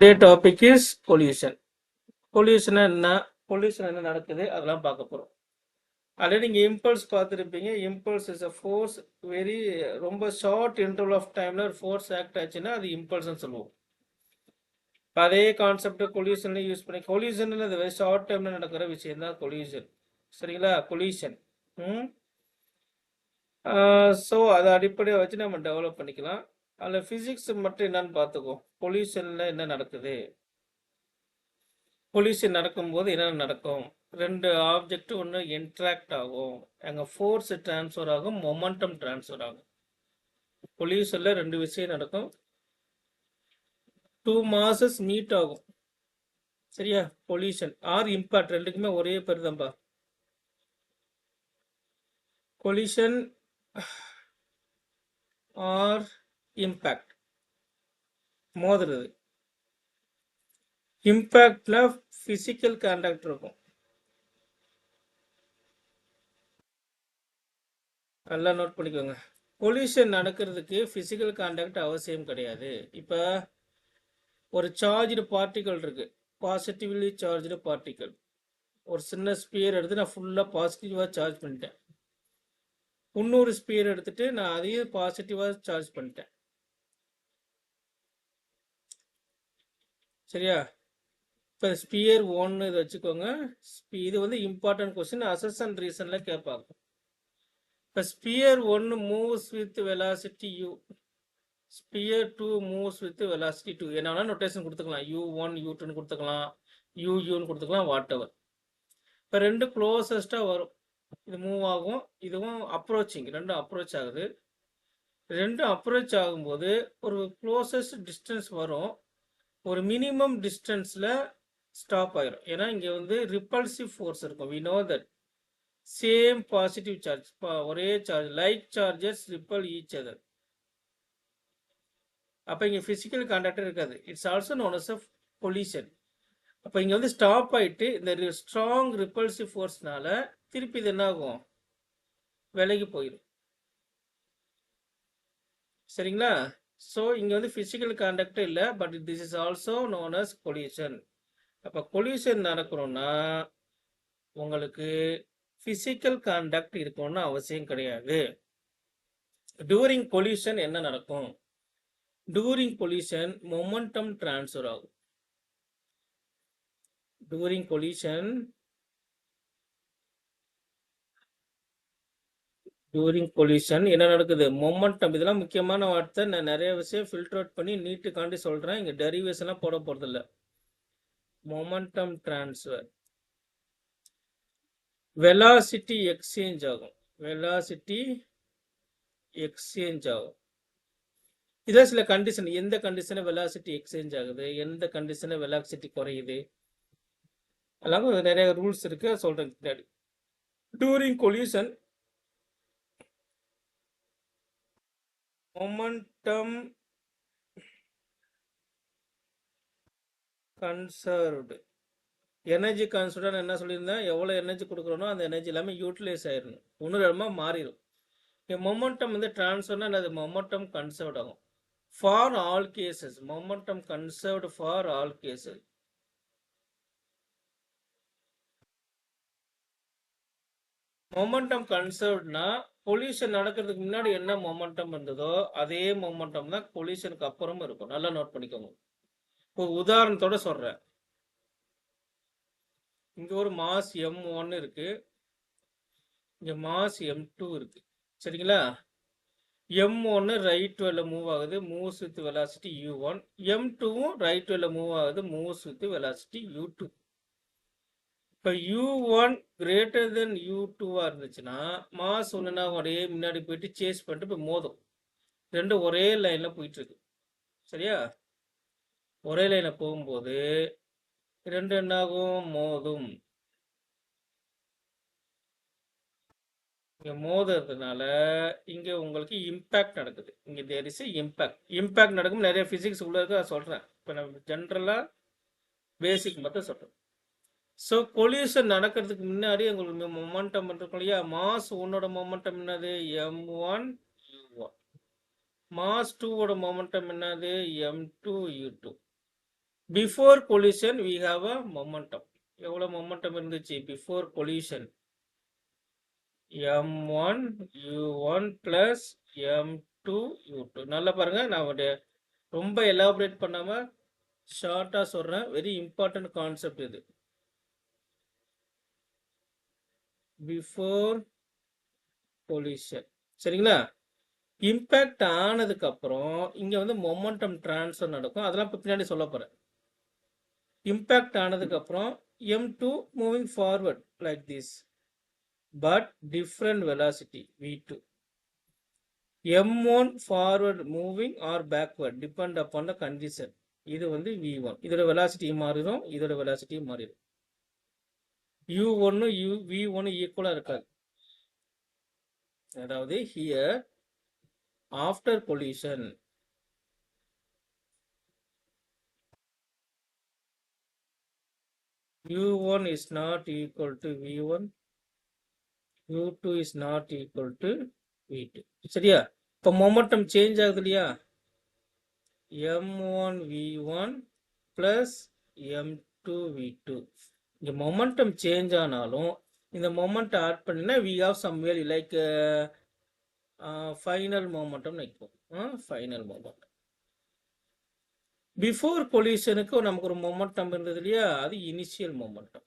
Today topic is pollution. Pollution என்ன நடக்குது அதெல்லாம் பார்க்க போறோம். ஆல்ரெடி நீங்க இம்பல்ஸ் பார்த்துருப்பீங்க. Impulse is a force, very ரொம்ப ஷார்ட் இன்டர்வல் ஆஃப் டைம்ல ஒரு ஃபோர்ஸ் ஆக்ட் ஆச்சுன்னா அது இம்பல்ஸ்னு சொல்லுவோம். அதே கான்செப்ட் கொல்யூஷன்ல யூஸ் பண்ணி கொல்யூஷன் வெரி ஷார்ட் டைம்ல நடக்கிற விஷயம் தான் கொல்யூஷன். சரிங்களா? கொல்யூஷன். ஸோ அதை அடிப்படையாக வச்சு நம்ம டெவலப் பண்ணிக்கலாம். அதில் ஃபிசிக்ஸ் மட்டும் என்னன்னு பார்த்துக்கோ. பொல்யூஷன்ல என்ன நடக்குது, பொல்யூஷன் நடக்கும்போது என்ன நடக்கும்? ரெண்டு ஆப்ஜெக்ட் ஒன்று இன்ட்ராக்ட் ஆகும், அங்கே ஃபோர்ஸ் டிரான்ஸ்ஃபர் ஆகும், மொமெண்டம் டிரான்ஸ்ஃபர் ஆகும். பொல்யூஷன்ல ரெண்டு விஷயம் நடக்கும். டூ மாசஸ் மீட் ஆகும். சரியா? பொல்யூஷன் ஆர் இம்பாக்ட் ரெண்டுக்குமே ஒரே பேர் தான்ப்பா. கொலிஷன் ஆர் இம்பாக்ட், மோதுறது. இம்பாக்ட்ல பிசிக்கல் கான்டாக்ட் இருக்கும். நல்லா நோட் பண்ணிக்கோங்க. பொல்யூஷன் நடக்கிறதுக்கு பிசிக்கல் கான்டாக்ட் அவசியம் கிடையாது. இப்போ ஒரு சார்ஜ்டு பார்ட்டிகல் இருக்கு, பாசிட்டிவ்லி சார்ஜ்டு பார்ட்டிகல். ஒரு சின்ன ஸ்பியர் எடுத்து நான் ஃபுல்லாக பாசிட்டிவாக சார்ஜ் பண்ணிட்டேன். இன்னொரு ஸ்பியர் எடுத்துட்டு நான் அதையும் பாசிட்டிவாக சார்ஜ் பண்ணிட்டேன். சரியா? இப்போ ஸ்பியர் ஒன்று இதை வச்சுக்கோங்க. இது வந்து இம்பார்ட்டன்ட் கொஸ்டின், அசஸ் அண்ட் ரீசனில் கேட்பாங்க. இப்போ ஸ்பியர் ஒன்று moves with velocity u, sphere 2 moves with velocity 2. என்ன நோட்டேஷன் கொடுத்துக்கலாம், u1 u2 கொடுத்துக்கலாம், uன்னு கொடுத்துக்கலாம், வாட் எவர். இப்போ ரெண்டு க்ளோசஸ்டாக வரும், இது மூவ் ஆகும், இதுவும் அப்ரோச்சிங், ரெண்டும் அப்ரோச் ஆகுது. ரெண்டும் அப்ரோச் ஆகும்போது ஒரு க்ளோசஸ்ட் டிஸ்டன்ஸ் வரும், ஒரு மினிமம் டிஸ்டன்ஸில் ஸ்டாப் ஆயிரும். ஏன்னா இங்கே வந்து ரிப்பல்சிவ் ஃபோர்ஸ் இருக்கும். We know that same positive charge, ஒரே charge, like charges repel each other. அப்போ இங்கே ஃபிசிக்கல் கான்டாக்ட் இருக்காது. It's also known as a collision. அப்போ இங்கே வந்து ஸ்டாப் ஆகிட்டு இந்த ஸ்ட்ராங் ரிப்பல்சிவ் ஃபோர்ஸ்னால திருப்பி இது என்ன ஆகும், விலகி போயிடும். சரிங்களா? ஸோ இங்கே வந்து ஃபிசிக்கல் கான்டாக்ட் இல்லை, but this is also known as collision. அப்போ பொல்யூஷன் நடக்கணும்னா உங்களுக்கு பிசிக்கல் கான்டாக்ட் இருக்கணும்னு அவசியம் கிடையாது. டூரிங் பொல்யூஷன் என்ன நடக்கும்? டூரிங் பொல்யூஷன் மொமெண்டம் டிரான்ஸ்ஃபர் ஆகும். டூரிங் பொல்யூஷன் என்ன நடக்குது? மொமெண்டம். இதெல்லாம் முக்கியமான வார்த்தை. நான் நிறைய விஷயம் ஃபில்டர் அவுட் பண்ணி நீட்டுக்காண்டி சொல்றேன். இங்க டெரிவேஷன்லாம் போட போறது இல்லை. மொமெண்டம் டிரான்ஸ்ஃபர், வெலாசிட்டி எக்ஸ்சேஞ்ச் ஆகும். வெலாசிட்டி எக்ஸ்சேஞ்ச் ஆகும். இதான் சில கண்டிஷன். எந்த கண்டிஷனை வெலாசிட்டி எக்ஸ்சேஞ்ச் ஆகுது, எந்த கண்டிஷனை வெலாசிட்டி குறையுது, அதெல்லாம் நிறைய ரூல்ஸ் இருக்கு, சொல்றேன் பின்னாடி. During collision momentum conserved, energy conserved என்ன சொல்லியிருந்தேன், எவ்வளோ எனர்ஜி கொடுக்குறோனோ அந்த எனர்ஜி எல்லாமே யூட்டிலைஸ் ஆயிடணும், உணரமாக மாறிடும். மொமெண்டம் வந்து டிரான்ஸ்ஃபர்னா அது மொமெண்டம் கன்சர்வ்ட் ஆகும் for all cases. Momentum conserved for all cases. Momentum கன்சர்வ்ட்னா பொல்யூஷன் நடக்கிறதுக்கு முன்னாடி என்ன மொமெண்டம் இருந்ததோ அதே மொமெண்டம் தான் பொல்யூஷனுக்கு அப்புறமும் இருக்கும். நல்லா நோட் பண்ணிக்கோங்க. இப்போ உதாரணத்தோட சொல்றேன். இங்க ஒரு மாஸ் m1 இருக்கு, இங்க மாஸ் m2 இருக்கு. சரிங்களா? m1 ரைட் வேல மூவ் ஆகுது, மூவ்ஸ் வித் வெலாசிட்டி u1. m2வும் ரைட் வேல மூவ் ஆகுது, மூவ்ஸ் வித் வெலாசிட்டி u2. இப்போ u1 கிரேட்டர் தென் u2வா இருந்துச்சுன்னா மாஸ் ஒன்றுனா அப்படியே முன்னாடி போயிட்டு சேஸ் பண்ணிட்டு இப்போ மோதும். ரெண்டும் ஒரே லைனில் போயிட்டு இருக்கு. சரியா? ஒரே லைனில் போகும்போது ரெண்டு என்னாகும், மோதும். இங்கே மோதுறதுனால இங்கே உங்களுக்கு இம்பேக்ட் நடக்குது. இங்கே தேர் இஸ் இம்பேக்ட் நடக்கும். நிறைய ஃபிசிக்ஸ் உள்ள இருக்கு, அதை சொல்கிறேன். இப்போ நம்ம ஜென்ரலாக பேசிக் மட்டும் சொல்கிறேன். ஸோ பொல்யூஷன் நடக்கிறதுக்கு முன்னாடி உங்களுக்கு மொமெண்டம் இருக்கும் இல்லையா? மாஸ் ஒன்னோட மொமெண்டம் என்னது, m1 u1. மாஸ் 2வோட மொமெண்டம் என்னது, m2 u2. Before collision we have a momentum. எவ்வளவு momentum இருந்துச்சு before collision? m1 u1 plus m2 u2. நல்லா பாருங்க, நான் ரொம்ப எலாபரேட் பண்ணாம ஷார்ட்டா சொல்றேன். வெரி இம்பார்ட்டன்ட் கான்செப்ட் இது. பிஃபோர் collision, சரிங்களா? இம்பேக்ட் ஆனதுக்கு அப்புறம் இங்க வந்து மொமெண்டம் டிரான்ஸ்ஃபர் நடக்கும். அதெல்லாம் இப்ப பின்னாடி சொல்ல போறேன். இம்பேக்ட் ஆனதுக்கு அப்புறம் m2 moving forward like this, but different velocity v2. m1 forward moving or backward depend upon the condition. இது வந்து v1. இதோட வெலாசிட்டி மாறிடும், இதோட வெலாசிட்டி மாறிடும். u1 v1 ஈக்குவலா இருக்காது. அதாவது here after collision u1 is not equal to v1, u2 is not equal to v2. சரியா? இப்போ மொமெண்டம் சேஞ்ச் ஆகுது இல்லையா? m1 v1 plus m2 v2. இங்க மொமெண்டம் சேஞ்ச் ஆனாலும் இந்த மொமெண்டம் ஆட் பண்ணினா we have some value like final momentum நினைப்போம். Final momentum. Before கொலிஷனுக்கு நமக்கு ஒரு மொமெண்டம் இருந்தது இல்லையா? அது இனிஷியல் மொமெண்டம்.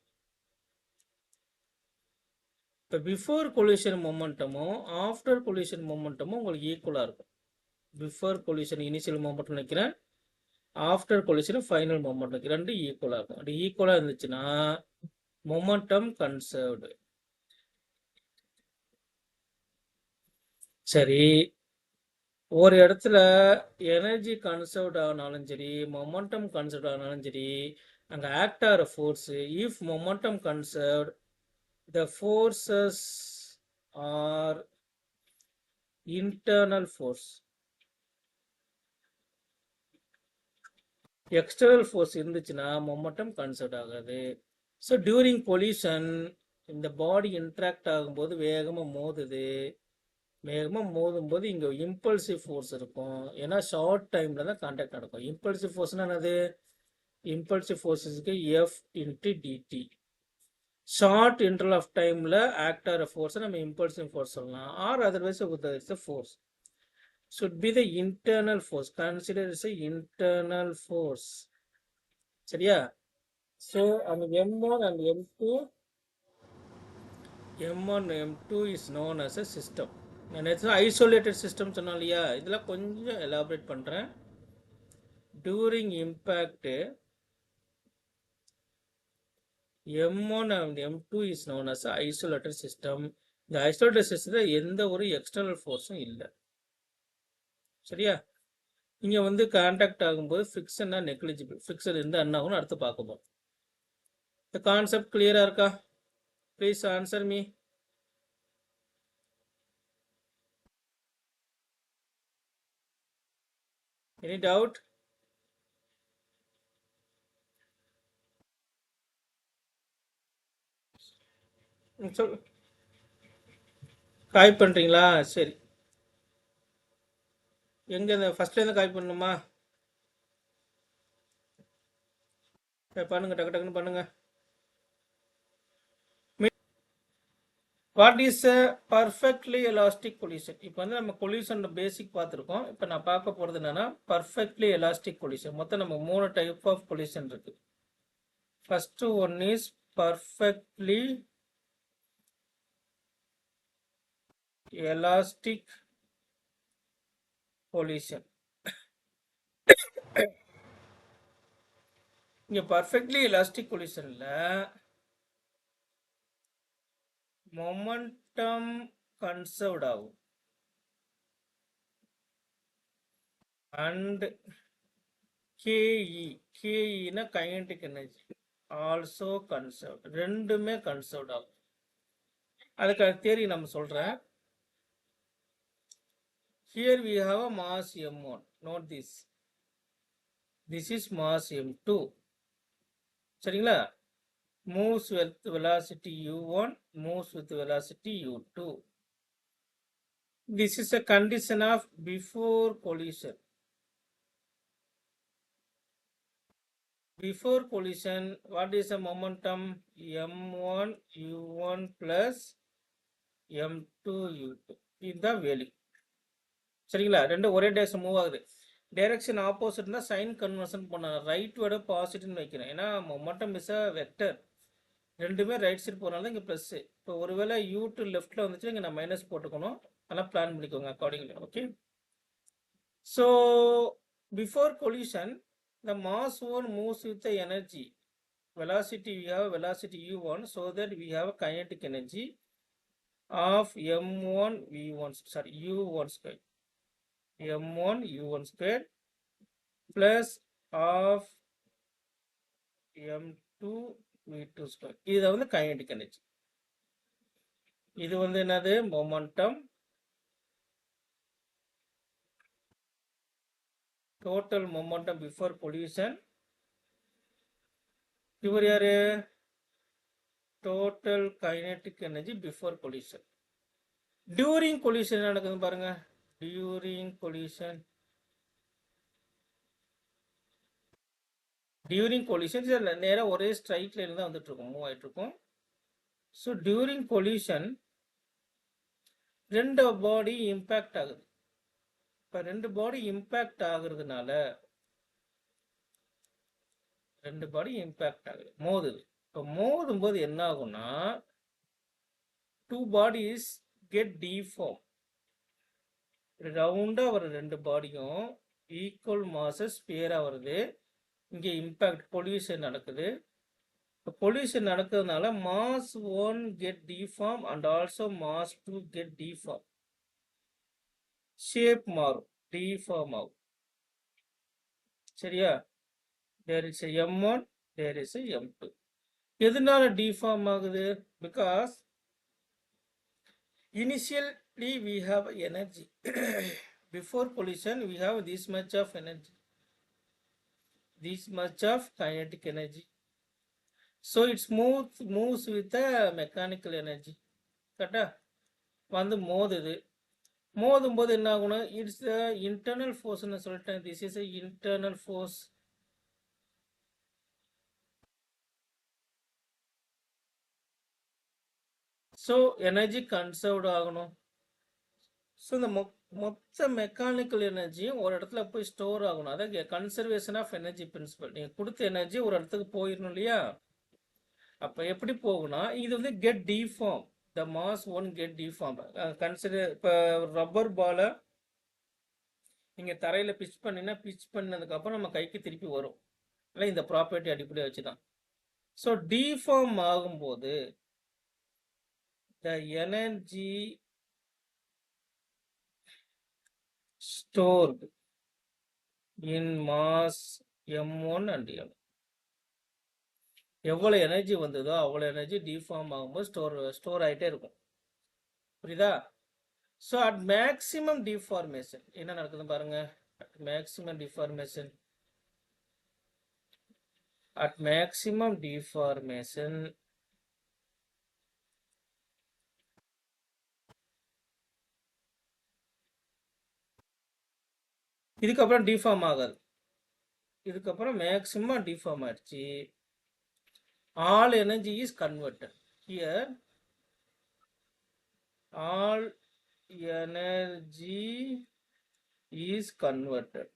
இப்போ பிஃபோர் கொலிஷன் மொமெண்டமும் ஆஃப்டர் கொலிஷன் மொமெண்டமும் உங்களுக்கு ஈக்குவலாக இருக்கும். பிஃபோர் கொலிஷன் இனிஷியல் மொமெண்டம் நினைக்கிறேன், ஆஃப்டர் கொலிஷன் ஃபைனல் மொமெண்டம் ரெண்டு ஈக்குவலாக இருக்கும். அப்படி ஈக்குவலாக இருந்துச்சுன்னா மொமெண்டம் கன்சர்வ்டு. சரி, ஒரு இடத்துல எனர்ஜி கன்சர்வ்ட் ஆனாலும் சரி, மொமெண்டம் கன்சர்வ்ட் ஆனாலும் சரி, அங்கே ஆக்ட் ஆகிற force if momentum conserved, the forces are internal force. External force இருந்துச்சுன்னா மொமெண்டம் கன்சர்வ் ஆகாது. ஸோ டியூரிங் பொல்யூஷன் இந்த பாடி இன்ட்ராக்ட் ஆகும்போது வேகமாக மோதுது. வேகமாக மோதும் போது இங்கே இம்பல்சிவ் ஃபோர்ஸ் இருக்கும். ஏன்னா ஷார்ட் டைமில் தான் கான்டாக்ட் நடக்கும். இம்பல்சிவ் ஃபோர்ஸ்னா என்னது? இம்பல்சிவ் ஃபோர்ஸஸ்க்கு F into dt. Short interval of டைமில் ஆக்ட் ஆகிற ஃபோர்ஸை நம்ம இம்பல்சிவ் ஃபோர்ஸ் சொல்லலாம். Or otherwise it's a force. Should be the internal force. Consider as a internal force. சரியா? So அந்த m1 and m2 is known as a system. நான் isolated system சொன்னோம் இல்லையா? இதெல்லாம் கொஞ்சம் எலாபரேட் பண்ணுறேன். During impact m1 and m2 is known as a isolated system. இந்த isolated சிஸ்டத்தில் எந்த ஒரு எக்ஸ்டர்னல் ஃபோர்ஸும் இல்லை. சரியா? இங்கே வந்து கான்டாக்ட் ஆகும்போது ஃபிக்ஷன்னா நெக்லிஜிபிள். ஃபிக்ஸட் இருந்தால் என்ன ஆகும்னு அடுத்து பார்க்க போகிறோம். இந்த கான்செப்ட் கிளியராக இருக்கா? Please answer me. Any doubt? சொல். காய் பண்ணுறீங்களா? சரி, எங்கே இந்த ஃபஸ்ட்லேருந்து காய் பண்ணணுமா? பண்ணுங்க, டக்கு டக்குன்னு பண்ணுங்க. What is a perfectly elastic collision? இப்போ வந்து நம்ம கொலிஷன் பேசிக் பார்த்துருக்கோம். இப்போ நான் பார்க்க போகிறது என்னன்னா பர்ஃபெக்ட்லி எலாஸ்டிக் கொலிஷன். மொத்தம் நம்ம 3 டைப் ஆஃப் கொலிஷன் இருக்கு. First one is perfectly elastic collision. இங்க பர்ஃபெக்ட்லி எலாஸ்டிக் கொலிஷன்ல மொமெண்டம் கன்சர்வ்ட் ஆகும் அண்ட் கேஇனா கைனடிக் எனர்ஜி ஆல்சோ கன்சர்வ்ட். ரெண்டுமே கன்சர்வ்ட் ஆகும். அதுக்கான தியரி நம்ம சொல்றேன். Here we have a mass m1. Note this. This is mass m2. சரிங்களா? Moves with velocity u1, moves with velocity u2. This is a condition of before collision. before collision, what is the momentum? m1 u1 plus m2 u2. இதுதான் value. சரிங்களா? ரெண்டும் ஒரே direction move ஆகுது. Direction ஆப்போசிட்னா sign conversion பண்ண right விட பாசிட்டிவ்னு வைக்கிறேன். ஏன்னா momentum is a vector. ரெண்டுமே ரைட் சைடு போனாலும் இங்கே ப்ளஸ். இப்போ ஒருவேளை u2 லெஃப்ட்டில் வந்துச்சு இங்கே நான் மைனஸ் போட்டுக்கணும். அதெல்லாம் பிளான் பண்ணிக்கோங்க accordingly. Okay. So before collision, the mass 1 moves with the energy. Velocity, we have velocity u1, so that we have a kinetic energy of m1 v1, sorry, u1 square. m1 u1 square plus of m2 v2 square. இது வந்து kinetic energy. இது வந்து என்னது? momentum. Total momentum before collision. இவர் யாரு? Total kinetic energy before collision. During collision என்ன நடக்குது பாருங்க. During collision நேரா ஒரே ஸ்ட்ரைட் லைன் தான் வந்துட்டு இருக்கும், மூவ் ஆயிட்டு இருக்கும். ஸோ டியூரிங் collision ரெண்டு பாடி இம்பேக்ட் ஆகுது. இப்போ ரெண்டு பாடி இம்பேக்ட் ஆகுறதுனால ரெண்டு பாடி இம்பேக்ட் ஆகுது, மோதுது. இப்போ மோதும் போது என்ன ஆகும்னா டூ பாடிஸ் கெட் டிஃபார்ம். ரவுண்டா வர ரெண்டு பாடியும் ஈக்குவல் மாசஸ் பேரா வருது. இங்கே இம்பேக்ட் பொல்யூஷன் நடக்குது. இப்போ பொல்யூஷன் நடக்கிறதுனால mass 1 get deform and also mass 2 get deform. Shape மாறும், டிஃபார்ம் ஆகும். சரியா? there is a m1, there is a m2. எதனால டிஃபார்ம் ஆகுது? Because initially we have energy. Before collision we have this much of energy, this much of kinetic energy. So it moves with the mechanical energy. கரெக்டா? வந்து மோதுது. மோதும் போது என்ன ஆகணும்? It's internal ஃபோர்ஸ்னு சொல்லிட்டேன். This is internal force. So energy conserved ஆகணும். So இந்த மொத்த மெக்கானிக்கல் எனர்ஜியும் ஒரு இடத்துல போய் ஸ்டோர் ஆகணும். அதான் கன்சர்வேஷன் ஆஃப் எனர்ஜி பிரின்சிபல். நீங்கள் கொடுத்த எனர்ஜி ஒரு இடத்துக்கு போயிடணும் இல்லையா? அப்போ எப்படி போகும்னா இது வந்து get deform. The mass 1 get deform. Consider இப்போ ரப்பர் பாலை நீங்கள் தரையில் பிச் பண்ணினா பிச் பண்ணதுக்கப்புறம் நம்ம கைக்கு திருப்பி வரும் இல்லை, இந்த ப்ராப்பர்ட்டி அடிப்படையாக வச்சு தான். ஸோ டிஃபார்ம் ஆகும்போது the energy stored in mass m1 and m, எவ்வளோ எனர்ஜி வந்ததோ அவ்வளோ எனர்ஜி டிஃபார்ம் ஆகும்போது ஸ்டோர் ஆகிட்டே இருக்கும். புரியுதா? ஸோ அட் மேக்ஸிமம் டிஃபார்மேஷன் என்ன நடக்குது பாருங்க. அட் மேக்ஸிமம் டிஃபார்மேஷன் இதுக்கப்புறம் டிஃபார்ம் ஆகாது. இதுக்கப்புறம் மேக்ஸிமம் டிஃபார்ம் ஆயிடுச்சு. All energy is converted. Here all energy is converted.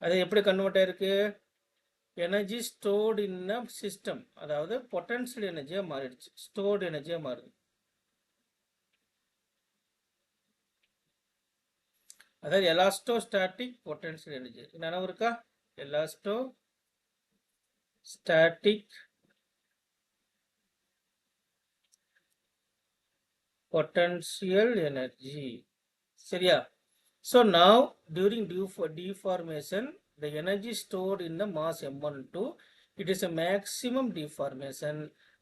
அது எப்படி கன்வெர்ட் ஆயிருக்கு? எனர்ஜி ஸ்டோர்டு இன் அ சிஸ்டம், அதாவது பொட்டன்ஷியல் எனர்ஜியாக மாறிடுச்சு, ஸ்டோர்டு எனர்ஜியாக மாறுது. அதாவது எலாஸ்டோஸ்டாட்டிக் பொட்டன்ஷியல் எனர்ஜி நினைவு இருக்கா? எலாஸ்டோஸ்டாட்டிக் potential energy. சரியா? So now during deformation the energy stored in the mass m1 and 2, it is a maximum deformation.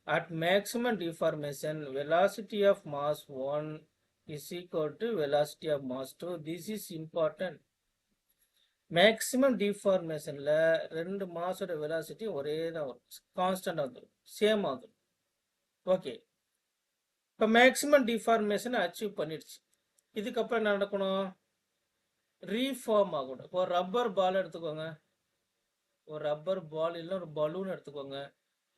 At maximum deformation velocity of mass 1 is equal to velocity of mass 2. This is important. maximum deformationல ரெண்டு மாஸோட velocity ஒரே தான் வரும், constant வந்துடும், same ஆகும். Okay, இப்போ maximum deformation achieve பண்ணிடுச்சு. இதுக்கப்புறம் என்ன நடக்கணும்? ரீஃபார்ம் ஆகணும். இப்போ ரப்பர் பால் எடுத்துக்கோங்க. ஒரு ரப்பர் பால் இல்லை ஒரு பலூன் எடுத்துக்கோங்க.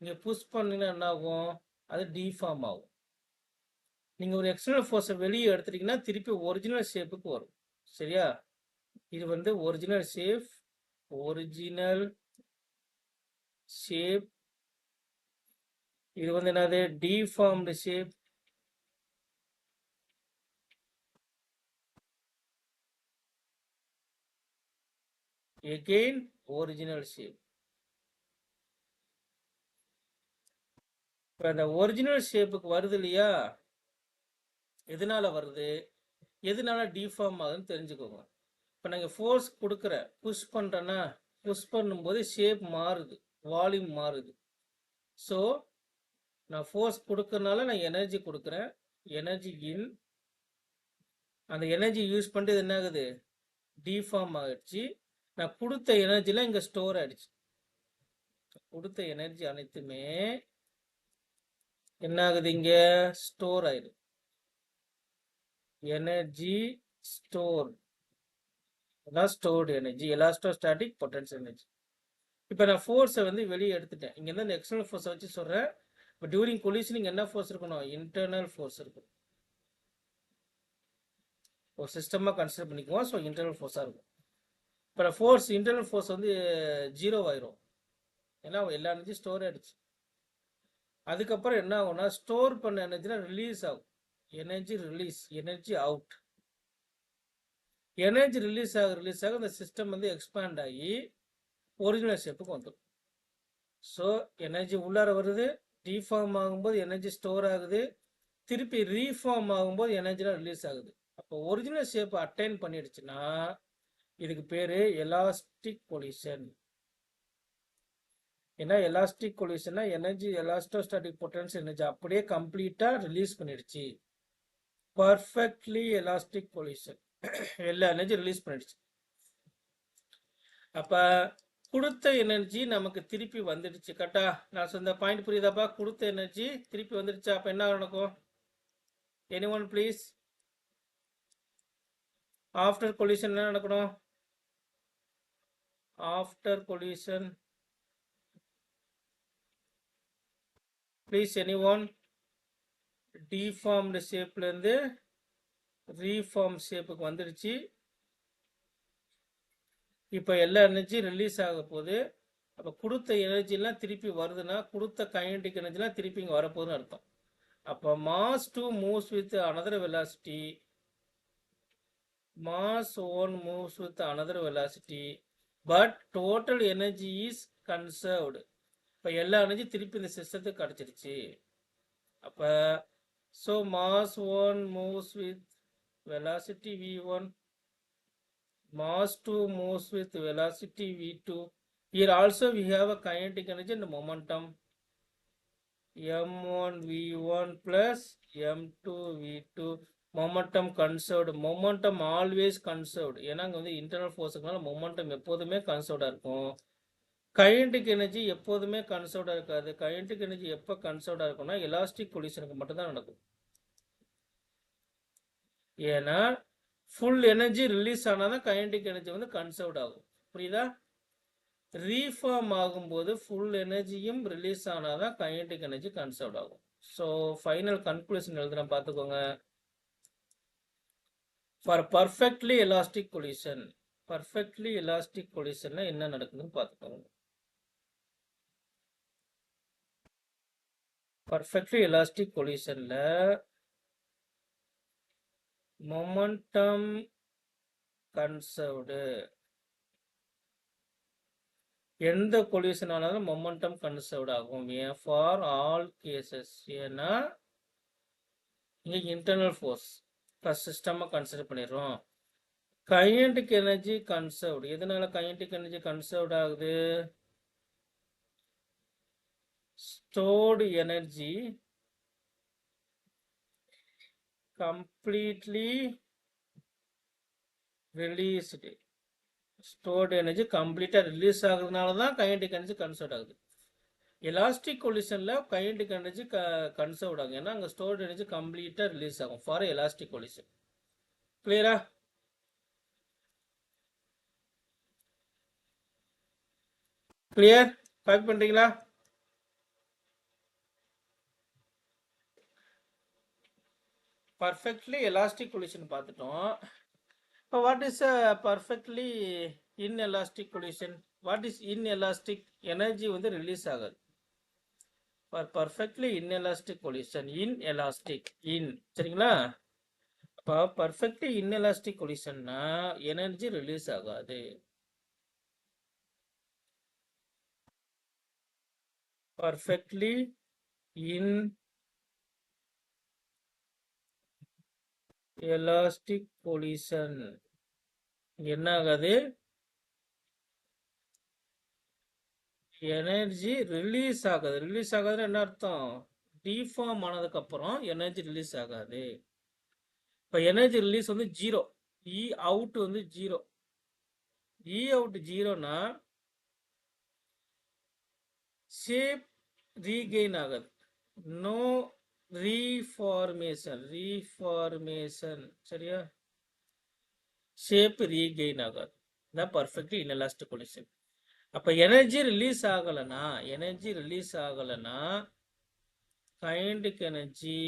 நீங்கள் புஷ் பண்ணீங்கன்னா என்ன ஆகும்? அது டிஃபார்ம் ஆகும். நீங்கள் ஒரு எக்ஸ்டர்னல் ஃபோர்ஸை வெளியே எடுத்துட்டீங்கன்னா திருப்பி ஒரிஜினல் ஷேப்புக்கு வரும். சரியா? இது வந்து ஒரிஜினல் ஷேப். இது வந்து என்னது? Deformed shape. again original shape. இப்போ அந்த ஒரிஜினல் ஷேப்புக்கு வருது இல்லையா? எதனால வருது, எதனால டிஃபார்ம் ஆகுதுன்னு தெரிஞ்சுக்கோங்க. இப்போ நாங்கள் ஃபோர்ஸ் கொடுக்குறேன், புஷ் பண்ணுறேன்னா புஷ் பண்ணும்போது ஷேப் மாறுது, வால்யூம் மாறுது. ஸோ நான் ஃபோர்ஸ் கொடுக்கறனால நான் எனர்ஜி கொடுக்குறேன், எனர்ஜி இன். அந்த எனர்ஜி யூஸ் பண்ணிட்டு என்ன ஆகுது? டிஃபார்ம் ஆகிடுச்சு. நான் கொடுத்த எனர்ஜிலாம் இங்கே ஸ்டோர் ஆகிடுச்சு. கொடுத்த எனர்ஜி அனைத்துமே என்ன ஆகுது? இங்கே ஸ்டோர் ஆயிடுது. எனர்ஜி ஸ்டோர், அதான் ஸ்டோர்டு எனர்ஜி, எலாஸ்டோஸ்டாட்டிக் பொட்டன்ஷியல் எனர்ஜி. இப்போ நான் ஃபோர்ஸை வந்து வெளியே எடுத்துட்டேன். இங்கே தான் இந்த எக்ஸ்டர்னல் ஃபோர்ஸை வச்சு சொல்கிறேன். இப்போ டியூரிங் கொலிஷனிங் என்ன ஃபோர்ஸ் இருக்கணும்? இன்டர்னல் ஃபோர்ஸ் இருக்கும். ஒரு சிஸ்டமாக கன்சிடர் பண்ணிக்குவோம். ஸோ இன்டர்னல் ஃபோர்ஸாக இருக்கும். இப்போ ஃபோர்ஸ், இன்டர்னல் ஃபோர்ஸ் வந்து 0 ஆயிரும். ஏன்னா எல்லா எனர்ஜி ஸ்டோர் ஆகிடுச்சு. அதுக்கப்புறம் என்ன ஆகும்னா ஸ்டோர் பண்ண எனர்ஜிலாம் ரிலீஸ் ஆகும். Energy release, energy out. Energy release ஆக இந்த சிஸ்டம் வந்து எக்ஸ்பேண்ட் ஆகி ஒரிஜினல் ஷேப்புக்கு வந்துடும். ஸோ எனர்ஜி உள்ளார வருது, டிஃபார்ம் ஆகும்போது எனர்ஜி ஸ்டோர் ஆகுது, திருப்பி ரீஃபார்ம் ஆகும்போது எனர்ஜிலாம் ரிலீஸ் ஆகுது. அப்போ ஒரிஜினல் ஷேப்பை அட்டைன் பண்ணிடுச்சுன்னா இதுக்கு பேர் எலாஸ்டிக் கொலிஷன். ஏன்னா எலாஸ்டிக் கொலிஷன்னா எனர்ஜி, எலாஸ்டோஸ்டாட்டிக் பொட்டன்ஷியல் எனர்ஜி அப்படியே கம்ப்ளீட்டாக ரிலீஸ் பண்ணிடுச்சு. பர்ஃபெக்ட்லி எலாஸ்டிக் கொலிஷன், எல்லா எனர்ஜி ரிலீஸ் பண்ணிடுச்சு. அப்போ கொடுத்த எனர்ஜி நமக்கு திருப்பி வந்துடுச்சு. கரெக்டா? நான் சொன்ன பாயிண்ட் புரியுதாப்பா? கொடுத்த எனர்ஜி திருப்பி வந்துடுச்சு. அப்போ என்ன நடக்கும்? Anyone please? ஆஃப்டர் கொலிஷன் என்ன நடக்கணும்? After collision please anyone? Deformed ஷேப்லேருந்து ரீஃபார்ம் ஷேப்புக்கு வந்துடுச்சு. இப்போ எல்லா எனர்ஜி ரிலீஸ் ஆக போகுது. அப்போ கொடுத்த எனர்ஜிலாம் திருப்பி வருதுன்னா கொடுத்த கைனடிக் எனர்ஜிலாம் திருப்பி இங்கே வரப்போகுதுன்னு அர்த்தம். அப்போ mass 2 moves with another velocity, mass 1 moves with another velocity, but total energy is conserved. இப்போ எல்லா எனர்ஜி திருப்பி இந்த சிஸ்டத்துக்கு கிடச்சிருச்சு. அப்போ so mass 1 moves with velocity v1, mass 2 moves with velocity v2. Here also we have a kinetic energy and momentum, m1 v1 plus m2 v2. Momentum conserved, momentum always conserved. ஏன்னா அங்கே வந்து internal ஃபோர்ஸுக்குனால momentum எப்போதுமே கன்சர்வ்டாக இருக்கும். Kinetic energy எப்போதுமே கன்சர்வ்டாக இருக்காது. Kinetic energy எப்போ கன்சர்வ்டாக இருக்கும்னா elastic கொலிஷனுக்கு மட்டும்தான் நடக்கும். ஏன்னா ஃபுல் எனர்ஜி ரிலீஸ் ஆனால் தான் கைனடிக் எனர்ஜி வந்து கன்சர்வ்ட் ஆகும். புரியுதா? ரீஃபார்ம் ஆகும்போது ஃபுல் எனர்ஜியும் ரிலீஸ் ஆனால் தான் கைனடிக் எனர்ஜி கன்சர்வ்ட் ஆகும். ஸோ ஃபைனல் கன்க்ளூஷன் எழுதுகிறேன், பார்த்துக்கோங்க. For perfectly elastic collision, perfectly elastic collision என்ன நடக்குதுன்னு பார்த்துக்கோங்க. perfectly elastic collisionல momentum conserved. எந்த collision ஆனாலும் momentum conserved ஆகும். for all cases. ஏன்னா இங்கே internal force சிஸ்டமாக கன்சிடர் பண்ணிடுறோம். Kinetic energy conserved. எதனால கைனடிக் எனர்ஜி கன்சர்வ்ட் ஆகுது? Stored energy completely released. Stored energy கம்ப்ளீட்டாக ரிலீஸ் ஆகுறதுனால தான் கைனடிக் எனர்ஜி கன்சர்வ் ஆகுது. எலாஸ்டிக் கொலிஷனில் கைனடிக் எனர்ஜி கன்சர்வ் ஆகும். ஏன்னா அங்கே ஸ்டோர்டு எனர்ஜி கம்ப்ளீட்டாக ரிலீஸ் ஆகும் ஃபார் எலாஸ்டிக் கொலிஷன். கிளியரா? கிளியர்? காப்பி பண்றீங்களா? பர்ஃபெக்ட்லி எலாஸ்டிக் கொலிஷன் பார்த்துட்டோம். இப்போ what is a perfectly inelastic collision? What is inelastic? Energy வந்து ரிலீஸ் ஆகாது. For perfectly inelastic collision, inelastic இன், சரிங்களா? இப்போ பர்ஃபெக்ட்லி இன்எலாஸ்டிக் கொலிஷன்னா எனர்ஜி ரிலீஸ் ஆகாது. பர்ஃபெக்ட்லி இன் எலாஸ்டிக் கொலிஷன் என்ன ஆகாது? எனர்ஜி ரிலீஸ் ஆகாது. ரிலீஸ் ஆகாதுன்னு என்ன அர்த்தம்? டிஃபார்ம் ஆனதுக்கு அப்புறம் எனர்ஜி ரிலீஸ் ஆகாது. இப்போ எனர்ஜி ரிலீஸ் வந்து 0, இ அவுட் வந்து 0. இ அவுட் 0னா ஷேப் ரீகெயின் ஆகாது. No reformation. சரியா? ஷேப் ரீகெயின் ஆகாது. இதான் பர்ஃபெக்ட்லி இன்எலாஸ்டிக் கொலிஷன். அப்ப எனர்ஜி ரிலீஸ் ஆகலனா kinetic energy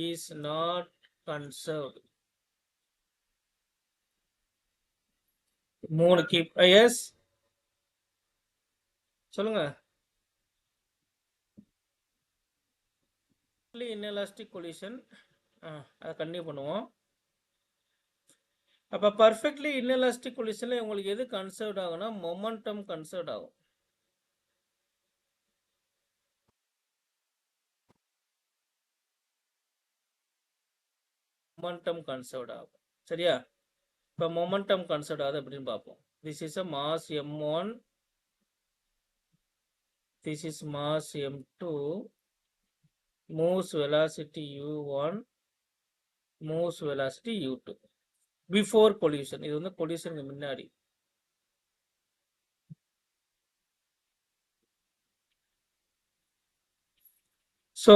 is not conserved. 3 கீப் எஸ் சொல்லுங்க. இன்எலாஸ்டிக் கொலிஷன் அதை கண்டினியூ பண்ணுவோம். அப்ப பர்ஃபெக்ட்லி இன்எலாஸ்டிக் கொலிஷன்ல உங்களுக்கு எது கன்சர்வ்ட் ஆகும்னா மொமெண்டம் கன்சர்வ்ட் ஆகும். மொமெண்டம் கன்சர்வ்ட் ஆகும். சரியா? இப்போ மொமெண்டம் கன்சர்வ்ட் ஆகுது அப்படின்னு பார்ப்போம். This is a mass m1, this is mass m2, moves velocity u1, moves velocity u2 before collision. இது வந்து collisionக்கு முன்னாடி. So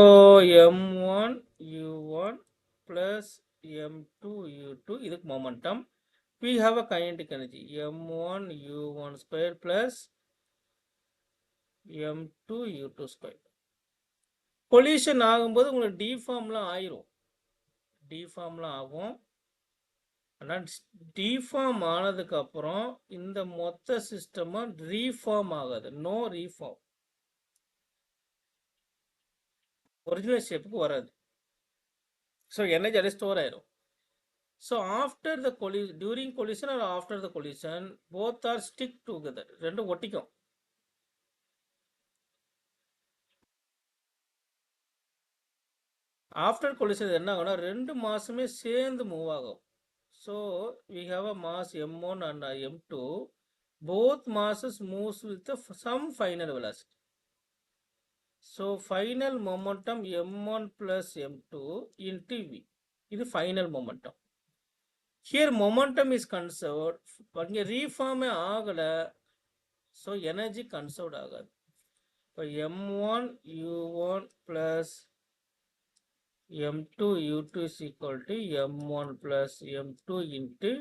m1 u1 plus m2 u2 இதுக்கு momentum. We have a kinetic energy m1 u1 square plus m2 u2 square. collision ஆகும்போது உங்களுக்கு deformலாம் ஆயிரும். deformலாம் ஆகும். ஆனால் deform ஆனதுக்கு அப்புறம் இந்த மொத்த சிஸ்டமும் ரீஃபார்ம் ஆகாது. No reform. ஒரிஜினல் ஷேப்புக்கு வராது. ஸோ எனர்ஜி அது ஸ்டோர் ஆயிரும். So after the during collision or after the collision both are stick together. ரெண்டும் ஒட்டிக்கும். ஆஃப்டர் கொலிஷன் என்ன ஆகும்னா 2 மாசமே சேர்ந்து மூவ் ஆகும். So we have a mass m1 and m2. both masses moves with some final velocity. So final momentum m1 plus m2 into v. இது final momentum. Here momentum is conserved. இங்க reform ஆகல. So energy conserved ஆகாது. இப்போ m1 u1 plus m2 u2 is equal to m1 plus m2 into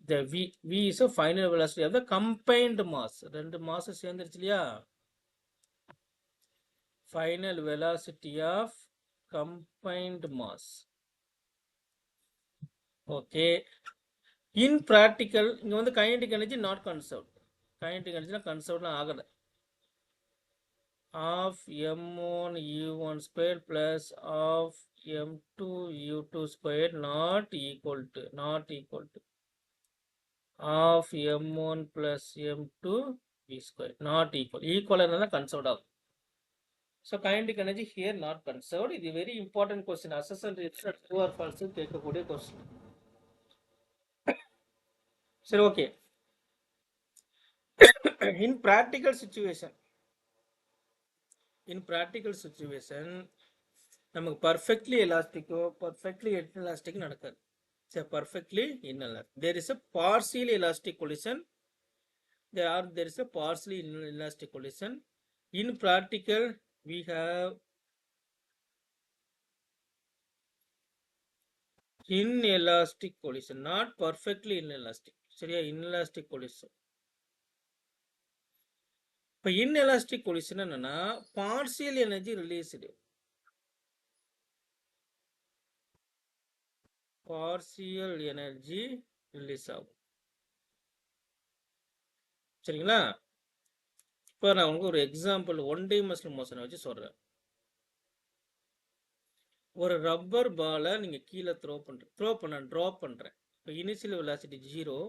the v. V is a final velocity of the combined mass. ரெண்டு mass சேர்ந்துருச்சு இல்லையா? Final velocity of combined mass. Okay. In practical, இங்க வந்து kinetic energy not conserved. Kinetic energy conserved ஆகல. Of m1 u1 square plus of m2 u2 square not equal to of m1 plus m2 v square not equal. Equal is conserved ஆகும். So kinetic energy here not conserved. இது very important question. Assessment research true or false கேட்கக்கூடிய question. சரி, okay. In practical situation நமக்கு perfectly எலாஸ்டிக்கோ perfectly inelastic நடக்காது. சரி, perfectly inelastic. there is a partially elastic collision. there is a partially inelastic collision. In practical we have inelastic collision, not perfectly inelastic. சரியா? inelastic collision. இப்போ inelastic collision என்னன்னா partial energy released, partial energy release ஆகும். சரிங்களா? இப்போ நான் உங்களுக்கு ஒரு example one dimensional மோஷனை வச்சு சொல்றேன். ஒரு ரப்பர் பாலை நீங்க கீழே ட்ராப் பண்றேன். இப்போ initial velocity 0,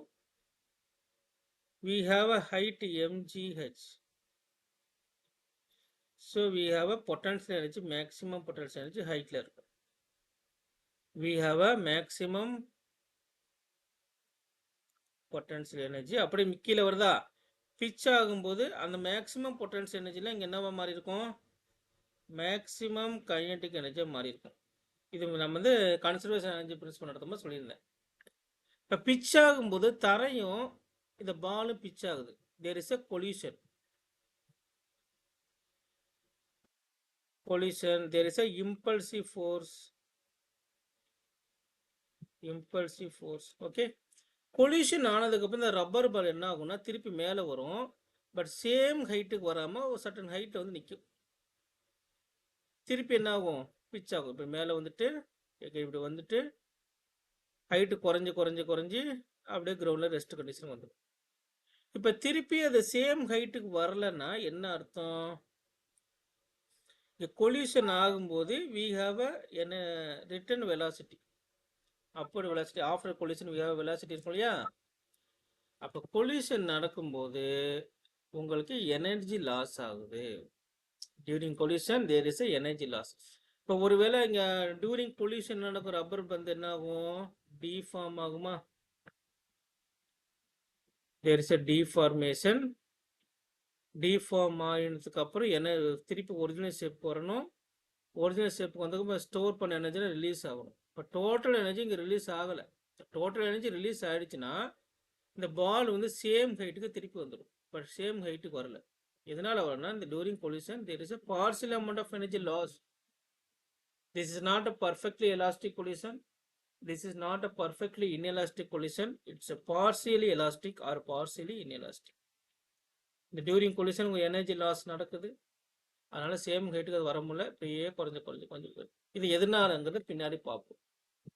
we have a height mgh, so we have a potential energy, maximum potential energy heightல இருக்கு. We have a maximum potential energy. அப்படி கீழே வருதா? பிச் ஆகும்போது அந்த மேக்ஸிமம் பொட்டன்ஷியல் எனர்ஜில இங்க என்னவா மாறி இருக்கும்? மேக்ஸிமம் கைனடிக் எனர்ஜியா மாறி இருக்கும். இது நம்ம வந்து கன்சர்வேஷன் எனர்ஜி பிரின்சிபல் நடத்தும்போது சொல்லியிருந்தேன். இப்போ பிச் ஆகும்போது தரையும் இந்த பாலும் பிச் ஆகுது. There is a collision. There is a impulsive force. Okay. Collision ஆனதுக்கு அப்புறம் இந்த ரப்பர் பால் என்ன ஆகும்னா திருப்பி மேலே வரும். பட் சேம் ஹைட்டுக்கு வராமல் ஒரு சர்டன் ஹைட்டில் வந்து நிற்கும். திருப்பி என்ன ஆகும்? பிச் ஆகும். இப்போ மேலே வந்துட்டு இப்படி வந்துட்டு ஹைட்டு குறைஞ்சி அப்படியே கிரவுண்டில் ரெஸ்ட் கண்டிஷன் வந்துடும். இப்போ திருப்பி அது சேம் ஹைட்டுக்கு வரலன்னா என்ன அர்த்தம்? கொலிஷன் ஆகும்போது we have a return velocity, upward velocity. After collision we have velocity இருக்கும் இல்லையா? அப்போ கொலிஷன் நடக்கும்போது உங்களுக்கு எனர்ஜி லாஸ் ஆகுது. During collision there is energy loss. இப்போ ஒருவேளை இங்க டியூரிங் கொலிஷன் நடக்கும் ரப்பர் பந்து என்ன ஆகும்? டிஃபார்ம் ஆகுமா? There is deformation. டிஃபார்ம் ஆகினதுக்கு அப்புறம் என்ன திருப்பி ஒரிஜினல் ஷேப் வரணும். ஒரிஜினல் ஷேப்புக்கு வந்து ஸ்டோர் பண்ண எனர்ஜியில் ரிலீஸ் ஆகணும். இப்போ டோட்டல் எனர்ஜி இங்கே ரிலீஸ் ஆகலை. டோட்டல் எனர்ஜி ரிலீஸ் ஆகிடுச்சுன்னா இந்த பால் வந்து சேம் ஹைட்டுக்கு திருப்பி வந்துடும். பட் சேம் ஹைட்டுக்கு வரல. எதனால் வரணும்னா இந்த during collision there is a partial amount of energy loss. This is not a perfectly elastic collision. This is not a perfectly inelastic collision. It's a partially elastic or partially inelastic. இந்த during collision உங்கள் energy loss நடக்குது. அதனால same ஹைட்டுக்கு அது வர முடியல. இப்படியே கொஞ்சம் இது எதனாலங்கிறது பின்னாடி பார்ப்போம்.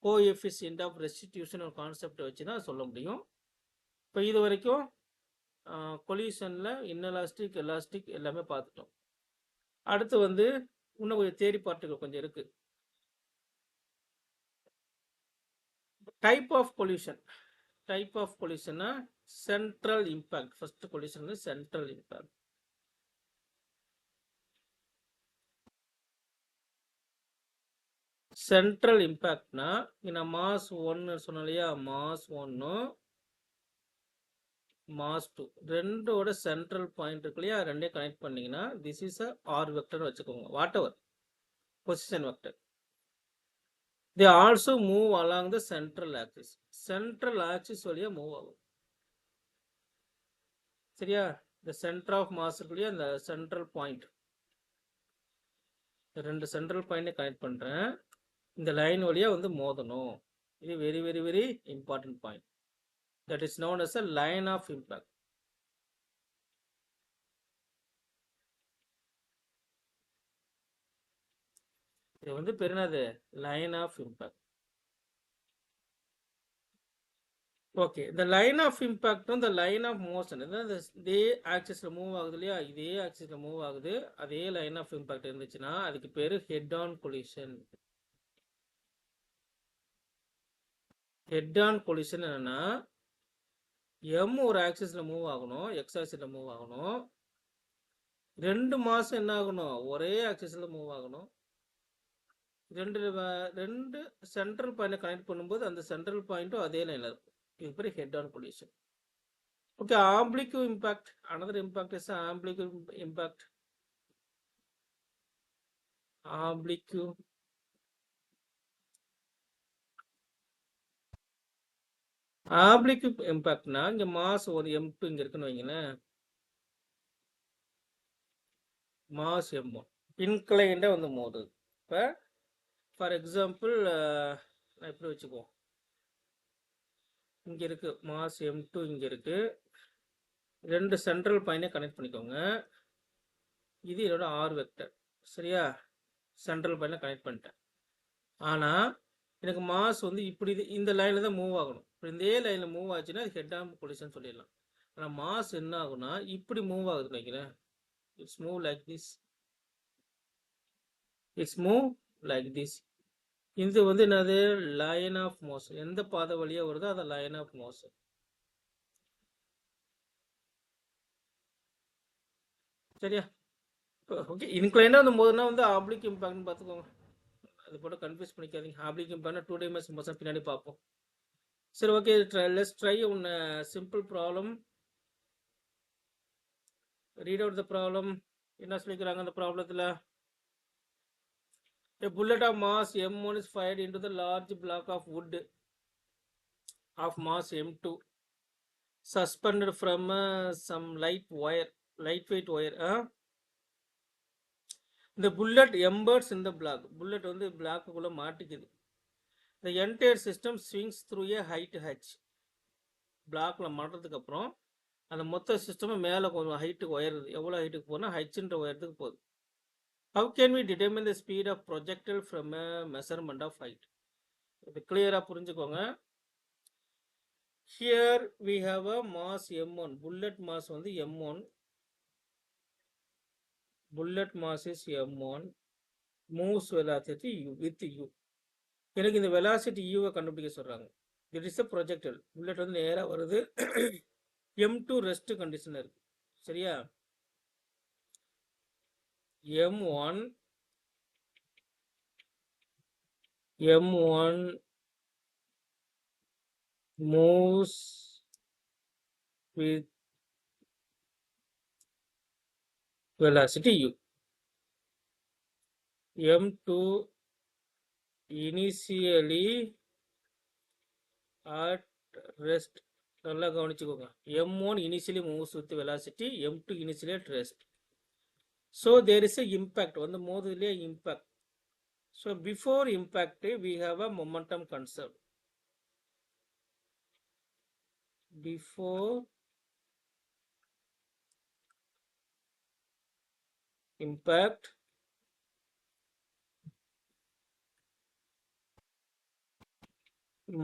கோஎஃபிஷியன்ட் ஆஃப் ரெஸ்டிடியூஷன் ஒரு கான்செப்டை வச்சு தான் சொல்ல முடியும். இப்போ இது வரைக்கும் கொலிஷனில் இன்னெலாஸ்டிக் எலாஸ்டிக் எல்லாமே பார்த்துட்டோம். அடுத்து வந்து இன்னும் கொஞ்சம் தேரி பார்ட்டுகள் கொஞ்சம் இருக்கு. டைப் ஆஃப் கொலிஷன்னா சென்ட்ரல் இம்பாக்ட். ஃபர்ஸ்ட் கொலிஷன் வந்து சென்ட்ரல் இம்பாக்ட். சென்ட்ரல் இம்பாக்ட்னா நான் மாஸ் 1 சொன்னேன் இல்லையா? மாஸ் 1 மாஸ் 2 ரெண்டோட சென்ட்ரல் பாயிண்ட் இருக்கு இல்லையா? ரெண்டே கனெக்ட் பண்ணீங்கன்னா திஸ் இஸ் ஆர் வெக்டர் வச்சுக்கோங்க. Whatever position vector. They also move along the central axis. Central axis வழியா மூவ் ஆகும். சரியா? இந்த சென்டர் ஆஃப் மாஸ் இருக்கு இல்லையா? இந்த சென்ட்ரல் பாயிண்ட், ரெண்டு சென்ட்ரல் பாயிண்ட் கனெக்ட் பண்றேன். இந்த லைன் வழியா வந்து மோதணும். இது very very very important point. That is known as a line of impact. இது வந்து பெருனது லைன் ஆஃப் இம்பாக்ட். ஓகே, இந்த லைன் ஆஃப் இம்பாக்டும் இந்த லைன் ஆஃப் மோஷன் இதே ஆக்சிஸ்ல மூவ் ஆகுது இல்லையா? இதே ஆக்சிஸ்ல மூவ் ஆகுது. அதே லைன் ஆஃப் இம்பாக்ட் இருந்துச்சுன்னா அதுக்கு பேரு head on collision. Head on collision என்னன்னா எம் ஒரு ஆக்சிஸ்ல மூவ் ஆகணும், எக்ஸ் ஆக்சிஸ்ல மூவ் ஆகணும். ரெண்டு மாசம் என்ன ஆகணும்? ஒரே ஆக்சிஸ்ல மூவ் ஆகணும். ரெண்டு சென்ட்ரல் பாயிண்ட் கனெக்ட் பண்ணும்போது அந்த சென்ட்ரல் பாயிண்ட்டும் அதே லைன்ல இருக்கும். இது பேர் head on collision. Okay, oblique impact. Another impact is oblique impact. Oblique oblique இம்பாக்ட்னா இங்க மாஸ் ஒரு M2 இங்க இருக்குன்னு வைங்களேன். மாஸ் M1 இன்க்ளைண்டா வந்து மோதுது. இப்போ ஃபார் எக்ஸாம்பிள் நான் எப்படி வச்சுக்குவோம், இங்க இருக்கு மாஸ் M2 இங்க இருக்கு. ரெண்டு சென்ட்ரல் பாயிண்டை கனெக்ட் பண்ணிக்கோங்க. இது என்னோட ஆர் வெக்டர். சரியா? சென்ட்ரல் பாயிண்ட்ல கனெக்ட் பண்ணிட்டேன். ஆனா எனக்கு மாஸ் வந்து இப்படி இந்த லைன்ல தான் மூவ் ஆகணும். இதே லைன்ல மூவ் ஆச்சுன்னா அது ஹெட் ஆன் கொலிஷன் சொல்லிடலாம். ஆனா மாஸ் என்ன ஆகும்னா இப்படி மூவ் ஆகுதுன்னு நினைக்கிறேன். It's move like this. It's move like this. இது வந்து என்னது? Line of motion. எந்த பாதை வழியா வருதோ அது லைன் ஆஃப் மோஷன். சரியா? ஓகே. இன்க்ளைண்டா வந்து போதுன்னா வந்து ஆப்ளிக் இம்பாக்ட்னு பார்த்துக்கோங்க. அது போட்டு கன்ஃபியூஸ் பண்ணிக்காதீங்க. ஆப்ளிக் இம்பாக்ட்னா 2 டைமென்ஷன் மோஷன் பின்னாடி பார்ப்போம். சரி, okay. Let's try one simple problem. Read out the problem. என்ன சொல்லிக்கிறாங்க அந்த ப்ராப்ளத்தில்? A bullet of mass m1 is fired into the large block of wood of mass m2 suspended from some lightweight wire. The bullet embeds in the block. Bullet வந்து பிளாக்குள்ள மாட்டிக்குது. The entire system swings through a height h. பிளாக்ல மாட்டதுக்கு அப்புறம் அந்த மொத்த system மேலே கொஞ்சம் ஹைட்டுக்கு உயருது. எவ்வளோ ஹைட்டுக்கு போனால் ஹெச்ன்ற உயரத்துக்கு போகுது. How can we determine the speed of projectile from a measurement of height? இது கிளியரா புரிஞ்சுக்கோங்க. Here we have a mass m1. Bullet mass வந்து m1. Bullet mass is m1. Moves velocity u with u. எனக்கு இந்த velocity u கண்டுபிடிக்க சொல்றாங்க. It is a projectile. Bullet வந்து நேரா வருது. m2 rest condition இருக்கு. சரியா? m1 moves with velocity u. m2 initially at rest. நல்லா கவனிச்சுக்கோங்க. m1 initially moves with velocity, m2 initially at rest. So there is a impact. வந்து மோதுலயே impact. So before impact we have a momentum conserved. Before impact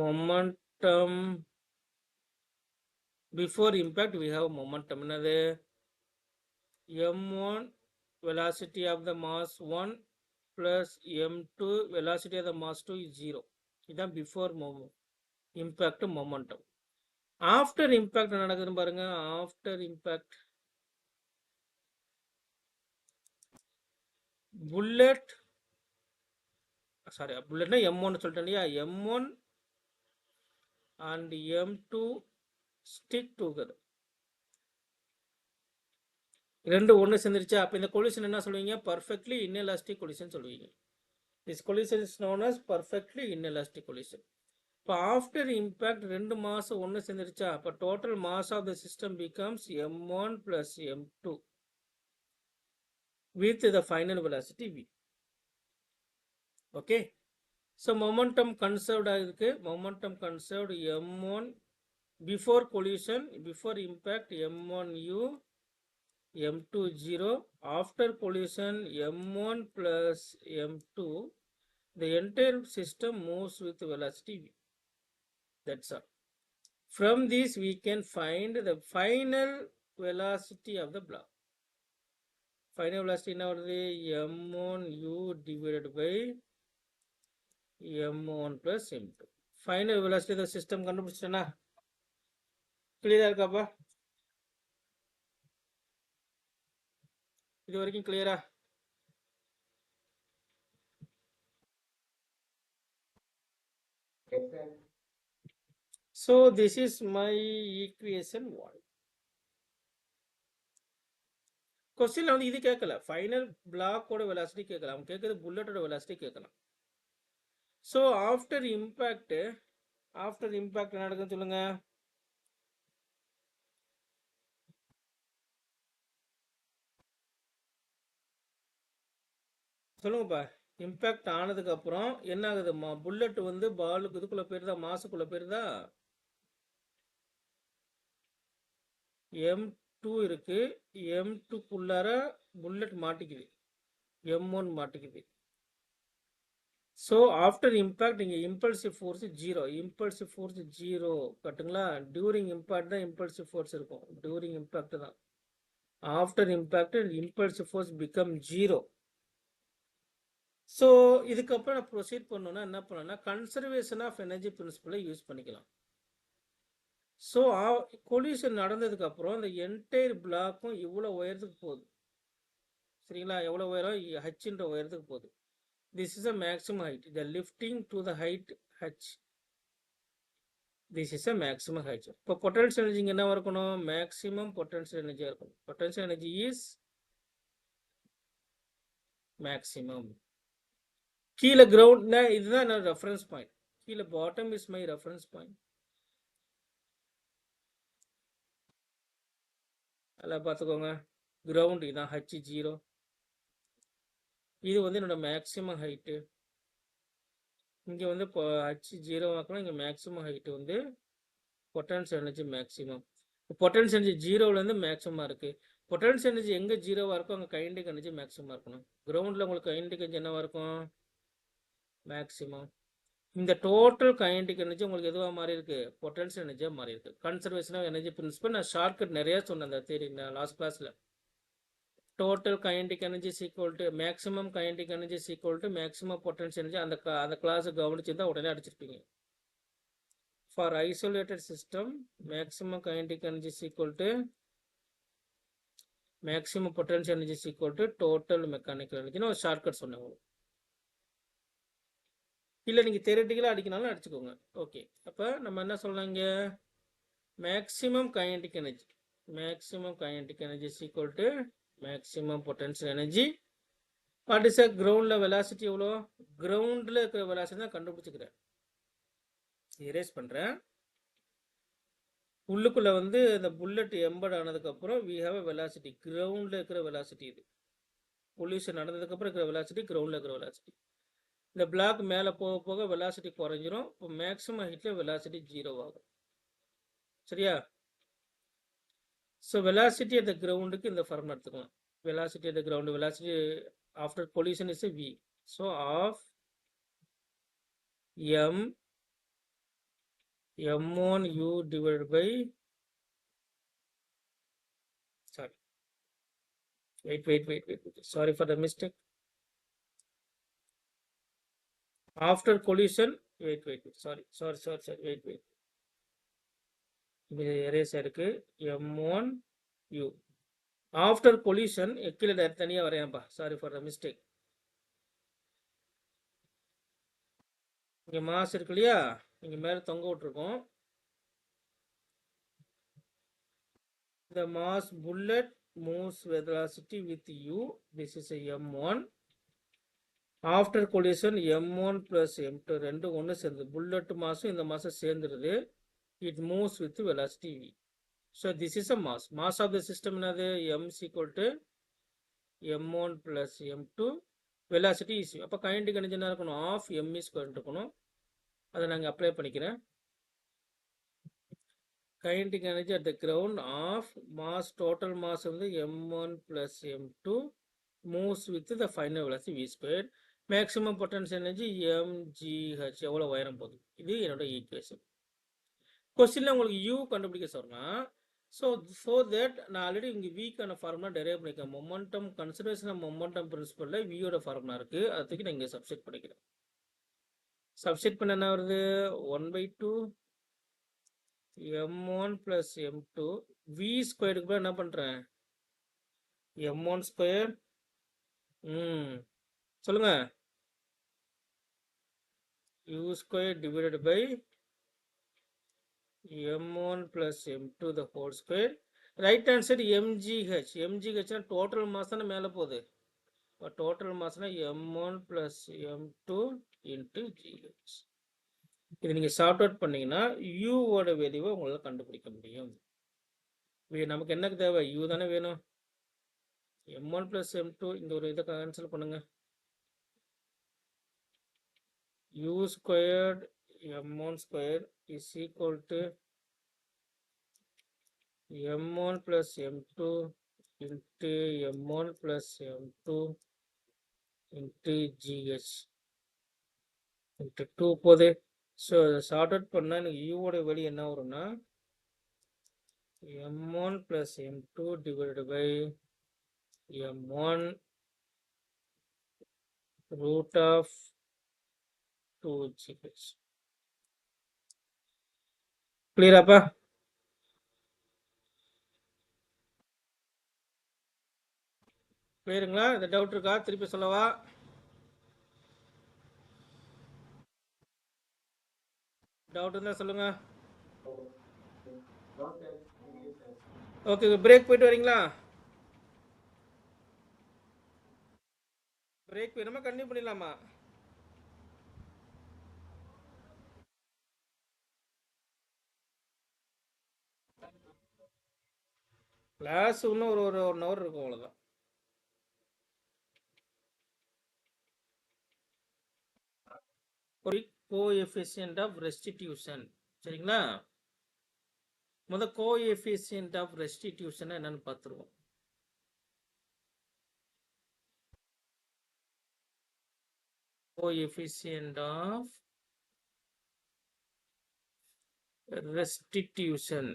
momentum. Before impact we have momentum. என்னது? m1 velocity of the mass 1 plus m2 velocity of the mass 2 is 0. இதான் before impact momentum. After impact என்ன நடக்குதுன்னு பாருங்க. After impact bullet m1 சொல்லிட்டேன் இல்லையா? m1 and m2 stick together. ரெண்டு ஒன்று சேர்ந்துருச்சா? அப்போ இந்த கொலிஷன் என்ன சொல்லுவீங்க? பர்ஃபெக்ட்லி இன்எலாஸ்டிக் கொலிஷன் சொல்லுவீங்க. This collision is known as perfectly inelastic collision. இப்போ ஆஃப்டர் இம்பேக்ட் ரெண்டு மாஸ் ஒன்று சேர்ந்துருச்சா? அப்போ total mass of the system becomes m1 plus m2 with the final velocity v. Okay. So momentum conserved ஆயிருக்கு. Momentum conserved m1 before collision, before impact m1u, m2 0. After collision m1 plus m2, the entire system moves with velocity v. That's all. From this we can find the final velocity of the block. Final velocity என்ன வருது? m1u divided by m1 plus m2. Final velocity of the system கண்டுபிடிச்சிட்டேனா? கிளியரா இருக்காப்பா? இது வரைக்கும் கிளியரா? So this is my equation 1. கொஸ்டின்ல வந்து இது கேட்கல. ஃபைனல் பிளாக்கோட வெலாசிட்டி கேட்கல. அவங்க கேட்கறது புல்லட்டோட வெலாசிட்டி கேட்கலாம். ஸோ ஆஃப்டர் இம்பேக்ட் என்ன நடக்குன்னு சொல்லுங்க. சொல்லுங்கப்பா. இம்பேக்ட் ஆனதுக்கு அப்புறம் என்ன ஆகுதுமா? புல்லட் வந்து பாலுக்கு இதுக்குள்ள போயிருதா? மாசுக்குள்ள போயிருதா? m2 M2 இருக்கு. M2 குள்ளார புல்லட் மாட்டிக்குது. M1 மாட்டிக்குது. ஸோ ஆஃப்டர் இம்பேக்ட் இங்கே இம்பல்சிவ் ஃபோர்ஸ் 0. இம்பல்சிவ் ஃபோர்ஸ் 0 கட்டுங்களா. டியூரிங் இம்பேக்ட் தான் இம்பல்சிவ் ஃபோர்ஸ் இருக்கும். டியூரிங் இம்பேக்ட் தான். After impact impulsive force become 0. So இதுக்கப்புறம் நான் ப்ரொசீட் பண்ணோன்னா என்ன பண்ணேன்னா கன்சர்வேஷன் ஆஃப் எனர்ஜி பிரின்சிபலை யூஸ் பண்ணிக்கலாம். ஸோ கொலிஷன் நடந்ததுக்கப்புறம் இந்த என்டையர் பிளாக்கும் இவ்வளோ உயரத்துக்கு போகுது. சரிங்களா, எவ்வளோ உயரம் ஹெச்ன்ற உயரத்துக்கு போகுது. This is a maximum height. The lifting to the height h. This is a maximum height. இப்போ potential energy என்ன இருக்கணும்? Maximum potential energy இருக்கணும். Potential energy is maximum. கீழே கிரவுண்ட் இதுதான் என்ன ரெஃபரன்ஸ் பாயிண்ட். கீழே bottom is my reference point. அதில் பார்த்துக்கோங்க. கிரவுண்ட் இதுதான் h0. இது வந்து என்னோட மேக்ஸிமம் ஹைட்டு. இங்கே வந்து இப்போ h0 ஆக்கணும். இங்கே மேக்ஸிமம் ஹைட்டு வந்து potential energy maximum. Potential energy 0லேருந்து மேக்ஸிமமாக இருக்குது. பொட்டன்ஷியல் எனர்ஜி எங்கே 0வாக இருக்கோ அங்கே கைனடிக் எனர்ஜி மேக்ஸிமமாக இருக்கணும். கிரவுண்டில் உங்களுக்கு கைனடிக் எனர்ஜி என்னவாக இருக்கும்? மேக்ஸிமம். இந்த டோட்டல் கைனடிக் எனர்ஜி உங்களுக்கு எதுவாக மாறி இருக்கு? பொட்டன்ஷியல் எனர்ஜியாக மாறி இருக்கு. கன்சர்வேஷன் ஆஃப் எனர்ஜி பிரின்சிபல் நான் ஷார்ட்கட் நிறையா சொன்னேன் அந்த தேரி லாஸ்ட் கிளாஸில். Total kinetic energy is equal to maximum kinetic energy is equal to maximum potential energy. அந்த கிளாஸ் கவனிச்சிருந்தா உடனே அடிச்சிருப்பீங்க. For isolated system, maximum kinetic energy is equal to maximum potential energy is equal to total mechanical energy. நான் shortcut சொன்னேன். இல்லை நீங்கள் theoretically அடிக்கனாலும் அடிச்சுக்கோங்க. Okay, அப்போ நம்ம என்ன சொல்லலாங்க? Maximum kinetic energy. Maximum kinetic energy is equal to maximum potential energy. What is a ground velocity? எவ்வளோ? கிரவுண்டில் இருக்கிற வெலாசிட்டி தான் கண்டுபிடிச்சிக்கிறேன். எரேஸ் பண்ணுறேன். உள்ளுக்குள்ளே வந்து இந்த புல்லட் எம்பட் ஆனதுக்கப்புறம் we have a velocity. கிரவுண்டில் இருக்கிற வெலாசிட்டி இது. பொல்யூஷன் நடந்ததுக்கப்புறம் இருக்கிற வெலாசிட்டி, கிரவுண்டில் இருக்கிற வெலாசிட்டி. இந்த பிளாக் மேலே போக போக வெலாசிட்டி குறைஞ்சிரும். இப்போ மேக்ஸிமம் ஹைட்டில் வெலாசிட்டி 0 ஆகும். சரியா? ஸோ வெலாசிட்டி அட் த கிரவுண்டுக்கு இந்த ஃபார்முலா எடுத்துக்கலாம். Velocity at the ground, velocity after collision is a v. So of m1 u divided by, sorry, wait, sorry for the mistake. After collision, wait, sorry, wait. இது erase இருக்கு. m1 u after collision கீழே தனியாக வரையப்பா. Sorry for the mistake. இங்கே mass இருக்கு இல்லையா, இங்கே மேலே தொங்க விட்டுருக்கோம். இந்த mass bullet moves velocity with u. This is m1. After collision m1 + m2 ரெண்டு ஒன்று சேர்ந்து புல்லட் மாஸும் இந்த மாசம் சேர்ந்துருது. It moves with velocity v. So this is a mass. Mass of the system என்னது? m is equal to m1 + m2. velocity is அப்போ kinetic energy என்ன இருக்கணும்? ஆஃப் m ஸ்கொயர் இருக்கணும். அதை நாங்கள் அப்ளை பண்ணிக்கிறேன். kinetic energy at the ground of mass, total mass வந்து m1 + m2 moves with the final velocity v squared. maximum potential energy mgh. எவ்வளோ உயரம் போகுது? இது என்னோட ஈக்குவேஷன். கொஸ்டின்ல உங்களுக்கு u கண்டுபிடிக்க சொன்னால், ஸோ தட் நான் ஆல்ரெடி இங்கே வீக்கான ஃபார்முலா டெரைவ் பண்ணிக்கிறேன். மொமெண்டம் கன்சர்வேஷன் ஆஃப் மொமெண்டம் பிரின்சிபலில் வியோட ஃபார்முலா இருக்குது. அதுக்கு நான் இங்கே சப்ஸ்டிட் பண்ணிக்கிறேன். சப்ஸ்டிட் பண்ண என்ன வருது? 1/2 m1 + m2 v ஸ்கொயருக்கு போய் என்ன பண்ணுறேன்? m1 ஸ்கொயர் சொல்லுங்க, u square divided by m1 + m2 the whole square. Right hand side mgh. mgh total mass தானே மேலே போகுது. இப்போ டோட்டல் மாஸ்னா m1 + m2 × gh. இது நீங்கள் சார்ட் அவுட் பண்ணீங்கன்னா யூவோட வேல்யூவை உங்களால் கண்டுபிடிக்க முடியும். நமக்கு என்ன தேவை? u தானே வேணும். m1 + m2 இந்த ஒரு இதை கேன்சல் பண்ணுங்க. u squared m1 square is equal to m1 plus m2 into m1 plus m2 into gh into 2 போதே. ஸோ அதை ஷார்ட் அவுட் பண்ணால் எனக்கு யூவோட வெளியே என்ன வரும்னா m1 plus m2 divided by m1 root of 2gh. கிளியராப்பா? கிளியருங்களா? இந்த டவுட் இருக்கா? திருப்பி சொல்லவா? டவுட் இருந்தால் சொல்லுங்க. ஓகே, பிரேக் போயிட்டு வரீங்களா? பிரேக் வேணுமா கண்டினியூ பண்ணிடலாமா? கிளாஸ் இன்னும் ஒரு 1 hour இருக்கும், அவ்வளோதான். ஒரு கோஎஃபிஷியன்ட் ஆஃப் ரெஸ்டிடியூஷன். சரிங்களா? கோஎஃபிஷியன்ட் ஆஃப் ரெஸ்டிடியூஷன் என்னன்னு பார்த்துருவோம். Coefficient of restitution.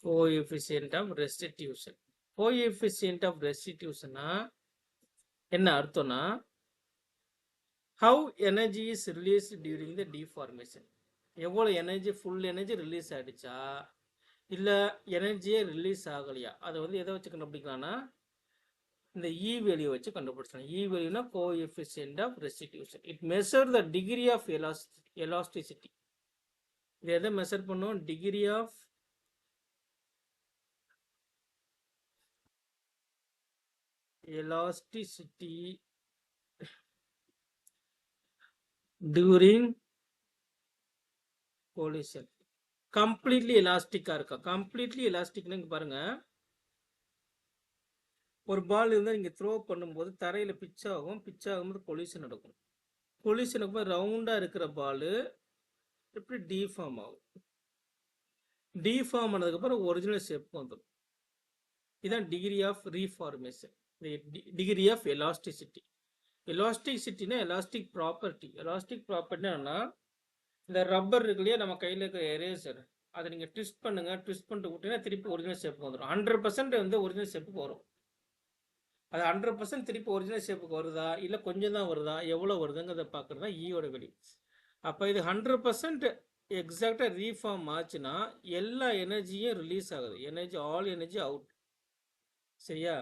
Coefficient of restitution. Coefficient of restitution என்ன அர்த்தம்னா how energy is released during the deformation. எவ்வளவு எனர்ஜி, ஃபுல் எனர்ஜி ரிலீஸ் ஆயிடுச்சா இல்லை எனர்ஜியே ரிலீஸ் ஆகலையா, அதை வந்து எதை வச்சு கண்டுபிடிக்கலாம்னா இந்த இ வேல்யூ வச்சு கண்டுபிடிச்சலாம். இ வேல்யூனா coefficient of restitution. It measure the degree of elasticity. இது எதை மெஷர் பண்ணும்? Degree of elasticity during collision. Completely எலாஸ்டிக்கா இருக்கா? கம்ப்ளீட்லி எலாஸ்டிக்னு பாருங்க, ஒரு பால் இருந்தால் நீங்கள் த்ரோ பண்ணும்போது தரையில் பிச் ஆகும், பிச் ஆகும்போது கொலிஷன் நடக்கும். கொலிஷனுக்கு போது ரவுண்டாக இருக்கிற பால் எப்படி டிஃபார்ம் ஆகும். டிஃபார்ம் ஆனதுக்கப்புறம் ஒரிஜினல் ஷேப் வந்துடும். இதுதான் degree of reformation, degree of elasticity. எலாஸ்டிசிட்டினா எலாஸ்டிக் ப்ராப்பர்ட்டி. எலாஸ்டிக் ப்ராப்பர்ட்டினா இந்த ரப்பர் இருக்கு இல்லையா, நம்ம கையில் இருக்கிற எரேசர், அதை நீங்கள் ட்விஸ்ட் பண்ணுங்க, ட்விஸ்ட் பண்ணிட்டு விட்டீங்கன்னா திருப்பி ஒரிஜினல் ஷேப்புக்கு வந்துடும். 100% வந்து ஒரிஜினல் ஷேப்புக்கு வரும். அது 100% திருப்பி ஒரிஜினல் ஷேப்புக்கு வருதா இல்லை கொஞ்சம் தான் வருதா, எவ்வளோ வருதுங்கிறத பார்க்குறது தான் ஈயோட வெளி. அப்போ இது 100% எக்ஸாக்டாக ரீஃபார்ம் ஆச்சுன்னா எல்லா எனர்ஜியும் ரிலீஸ் ஆகுது. Energy, all energy out. சரியா?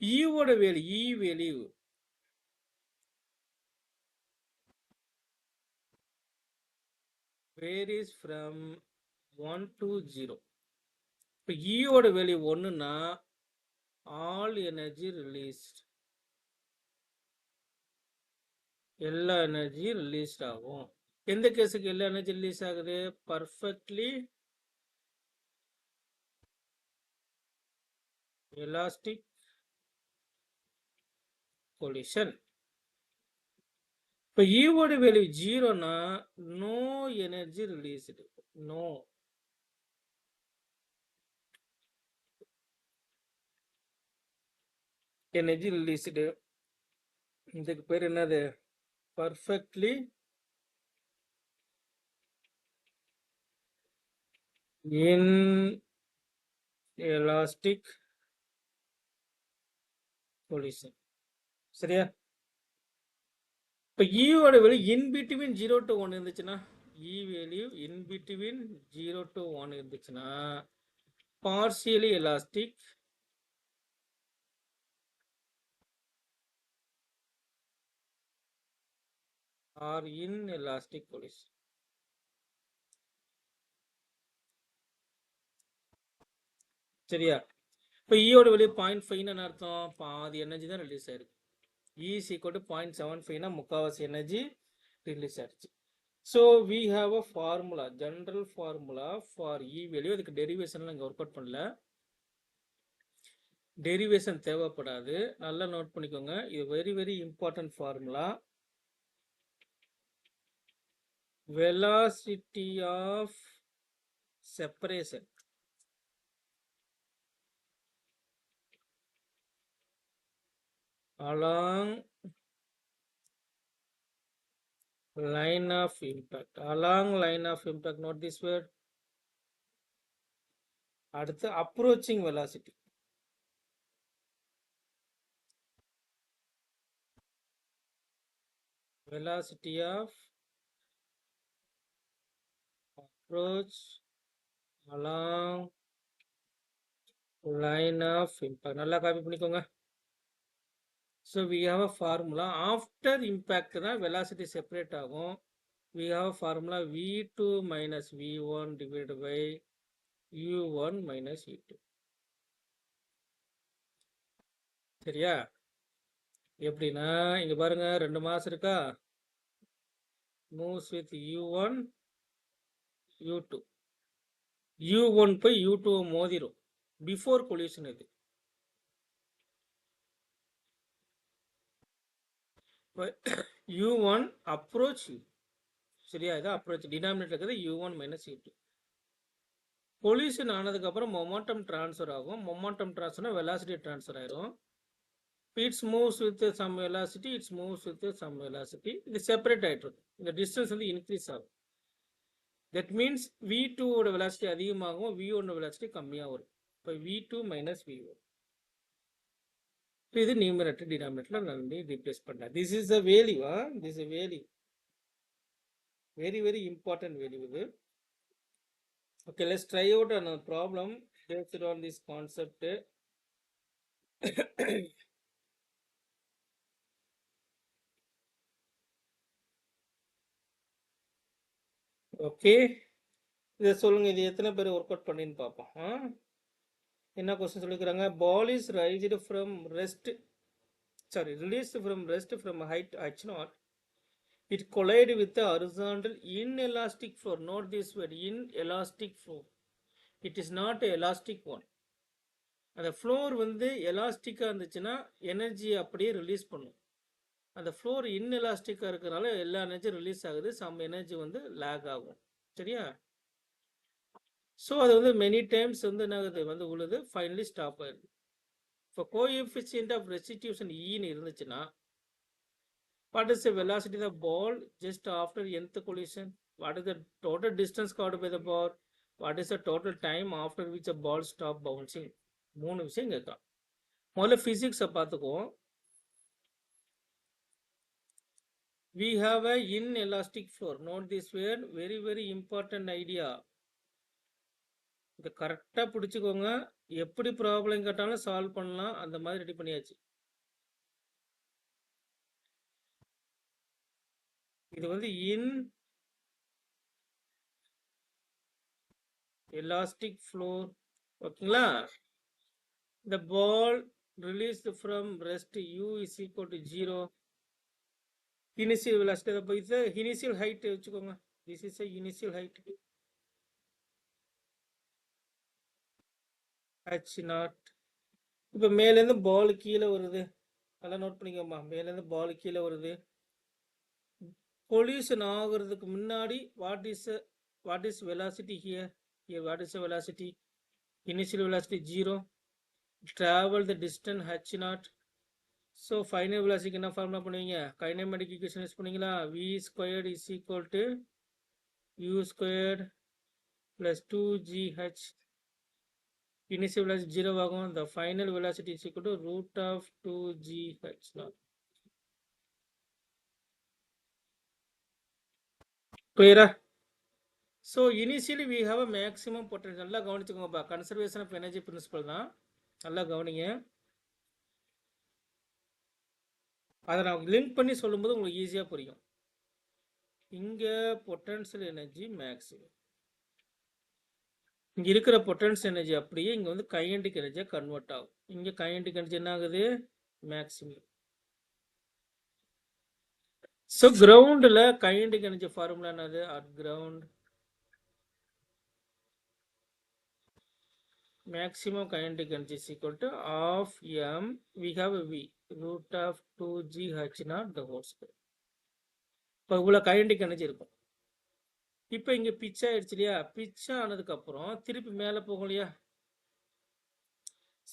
ஈவோட value, e value varies from 1 to 0. இப்போ ஈயோட வேல்யூ 1னா ஆல் எனர்ஜி ரிலீஸ்ட், எல்லா எனர்ஜி ரிலீஸ்ட் ஆகும். எந்த கேஸுக்கு எல்லா எனர்ஜி ரிலீஸ் ஆகுது? Perfectly elastic collision. இப்போ ஈவோட வேல்யூ 0னா no energy released, no. Energy released. இதுக்கு பேர் என்னது? Perfectly inelastic collision. சரியா? இப்போ ஈயோட வேல்யூ இன் பிட்வீன் 0 to 1 இருந்துச்சுன்னா, e value in between 0 to 1 இருந்துச்சுன்னா partially elastic or inelastic collision. சரியா? இப்போ ஈயோட வேல்யூ 0.5 அர்த்தம், பாதி எனர்ஜி தான் ரிலீஸ் ஆயிருக்கு. E is equal to 0.75 முக்காவாசி எனர்ஜி ரிலீஸ் ஆயிடுச்சு. So we have a formula, general formula for e value. அதுக்கு டெரிவேஷன்லாம் இங்கே ஒர்க் அவுட் பண்ணல, டெரிவேஷன் தேவைப்படாது. நல்லா நோட் பண்ணிக்கோங்க, இது very very important formula. velocity of separation along line of impact. Along line of impact, note this word. அடுத்து approaching velocity. Velocity of approach along line of impact. நல்லா copy பண்ணிக்கோங்க. So we have a formula. After impact தான் velocity separate ஆகும். We have a formula v2 minus v1 divided by u1 minus u2. சரியா? எப்படின்னா இங்க பாருங்க 2 mass இருக்கா, moves with u1 u2. u1 போய் u2 மோதிரும் before collision. இது u1 approach u. சரியா? இது approach denominator இருக்குது u1 minus u2. collision ஆனதுக்கு அப்புறம் momentum transfer ஆகும். momentum transfer velocity transfer ஆயிரும். It moves with some velocity, it moves with some velocity. இது செப்பரேட் ஆயிட்டு இருக்கும். இந்த டிஸ்டன்ஸ் வந்து இன்க்ரீஸ் ஆகும். That means v2 ஓட velocity அதிகமாகும், v1 ஓட velocity கம்மியா வரும். இப்போ v2 minus v1. இது நியூமரேட்டர் டினாமினேட்டர்ல நான் ரீப்ளேஸ் பண்றேன். This is a value, this is a value. Very very important value இது. Okay, let's try out another problem based on this concept. Okay, இதை சொல்லுங்க, இது எத்தனை பேர் ஒர்க் அவுட் பண்ணின்னு பார்ப்போம். என்ன கொஸ்டின் சொல்லிக்கிறாங்க? Ball is raised from rest, sorry released from rest from height h0. It collide with horizontal inelastic floor. Note this word, inelastic floor. It is not elastic one. அந்த floor வந்து எலாஸ்டிக்காக இருந்துச்சுன்னா எனர்ஜியை அப்படியே ரிலீஸ் பண்ணும். அந்த floor இன்எலாஸ்டிக்காக இருக்கிறனால எல்லா எனர்ஜியும் ரிலீஸ் ஆகுது, சம் எனர்ஜி வந்து லேக் ஆகும். சரியா? ஸோ அது வந்து மெனி டைம்ஸ் வந்து என்ன ஆகுது, வந்து உழுது ஃபைனலி ஸ்டாப் ஆயிடுது. இப்போ கோஎஃபிஷியன்ட் ஆஃப் ரெஸ்டிடியூஷன் ஈன்னு இருந்துச்சுன்னா, what is the velocity of ball just after nth collision? What is the total distance covered by the ball? What is the total time after which a ball stop bouncing? 3 விஷயம் கேட்கலாம். முதல்ல ஃபிசிக்ஸை பார்த்துக்குவோம். We have a inelastic floor. Note this word, very very important idea. இதை கரெக்டாக பிடிச்சிக்கோங்க. எப்படி problem கேட்டாலும் solve பண்ணலாம், அந்த மாதிரி ரெடி பண்ணியாச்சு. இது வந்து இன் எலாஸ்டிக் ஃப்ளோர். ஓகேங்களா? the ball released from rest u is equal to 0. initial velocity, the initial height வச்சுக்கோங்க. this is a initial height h0. இப்போ மேலேருந்து பால் கீழே வருது, நல்லா நோட் பண்ணிக்கோமா. மேலேருந்து பால் கீழே வருது, பொல்யூஷன் ஆகுறதுக்கு முன்னாடி what is velocity here? What is velocity? Initial velocity 0. travel the distance h0. So final வெலாசிட்டிக்கு என்ன ஃபார்முலா பண்ணுவீங்க? கைனமேட்டிக் ஈக்குவேஷன் யூஸ் பண்ணீங்களா? v squared is equal to u squared plus 2gh. Initial velocity 0 ஆகும். the final velocity is equal to root of 2gh0. clear? So initially we have a maximum potential. நல்லா கவனிச்சுக்கோங்கப்பா, conservation of energy principal தான், நல்லா கவனிங்க. அதை நான் link பண்ணி சொல்லும்போது உங்களுக்கு ஈஸியாக புரியும். இங்கே பொட்டன்ஷியல் எனர்ஜி மேக்ஸிமம், இங்கே இருக்கிற பொட்டன்ஷியல் எனர்ஜி அப்படியே இங்கே வந்து கைனடிக் எனர்ஜியாக கன்வெர்ட் ஆகும். இங்கே கைனடிக் எனர்ஜி என்ன ஆகுது? மேக்ஸிமம். ஸோ கிரவுண்டில் கைனடிக் எனர்ஜி ஃபார்முலா என்னது? At ground maximum kinetic energy is equal to half m, we have a v, root of 2gh0 the whole square. இப்போ இவ்வளோ கைனடிக் எனர்ஜி இருக்கும். இப்போ இங்க பிச் ஆயிடுச்சு இல்லையா? பிச் ஆனதுக்கு அப்புறம் திருப்பி மேலே போகும் இல்லையா?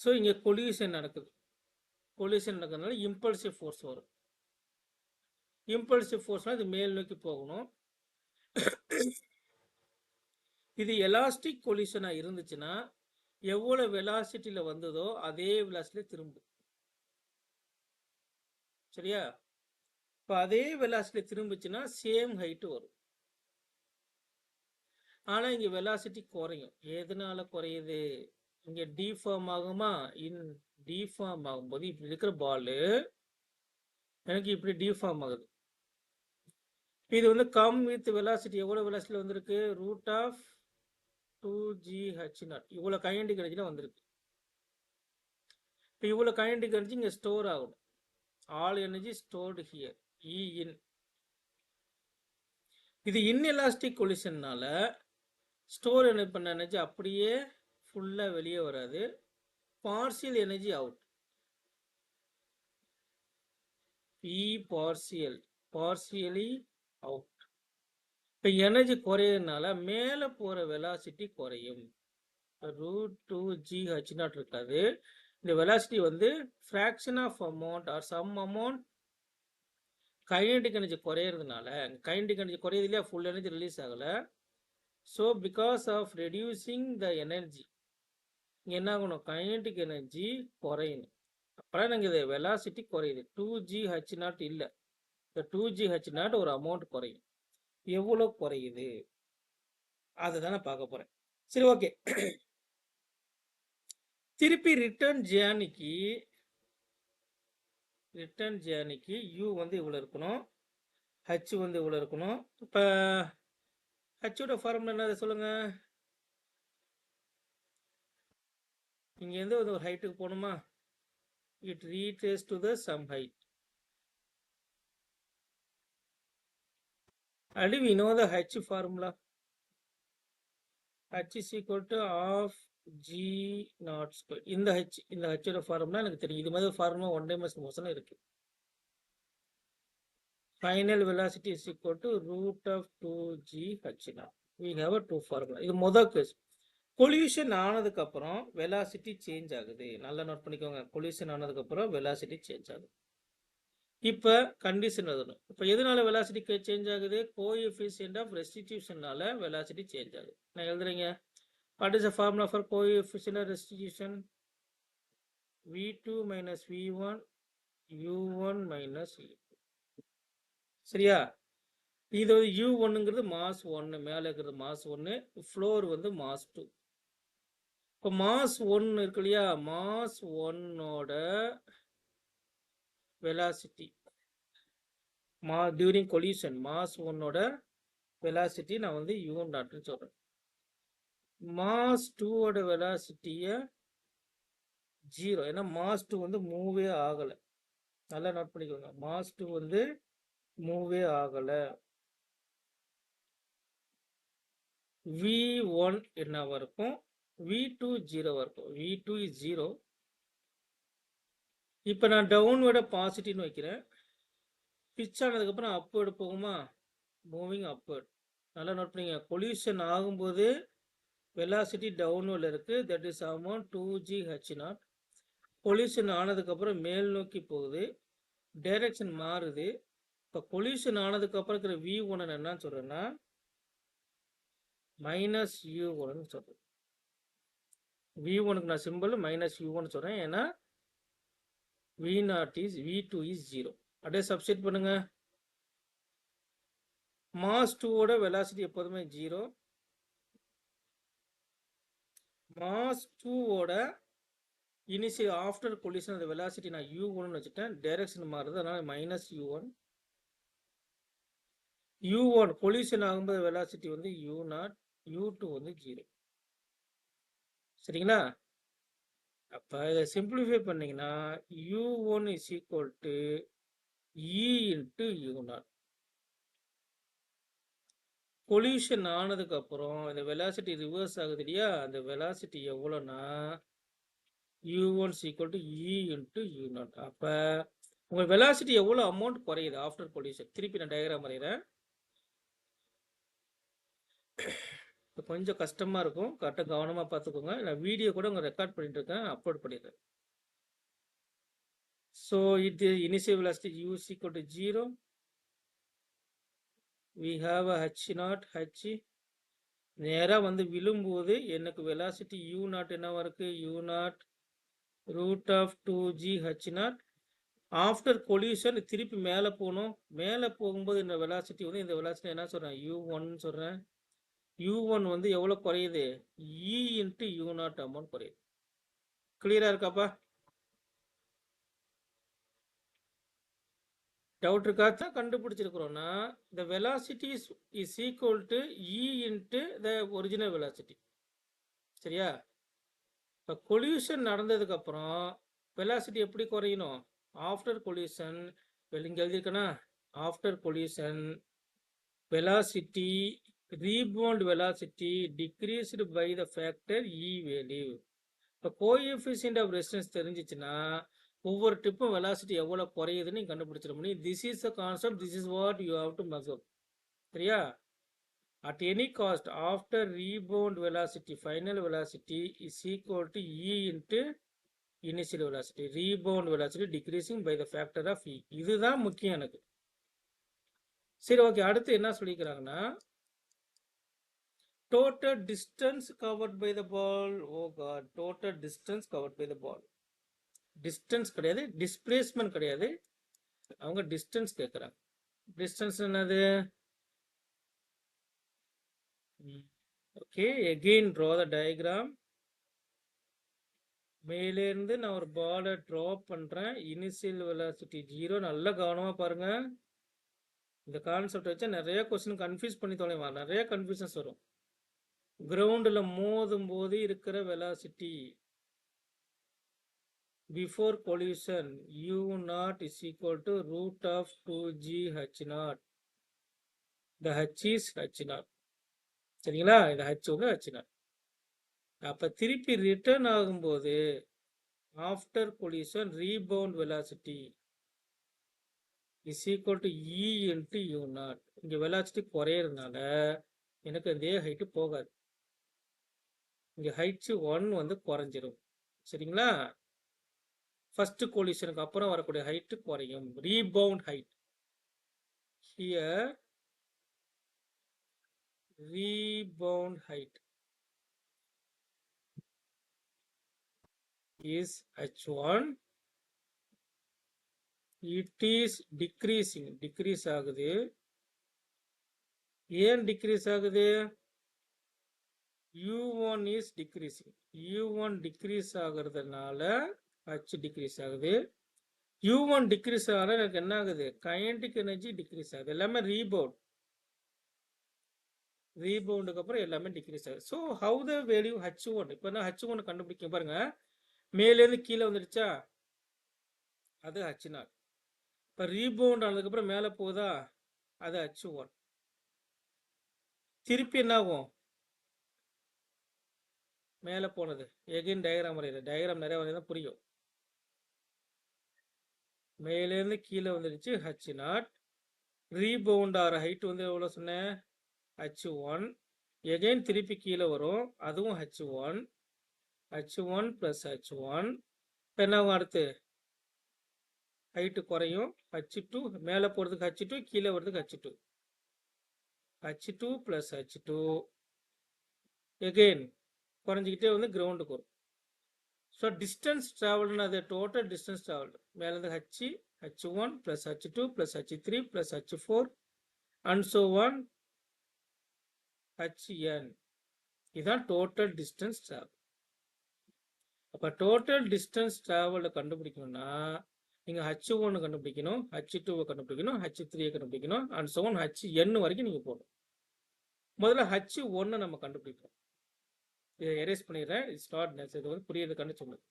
ஸோ இங்க கொலிஷன் நடக்குது. கொலிஷன் நடக்கிறதுனால இம்பல்சிவ் ஃபோர்ஸ் வரும். இம்பல்சிவ் ஃபோர்ஸ்னால் இது மேல் நோக்கி போகணும். இது எலாஸ்டிக் கொலிஷனாக இருந்துச்சுன்னா எவ்வளோ வெலாசிட்டியில் வந்ததோ அதே வெலாசிட்டியில் திரும்பும். சரியா? இப்போ அதே வெலாசிட்டியில் திரும்பிச்சுன்னா சேம் ஹைட்டு வரும். ஆனால் இங்கே வெலாசிட்டி குறையும். எதனால குறையுது? இங்கே டிஃபார்ம் ஆகுமா? டிஃபார்ம் ஆகும்போது இப்படி இருக்கிற பால் எனக்கு இப்படி டிஃபார்ம் ஆகுது. இது வந்து கம் வித் வெலாசிட்டி எவ்வளோ வெலாசிட்டியில் வந்திருக்கு? ரூட் ஆஃப் 2gh0 இவ்வளோ கைனடிக் எனர்ஜியில் வந்திருக்கு. இப்போ இவ்வளோ கைனடிக் எனர்ஜி இங்கே ஸ்டோர் ஆகணும். All energy stored here e in. இது இன்எலாஸ்டிக் கொலிஷன்னால ஸ்டோர் பண்ண எனர்ஜி அப்படியே ஃபுல்லாக வெளியே வராது. Partial energy out. E partially out. இப்போ எனர்ஜி குறையிறதுனால மேலே போகிற வெலாசிட்டி குறையும். ரூட் 2gh0 இருக்காது. இந்த வெலாசிட்டி வந்து fraction of amount or some amount kinetic energy குறையிறதுனால, கைனடிக் எனர்ஜி குறையுது இல்லையா? ஃபுல் எனர்ஜி ரிலீஸ் ஆகலை. So because of reducing the energy என்ன ஆகணும்? கைனடிக் எனர்ஜி குறையணும். அப்போலாம் நாங்கள் இது வெலாசிட்டி குறையுது. 2gh0 இல்லை. இந்த 2gh0 ஒரு அமௌண்ட் குறையும். எவ்வளோ குறையுது அதை தானே பார்க்க போகிறேன். சரி, ஓகே. திருப்பி ரிட்டர்ன் ஜேர்னிக்கு யூ வந்து இவ்வளோ இருக்கணும், ஹச் வந்து இவ்வளோ இருக்கணும். இப்போ ஹச்சோட ஃபார்முலா என்ன சொல்லுங்க? இங்கேருந்து ஒரு ஹைட்டுக்கு போகணுமா? It reaches to the some height. And we know the H formula. H is equal to half G naught square. இந்த H ஃபார்முலா எனக்கு தெரியும். இது மாதிரி ஃபார்முலா ஒன் டைமென்ஷனல் மோஷன்ல இருக்கு. Final velocity is equal to root of 2gh0. We have a two formula. இது முதல் case. கொலியூஷன் ஆனதுக்கு அப்புறம் வெலாசிட்டி சேஞ்ச் ஆகுது. நல்லா நோட் பண்ணிக்கோங்க. கொலியூஷன் ஆனதுக்கு அப்புறம் வெலாசிட்டி சேஞ்ச் ஆகுது. இப்போ கண்டிஷன் எழுதணும். இப்போ எதனால வெலாசிட்டி சேஞ்ச் ஆகுது? கோஎஃபிஷியன்ட் ஆஃப் ரெஸ்டிடியூஷனால வெலாசிட்டி சேஞ்ச் ஆகுது. நான் எழுதுறீங்க. What is the formula for coefficient of restitution? v2 minus v1 u1 minus u2. சரியா? இது வந்து u1ங்கிறது மாஸ் 1, மேலே இருக்கிறது மாஸ் 1, ஃப்ளோர் வந்து மாஸ் 2. இப்போ மாஸ் 1 இருக்கு இல்லையா? மாஸ் 1ஓட வெலாசிட்டி டியூரிங் கொலியூஷன், மாஸ் 1ஓட வெலாசிட்டி நான் வந்து u0ன்னு சொல்கிறேன். மாஸ் 2ஓட வெலாசிட்டியை 0, ஏன்னா மாஸ் 2 வந்து மூவே ஆகலை. நல்லா நோட் பண்ணிக்கோங்க. மாஸ் 2 வந்து மூவே ஆகலை. v1 என்னவா இருக்கும்? v2 0வா இருக்கும். v2 is 0. இப்போ நான் டவுன்வேர்ட பாசிட்டிவ்னு வைக்கிறேன். பிச் ஆனதுக்கப்புறம் அப்வேர்டு போகுமா? Moving upward. நல்லா நோட் பண்ணிங்க. கொலியூஷன் ஆகும்போது வெலாசிட்டி டவுன்வேர்டில் இருக்குது. That is amount 2gh0. கொலியூஷன் ஆனதுக்கப்புறம் மேல் நோக்கி போகுது. டைரக்ஷன் மாறுது. இப்போ கொலியூஷன் ஆனதுக்கப்புறம் இருக்கிற v1 என்னன்னு சொல்கிறேன்னா மைனஸ் u1ன்னு சொல்கிறேன். v1க்கு நான் சிம்பிள் மைனஸ் u1 சொல்கிறேன். ஏன்னா v2 is 0. அப்படியே சப்ஸ்டிட் பண்ணுங்க. மாஸ் 2ஓட வெலாசிட்டி எப்போதுமே 0. மாஸ் 2ஓட இனிஷியல் ஆஃப்டர் கொலிஷன் அந்த வெலாசிட்டி நான் u1ன்னு வச்சுட்டேன். டைரக்ஷன் மாறுது, அதனால மைனஸ் u1. u1 கொலிஷன் ஆகும்போது வெலாசிட்டி வந்து u0, u2 வந்து 0. சரிங்களா? அப்போ இதை சிம்பிளிஃபை பண்ணிங்கன்னா u1 is equal to e into u0. கொலியூஷன் ஆனதுக்கு அப்புறம் இந்த வெலாசிட்டி ரிவர்ஸ் ஆகுது இல்லையா? அந்த velocity எவ்வளோன்னா u1 is equal to e into u0. அப்போ உங்கள் வெலாசிட்டி எவ்வளோ அமௌண்ட் குறையுது ஆஃப்டர் கொலியூஷன்? திருப்பி நான் டயக்ராம் வரைகிறேன். இப்போ கொஞ்சம் கஷ்டமாக இருக்கும், கரெக்டாக கவனமாக பார்த்துக்கோங்க. நான் வீடியோ கூட உங்கள் ரெக்கார்ட் பண்ணிட்டு இருக்கேன், அப்லோட் பண்ணிடுறேன். ஸோ இது initial velocity u is equal to 0. we have a h naught h. நேராக வந்து விழும்போது எனக்கு வெலாசிட்டி u நாட் என்னவா இருக்கு, u naught root of 2g h naught. After collision திருப்பி மேலே போகணும். மேலே போகும்போது இந்த வெலாசிட்டி வந்து இந்த வெலாசிட்டி என்ன சொல்கிறேன், u1 சொல்கிறேன். u1 வந்து எவ்வளோ குறையுது, e into u not amount குறையுது. கிளியராக இருக்காப்பா? டவுட் இருக்கா? கண்டுபிடிச்சிருக்கிறோம்னா the velocity is equal to e into the original velocity. சரியா? இப்போ கொல்யூஷன் நடந்ததுக்கு அப்புறம் வெலாசிட்டி எப்படி குறையணும், ஆஃப்டர் கொல்யூஷன் இங்கே எழுதியிருக்கேன்னா, after collision velocity rebound velocity decreased by the factor e value. இப்போ கோஎஃபிஷியன்ட் ஆஃப் ரெசிஸ்டன்ஸ் தெரிஞ்சிச்சுன்னா ஒவ்வொரு ட்ரிப்பும் வெலாசிட்டி எவ்வளோ குறையுதுன்னு நீங்கள் கண்டுபிடிச்சிட முடியும். This is a concept, this is what you have to measure. சரியா? At any cost after rebound velocity final velocity is equal to e into initial velocity. Rebound velocity decreasing by the factor of e. இதுதான் முக்கியம் எனக்கு. சரி, okay. அடுத்து என்ன சொல்லிக்கிறாங்கன்னா, total distance covered by the ball. Oh god, total distance covered by the ball. Distance கிடையாது, displacement கிடையாது, அவங்க distance கேட்குறாங்க. டிஸ்டன்ஸ் என்னது? Okay, again draw the diagram. மேலேருந்து நான் ஒரு பாலை ட்ரா பண்ணுறேன். Initial velocity 0. நல்லா கவனமாக பாருங்க. இந்த கான்செப்ட் வச்சா நிறைய கொஸ்டின் கன்ஃபியூஸ் பண்ணி தொலைவாங்க, நிறைய கன்ஃபியூஷன்ஸ் வரும். கிரவுண்டில் மோதும் போது இருக்கிற velocity before collision u naught is equal to root of 2g h naught. the h is h naught. சரிங்களா? இந்த h வந்து h naught. அப்ப திருப்பி ரிட்டர்ன் ஆகும்போது after collision rebound velocity is equal to e into you not. இங்கே velocity குறையிறதுனால எனக்கு அதே height போகாது. இங்கே ஹைட் 1 வந்து குறைஞ்சிரும். சரிங்களா? ஃபர்ஸ்ட் கொலிஷனுக்கு அப்புறம் வரக்கூடிய ஹைட் குறையும். Rebound height. Here rebound height is h1. it is decreasing. decrease ஆகுது. ஏன் decrease ஆகுது? u1 is decreasing. u1 decrease ஆகுறதுனால h decrease ஆகுது. u1 decrease ஆகுது எனக்கு என்ன ஆகுது, kinetic energy decrease ஆகுது. எல்லாமே rebound. ரீபவுண்டுக்கு அப்புறம் எல்லாமே டிக்ரீஸ் ஆகுது. So how the value h1. இப்போ நான் h1 கண்டுபிடிக்க பாருங்க. மேலேருந்து கீழே வந்துடுச்சா, அது h0. இப்போ ரீபவுண்ட் ஆனதுக்கப்புறம் மேலே போகுதா, அது h1. திருப்பி என்ன ஆகும், மேலே போனது எகைன் டயக்ராம் வரையில. டயக்ராம் நிறைய வரையா புரியும். மேலேருந்து கீழே வந்துடுச்சு h0. ரீபவுண்ட் ஆகிற ஹைட் வந்து எவ்வளோ சொன்னேன், h1. எகைன் திருப்பி கீழே வரும், அதுவும் h1. h1 + h1. இப்போ என்ன ஆகும், அடுத்து ஹைட்டு குறையும். h2 மேலே போகிறதுக்கு h2, கீழே வர்றதுக்கு h2. h2 + h2 எகெயின் குறைஞ்சிக்கிட்டே வந்து கிரவுண்டுக்கு வரும். ஸோ டிஸ்டன்ஸ் ட்ராவல்னு அது டோட்டல் டிஸ்டன்ஸ் ட்ராவல். மேலேருந்து h1 + h2 + h3 + h4 and so one hn. இதுதான் டோட்டல் டிஸ்டன்ஸ் ட்ராவல். அப்போ டோட்டல் டிஸ்டன்ஸ் ட்ராவலை கண்டுபிடிக்கணும்னா நீங்கள் h1 கண்டுபிடிக்கணும், h2 கண்டுபிடிக்கணும், h3 கண்டுபிடிக்கணும், அண்ட் ஸோ ஒன் hn வரைக்கும் நீங்கள் போகணும். முதல்ல h1 நம்ம கண்டுபிடிப்போம். இதை எரேஸ் பண்ணிடுறேன். It's not necessary. இது வந்து புரியறதுக்கான சொல்லுது.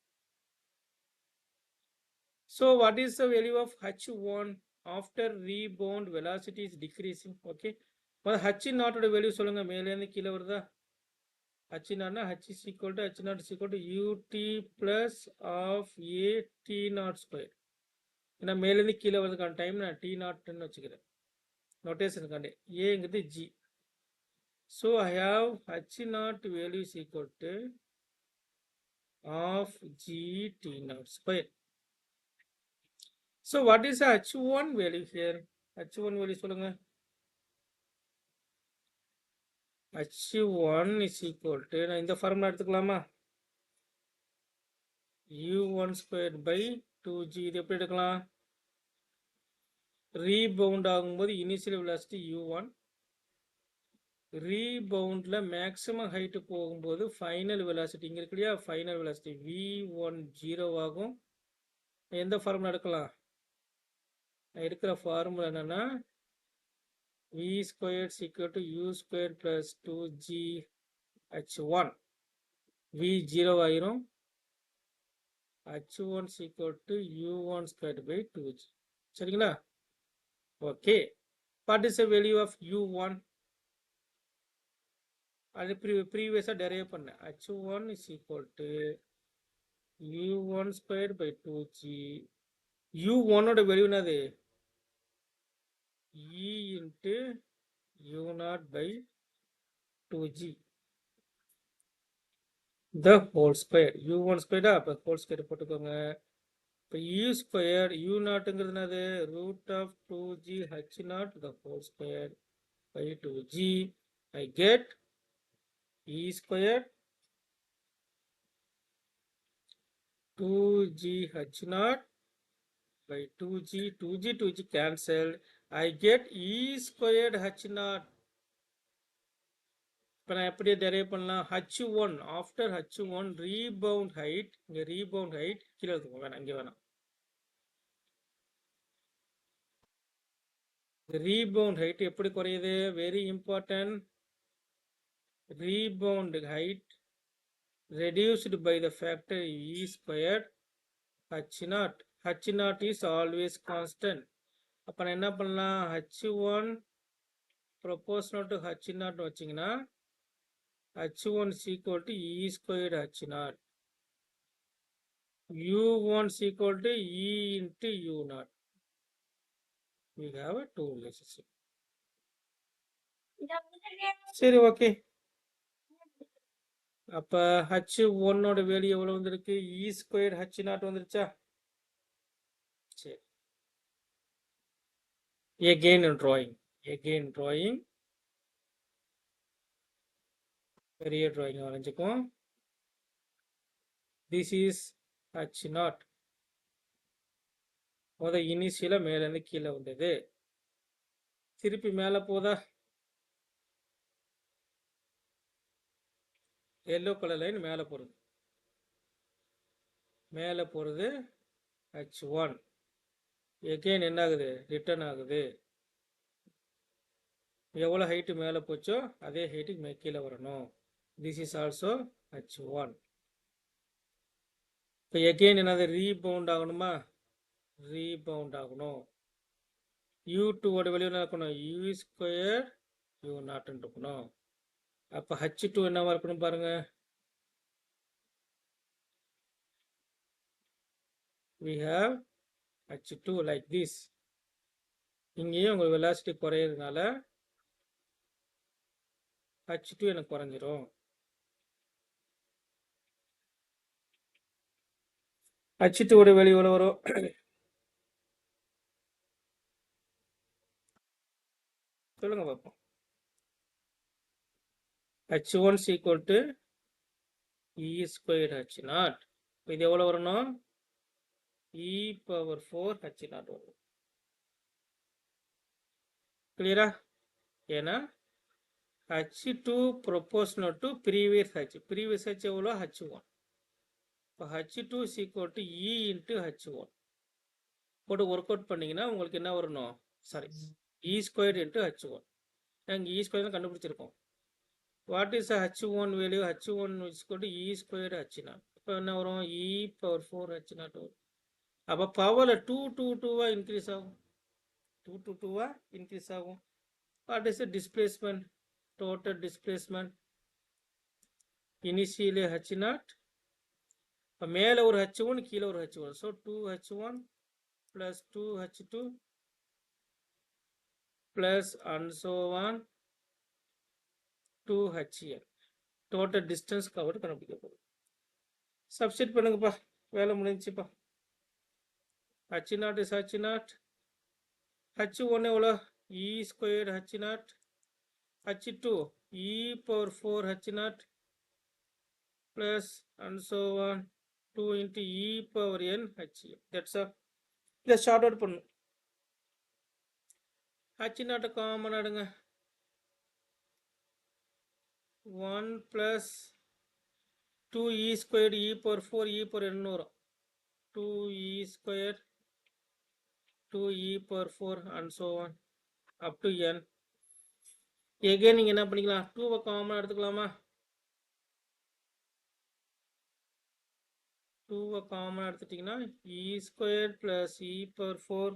So what is the value of h1 after rebound velocity is decreasing. Okay, முதல்ல h0 வேல்யூ சொல்லுங்க. மேலேருந்து கீழே வருதா, h0னா h is equal to h0 is equal to ut plus of a t0 square. ஏன்னா மேலேருந்து கீழே வரதுக்கான டைம் நான் t0ன்னு வச்சுக்கிறேன் நோட்டேஷனுக்காண்டி. ஏங்கிறது g. So I have h naught value is equal to of g t naught square. So what is the h1 value here? h1 value சொல்லுங்க. h1 is equal to நான் இந்த ஃபார்முலா எடுத்துக்கலாமா? u1 squared by 2g. இது எப்படி எடுக்கலாம்? Rebound ஆகும்போது initial velocity u1, ரீபவுண்ட்ல maximum height போகும்போது ஃபைனல் வெலாசிட்டி இங்க இருக்கு இல்லையா, ஃபைனல் வெலாசிட்டி v1 0 ஆகும். எந்த ஃபார்முலா எடுக்கலாம்? இருக்கிற ஃபார்முலா என்னன்னா v squared is equal to u squared plus 2g h1. v 0 ஆயிரும். h1 is equal to u1 squared by 2g. சரிங்களா? Okay. What is the value of u1? அது ப்ரீவியஸாக derive பண்ண h1 is equal to u1 squared by 2g. u1 ஓட value என்னது? e into u0 by 2g the whole square. u1 squared அப்போ whole square போட்டுக்கோங்க. இப்போ u squared u0ங்கிறது என்னது? root of 2g h0 the whole square by 2g. I get e squared 2g h0 by 2g cancelled. I get e squared h0. இப்போ நான் எப்படி derive பண்ணலாம்? h1 after h1 rebound height, இங்கே rebound height கீழே இருக்கும், வேணாம் இங்கே வேணாம். ரீபவுண்ட் ஹைட் எப்படி குறையுது? Very important. Rebound height reduced by the factor e squared h0. h0 is always constant. அப்போ நான் என்ன பண்ணலாம்? h1 proportional to h0 வச்சிங்கன்னா h1 is equal to e squared h0. u1 is equal to e into u0. We have a two relationship. சரி, okay. அப்ப h1 ஓட value எவ்வளவு வந்திருக்கு? e squared h0 வந்துருச்சா? சரி. Again drawing. பெரிய drawing வரைஞ்சுக்கும். This is h0. இனிஷியலா மேல இருந்து கீழே வந்தது, திருப்பி மேல போதா? எல்லோ கலர் லைன் மேல போறது h1. எகைன் என்ன ஆகுது? ரிட்டர்ன் ஆகுது. எவ்வளோ ஹைட்டு மேலே போச்சோ அதே ஹைட்டுக்கு கீழே வரணும். This is also h1. இப்போ எகைன் என்னது? ரீபவுண்ட் ஆகணுமா? ரீபவுண்ட் ஆகணும். u2ஓட வெளியே என்ன இருக்கணும்? u ஸ்கொயர் u0 இருக்கணும். அப்போ h2 என்னவா இருக்கணும் பாருங்க. we have h2 like this. இங்கேயும் உங்களுக்கு வெலாசிட்டி குறையிறதுனால h2 எனக்கு குறைஞ்சிரும். h2 ஓட வெளியே எவ்வளோ வரும்? சொல்லுங்க பார்ப்போம். h1 is equal to e squared h0. இது எவ்வளோ வரணும்? e power 4 h0 வரும். கிளியரா? ஏன்னா h2 proportional to previous h. previous h எவ்வளோ? h1. இப்போ h2 is equal to e into h1 போட்டு ஒர்க் அவுட் பண்ணீங்கன்னா உங்களுக்கு என்ன வரணும்? Sorry, e squared into h1. நாங்கள் e squared தான் கண்டுபிடிச்சிருக்கோம். What is h1 value? h1 is equal to e squared h0. இப்போ என்ன வரும்? e power 4 h0 வரும். அப்போ பவரில் 2 இன்க்ரீஸ் ஆகும். 2 இன்க்ரீஸ் ஆகும். What is displacement? Total displacement initially h0, இப்போ மேலே ஒரு h1 கீழே ஒரு h1. So 2h1 plus 2h2 plus and so on 2HN total distance cover கண்டுபிடிக்க போகிறோம். சப்ஸ்டிட் பண்ணுங்கப்பா, வேலை முடிஞ்சுப்பா. H0 is H0, H1 எவ்வளோ E square H0, H2 E power 4 H0 plus and so on 2 into E power n HN. That's all. இதை short out பண்ணும். H0 common ஆடுங்க, 1 plus 2E squared E power 4 E power n வரும். 2E square 2E power 4 and so on up to n. Again நீங்கள் என்ன பண்ணிக்கலாம், 2வை common எடுத்துக்கலாமா, 2வை common எடுத்துட்டிங்கன்னா E squared plus E power 4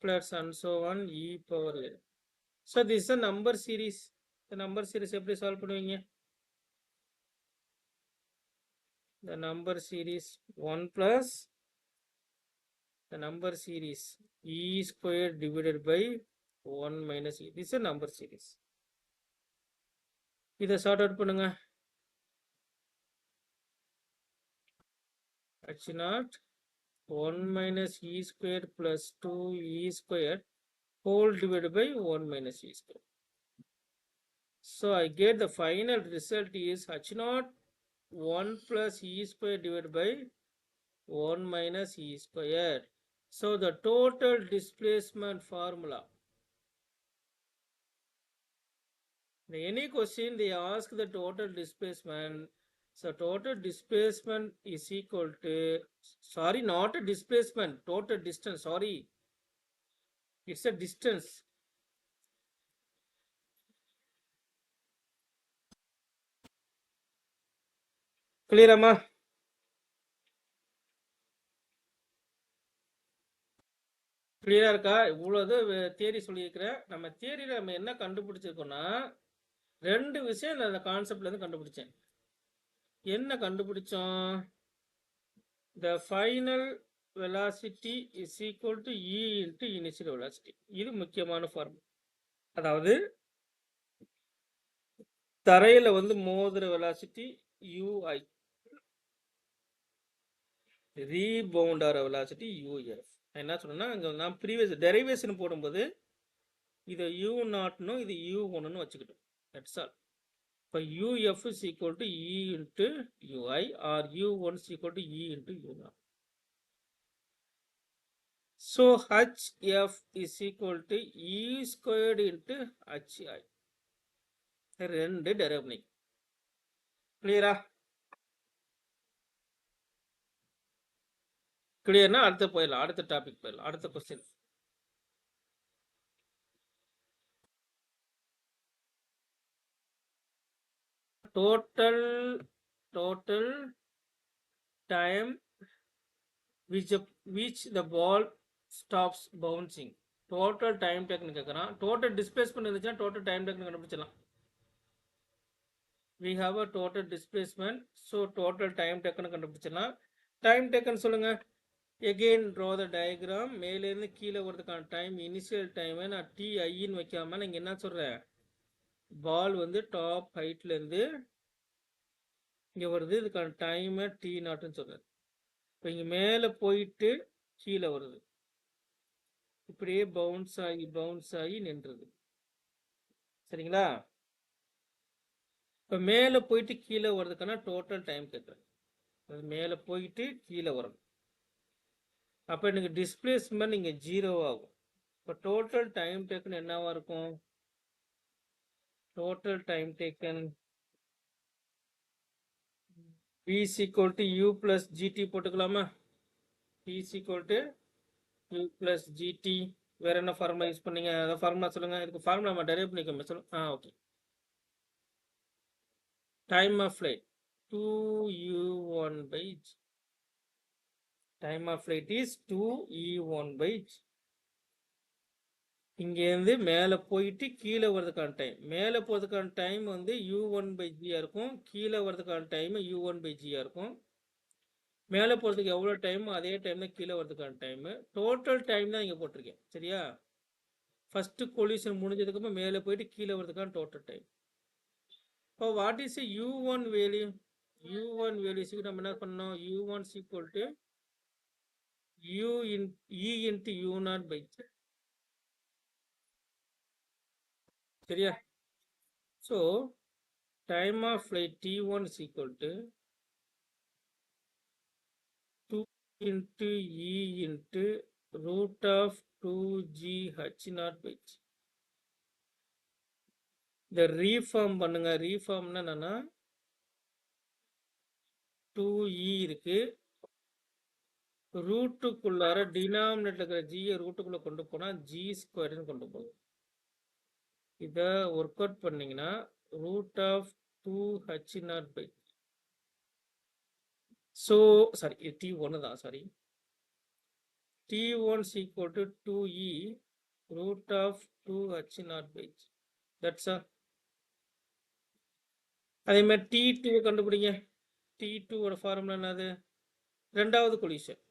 plus and so on E power n. So this is a number series. The number series எப்படி solve பண்ணுவீங்க, the number series 1 plus the number series E squared divided by 1 minus E. This is a number series. இதை sort out பண்ணுங்க. H0 1 minus E squared plus 2E squared whole divided by 1 minus E squared. So I get the final result is H0 1 plus E squared divided by 1 minus E squared. So the total displacement formula. In any question they ask the total displacement. So total displacement is equal to, sorry, not a displacement, total distance, sorry. It's a distance. Clear amma? கிளியரா இருக்கா? இவ்வளவு theory சொல்லியிருக்கிறேன். நம்ம தியரியில நம்ம என்ன கண்டுபிடிச்சிருக்கோம்னா, ரெண்டு விஷயம் நான் அந்த கான்செப்ட்ல இருந்து கண்டுபிடிச்சேன். என்ன கண்டுபிடிச்சோம், the final velocity is equal to E into initial velocity. இது முக்கியமான ஃபார்முலா. அதாவது தரையில வந்து மோதுற வெலாசிட்டி UI, ரீபவுண்ட் ஆகிற வெலாசிட்டி UF. என்ன சொன்னா, அங்க நான் ப்ரீவியஸ் டெரிவேஷன் போடும்போது இதை U0னும் இது U1ன்னு வச்சுக்கிட்டோம். That's all. இப்போ UF is equal to E into UI or U1 is equal to E into U0. So HF is equal to E squared into HI. ரெண்டு டெரிவேஷன். கிளியரா? கிளியர்னா அடுத்து போயிடலாம், அடுத்த டாபிக் போயிடலாம், அடுத்த question. total time which the ball stops bouncing. total time taken கேக்குறான். total displacement இருந்துச்சுன்னா total time taken கண்டுபிடிச்சலாம். we have a total displacement, so total time taken கண்டுபிடிச்சலாம். time taken சொல்லுங்க. again draw the diagram. மேலே இருந்து கீழே வரதுக்கான time, initial time நான் TI ன்னு வைக்காம நீங்க என்ன சொல்றேன், பால் வந்து டாப் ஹைட்ல இருந்து இங்க வருது, இதுக்கான டைம் T0ன்னு சொல்றேன். இப்போ இங்க மேலே போயிட்டு கீழே வருது, இப்படியே பவுன்ஸ் ஆகி நின்றுது. சரிங்களா? இப்போ மேலே போயிட்டு கீழே வர்றதுக்கான டோட்டல் டைம் கேட்குறேன். அது மேலே போயிட்டு கீழே வரும். அப்போ எனக்கு டிஸ்பிளேஸ்மெண்ட் இங்கே 0 ஆகும். இப்போ டோட்டல் டைம் டேக்கன் என்னவா இருக்கும், total time taken V is equal to U plus GT போட்டுக்கலாமா? V is equal to U plus GT. வேற என்ன ஃபார்முலா யூஸ் பண்ணீங்க, அதை ஃபார்முலா சொல்லுங்க. இதுக்கு ஃபார்முலா நம்ம டெரைவ் பண்ணிக்கோங்க. சொல்லுங்க. Okay. Time of flight 2U1 by G. Time of flight is 2E1 by G. இங்கேருந்து மேலே போயிட்டு கீழே வர்றதுக்கான டைம், மேலே போகிறதுக்கான டைம் வந்து U1 by G இருக்கும், கீழே வர்றதுக்கான டைம் U1 by G இருக்கும். மேலே போகிறதுக்கு எவ்வளோ டைம் அதே டைம் தான் கீழே வர்றதுக்கான டைம். டோட்டல் டைம் தான் இங்கே போட்டிருக்கேன். சரியா? ஃபர்ஸ்ட் கொலிஷன் முடிஞ்சதுக்கப்புறம் மேலே போயிட்டு கீழே வரதுக்கான டோட்டல் டைம். இப்போ what is u1 value? u1 வேல்யூஸுக்கு நம்ம என்ன பண்ணோம்? u1 equal to u in e into u0 by t. சரியா? So time of flight t1 is equal to 2 into e into root of 2g h0 by t. இந்த reform பண்ணுங்க. ரீஃபார்ம்னா என்னன்னா 2e இருக்கு, ரூட்டுக்குள்ளார denominator இருக்கிற ஜியை ரூட்டுக்குள்ள கொண்டு போனா ஜி ஸ்கொயர்னு கொண்டு போகும். இதை ஒர்க் அவுட் பண்ணீங்கன்னா root of 2h0 by so sorry t1 தான் sorry t1 is equal to 2e root of 2h0 by that's all. அதே மாதிரி t2 கண்டுபிடிங்க. t2 ஓட ஃபார்முலா என்னது? ரெண்டாவது கொலிஷன்.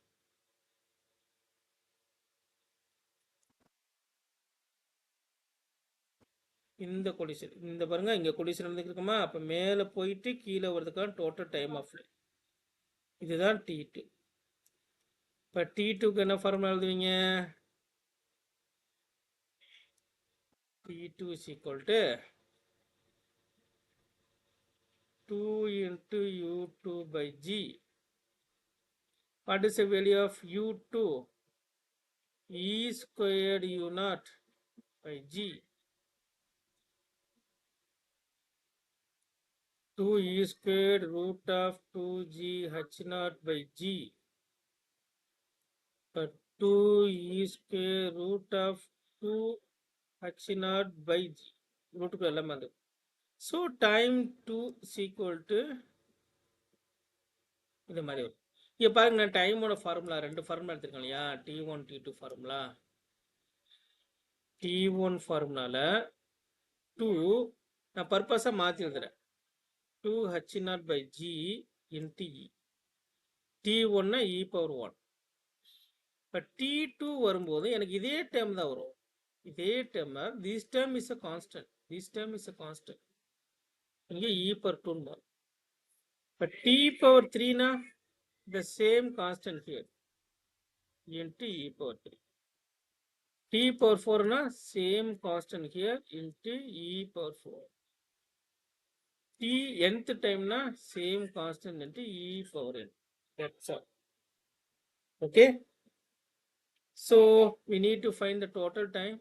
இந்த கொலிஷன் இந்த பாருங்க, இங்க கொலிஷன் இருந்துருக்குமா, அப்ப மேல போயிட்டு கீழே வரதுக்கான டோட்டல் டைம் ஆஃப் ஃப்ளைட். இதுதான் t2. இப்போ t2க்கு என்ன ஃபார்முலா எழுதுவீங்க? t2 is equal to 2 into u2 by g. What is the value of u2? E squared u0 by g. 2e squared root of 2g h0 by g. But 2e square root of 2 h0 by g. root க்கு எல்லாம் வந்து. So time 2 is equal to இந்த மாதிரி வரும். இங்க பாருங்க, நான் டைமோட formula ரெண்டு ஃபார்முலா எடுத்துருக்கேன் இல்லையா? t1 t2 formula. t1 ஃபார்முலால 2 நான் பர்பஸா மாத்தி எழுதுறேன். 2h0 by g into e. t1 e power 1. இப்போ t2 வரும்போது எனக்கு இதே டேர்ம் தான் வரும். இதே term this term is a constant. This term is a constant. இங்கே e power 2 வரும். இப்போ t power 3 னா the same constant here into e power 3. t power 4 னா same constant here into e power 4. t nth time na same constant into e power n. That's all. Okay. So we need to find the total time.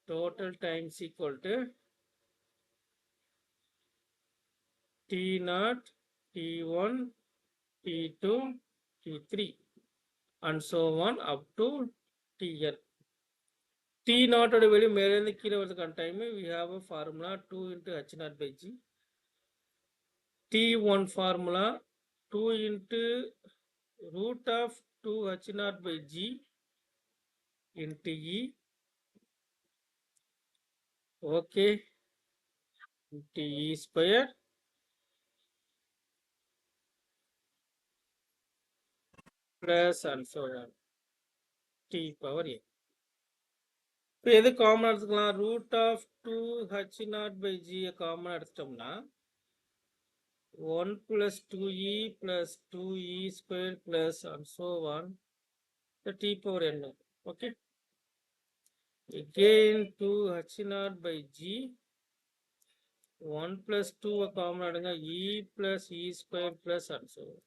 Total time is equal to t0, t1, t2, t3 and so on up to tn. t0 ஓட value மேல இருந்து கீழே வரதுக்கான time we have a formula 2 into h0 by g. t1 formula 2 into root of 2 h0 by g into e. Okay, into e square plus and so on t power n. இப்போ எது common எடுத்துக்கலாம்? Root of 2h0 by g common எடுத்துட்டோம்னா 1 plus 2e plus 2e square plus and so on the t power n. Okay, again 2h0 by g 1 plus 2 common எடுங்க, e plus e square plus and so on.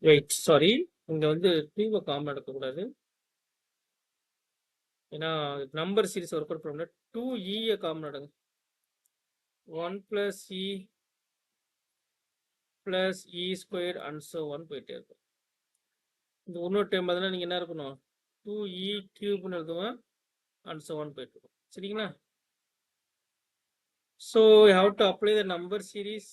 Wait sorry, இங்க வந்து 2 common எடுக்கக்கூடாது, ஏன்னா number series work out பண்ண 2e common எடுங்க. 1 plus e plus e squared and so on போயிட்டே இருக்கும். இந்த இன்னொரு டைம் பார்த்தீங்கன்னா நீங்க என்ன இருக்கணும்? 2e cube எழுதுவேன் and so on போயிட்டு இருக்கும். சரிங்களா? So you have to apply the number series.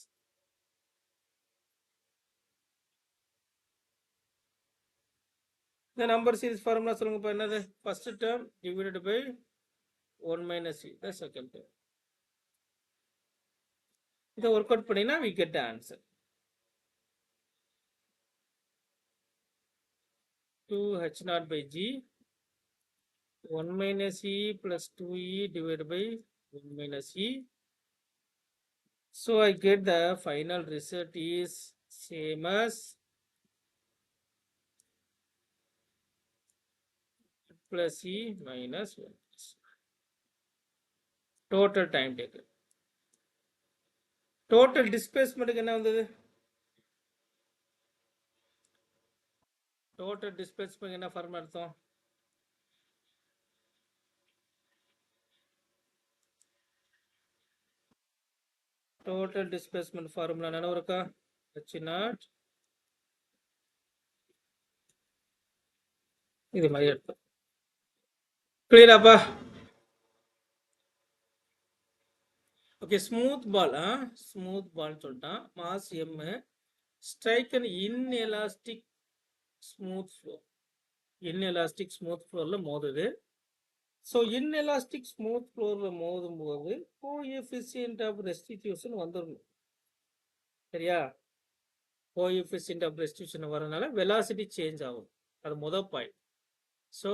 The number series formula சொல்லுங்க இப்போ என்னது? First term divided by 1 minus e, the second term. இதை ஒர்க் அவுட் பண்ணினா we get the answer. 2 h naught by g 1 minus e plus 2e divided by 1 minus e. So I get the final result is same as plus e minus 1. Total time taken. Total displacement என்ன வந்தது? Total displacement என்ன formula அர்த்தம்? Total displacement formula என்ன இருக்கா? h naught இது மாதிரி எடுத்தோம். கிளியராப்பா? Okay, smooth ball சொல்லிட்டான். Mass m strike an inelastic smooth floor. Inelastic smooth floorல மோதுது. ஸோ இன்எலாஸ்டிக் ஸ்மூத் ஃப்ளோரில் மோதும் போது கோஎஃபிஷியன்ட் ஆஃப் ரெஸ்டிடியூஷன் வந்துடணும். சரியா? கோஎஃபிஷியன்ட் ஆஃப் ரெஸ்டிடியூஷன் வரனால வெலாசிட்டி சேஞ்ச் ஆகும். அது முதல் point. So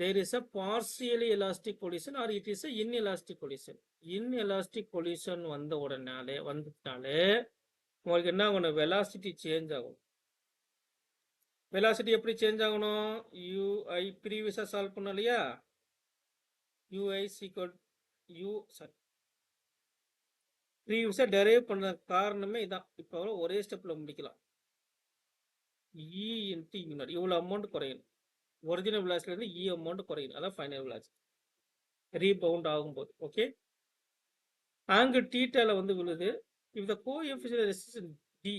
there is a partially elastic collision or it is a inelastic collision. Inelastic collision வந்துட்டாலே உங்களுக்கு என்ன ஆகணும்? வெலாசிட்டி சேஞ்ச் ஆகும். வெலாசிட்டி எப்படி சேஞ்ச் ஆகணும்? ui ப்ரீவியஸாக சால்வ் பண்ணோம் இல்லையா? ui equal u ப்ரீவியஸாக டெரைவ் பண்ண காரணமே இதான். இப்போ ஒரே ஸ்டெப்பில் முடிக்கலாம். இ இன்ட்டு யூனிட் இவ்வளோ அமௌண்ட் குறையணும். ஒரிஜினல் வெலாசிட்டிலேருந்து இ அமௌண்ட் குறையணும். அதான் ஃபைனல் வெலாசிட்டி ரீபவுண்ட் ஆகும்போது. ஓகே, ஆங்கிள் தீட்டாவில் வந்து விழுது. If the coefficient resistance d,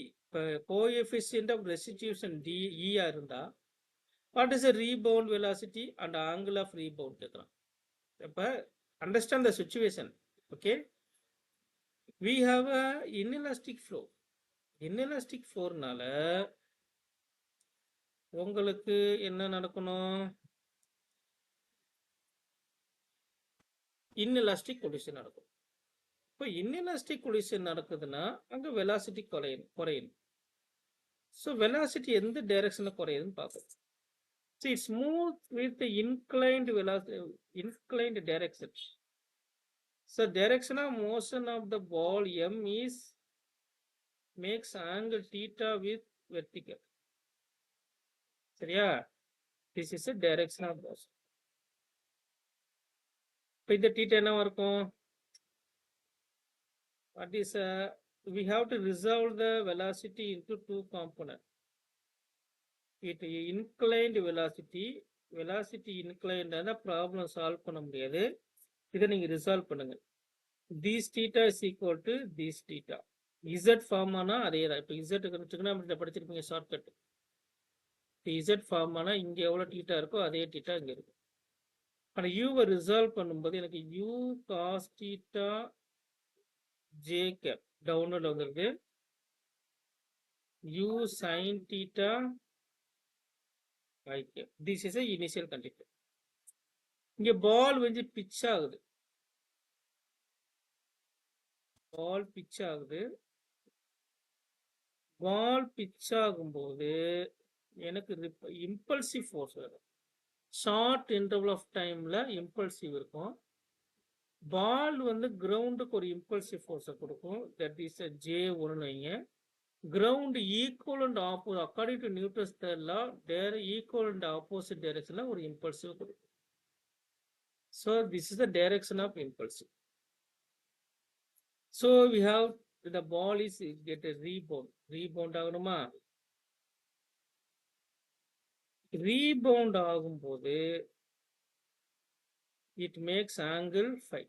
coefficient of restitution d ஈயா இருந்தால் what is the rebound velocity and angle of rebound கேட்குறான். இப்போ understand the situation. Okay, we have a inelastic flow. Inelastic floorனால உங்களுக்கு என்ன நடக்கணும்? இன்எலாஸ்டிக் கொலிஷன் நடக்கும். இப்போ இன்எலாஸ்டிக் கொலிஷன் நடக்குதுன்னா அங்கே வெலாசிட்டி குறையணும். ஸோ வெலாசிட்டி எந்த டைரக்ஷனில் குறையுதுன்னு பார்க்கணும். See, it's moved with the inclined velocity, inclined direction. So direction of motion of the ball m is makes angle theta with vertical. சரியா? This is a direction of motion. இப்போ இந்த theta என்னவா இருக்கும்? What is we have to resolve the velocity into two components. It inclined velocity inclined ஆன problem solve பண்ண முடியாது. இதை நீங்க ரிசால்வ் பண்ணுங்க. this theta is equal to this theta. z form ஆனா அதே தான். இப்போ z ட்ரிகனாமெட்ரியில் படிச்சிருப்பீங்க ஷார்ட்கட். z ஃபார்ம் ஆனா இங்க எவ்வளவு தீட்டா இருக்கோ அதே தீட்டா இங்க இருக்கும். ஆனா யூவை ரிசால்வ் பண்ணும்போது எனக்கு u cos theta j cap டவுன்ல வந்துருக்கு. u sin theta i cap. This is a initial condition. இங்க பால் வந்து பிட்ச் ஆகுது. பால் பிட்ச் ஆகும்போது எனக்கு இம்பல்சிவ் ஃபோர்ஸ் வரும். ஷார்ட் இன்டர்வல் ஆஃப் டைம்ல இம்பல்சிவ் இருக்கும். பால் வந்து கிரவுண்டுக்கு ஒரு இம்பல்சிவ் ஃபோர்ஸை கொடுக்கும். தட் இஸ் J1 வைங்க. Ground equal and opposite according to Newton's law equal and opposite டைரக்ஷன்ல ஒரு இம்பல்சிவ் கொடுக்கும். So this is the direction of impulsive. So we have the ball is get a rebound ஆகணுமா? Rebound ஆகும்போது it makes angle phi.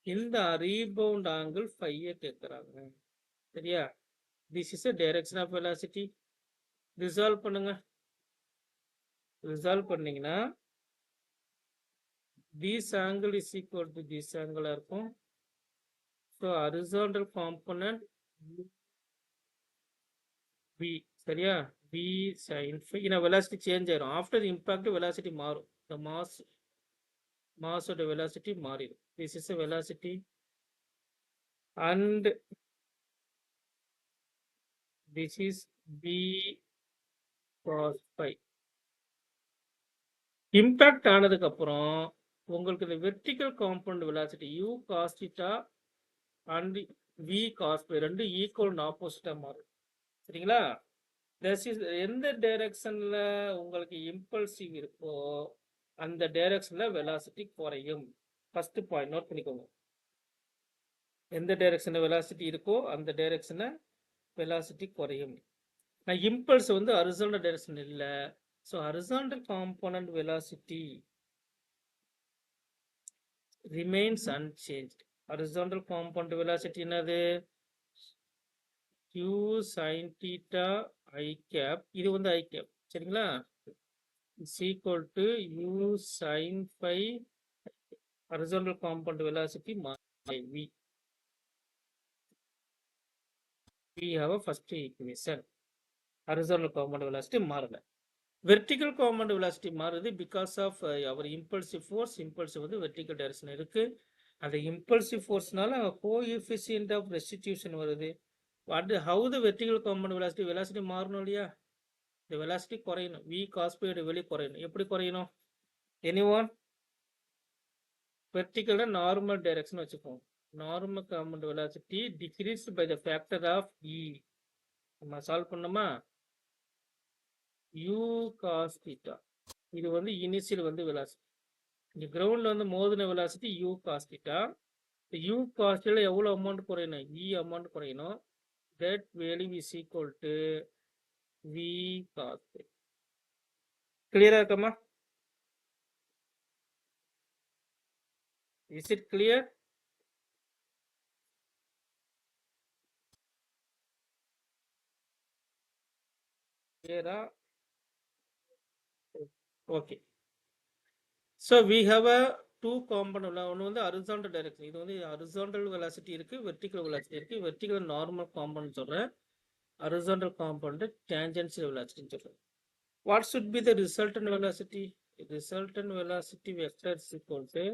இந்த rebound angle phi கேட்குறாங்க. சரியா? this is a direction of velocity. Resolve பண்ணுங்க. Resolve பண்ணீங்கன்னா this angle is equal to this angle இருக்கும். So horizontal component v, சரியா? v sin phi. velocity change ஆயிரும். after impact velocity மாறும். the mass of the velocity மாறிடும். this is a velocity and this is v cos phi. Impact ஆனதுக்கு அப்புறம் உங்களுக்கு இந்த vertical compound velocity u cos theta and v cos phi ரெண்டும் equal ஆப்போசிட்டா மாறும். சரிங்களா? எந்த டைரக்ஷன்ல உங்களுக்கு இம்பல்சிவ் இருக்கோ அந்த டைரக்ஷன்ல வெலாசிட்டி குறையும். ஃபர்ஸ்ட் பாயிண்ட் நோட் பண்ணிக்கோங்க. எந்த டைரக்ஷன்ல வெலாசிட்டி இருக்கோ அந்த டைரக்ஷன்ல வெலாசிட்டி குறையும். நான் இம்பல்ஸ் வந்து ஹரிசாண்டல் டைரக்ஷன் இல்ல. So horizontal component velocity remains unchanged. Horizontal component velocity என்னது? q sin theta I cap, இது வந்து I cap. சரிங்களா? is equal to u sin phi horizontal component velocity by v. We have a first equation. Horizontal component velocity மாறல. Vertical component velocity மாறுது because of our impulsive force. Impulsive வந்து vertical direction இருக்கு. அந்த impulsive forceனால coefficient of restitution வருது. How the vertical component velocity மாறணும் இல்லையா? The velocity குறையணும். v cos phi வெளியே குறையணும். எப்படி குறையணும்? Anyone? Vertical normal direction வச்சுக்கோங்க. Normal component velocity decreased by the factor of e. நம்ம சால்வ் பண்ணோமா? u cos theta. இது வந்து இனிஷியல் வந்து வெலாசிட்டி. இந்த கிரவுண்ட்ல வந்து மோதின velocity u cos theta. u cos theta எவ்வளவு அமௌண்ட் குறையணும்? e அமௌண்ட் குறையணும். That value is equal to v cos theta. கிளியரா இருக்கமா? Is it clear? Clear? Okay. So we have a two component. ஒன்று வந்து horizontal direction. இது வந்து horizontal velocity இருக்கு, vertical velocity இருக்கு. Vertical normal component சொல்றேன். Horizontal component tangential velocity சொல்றேன். What should be the resultant velocity? Resultant velocity vector is equal to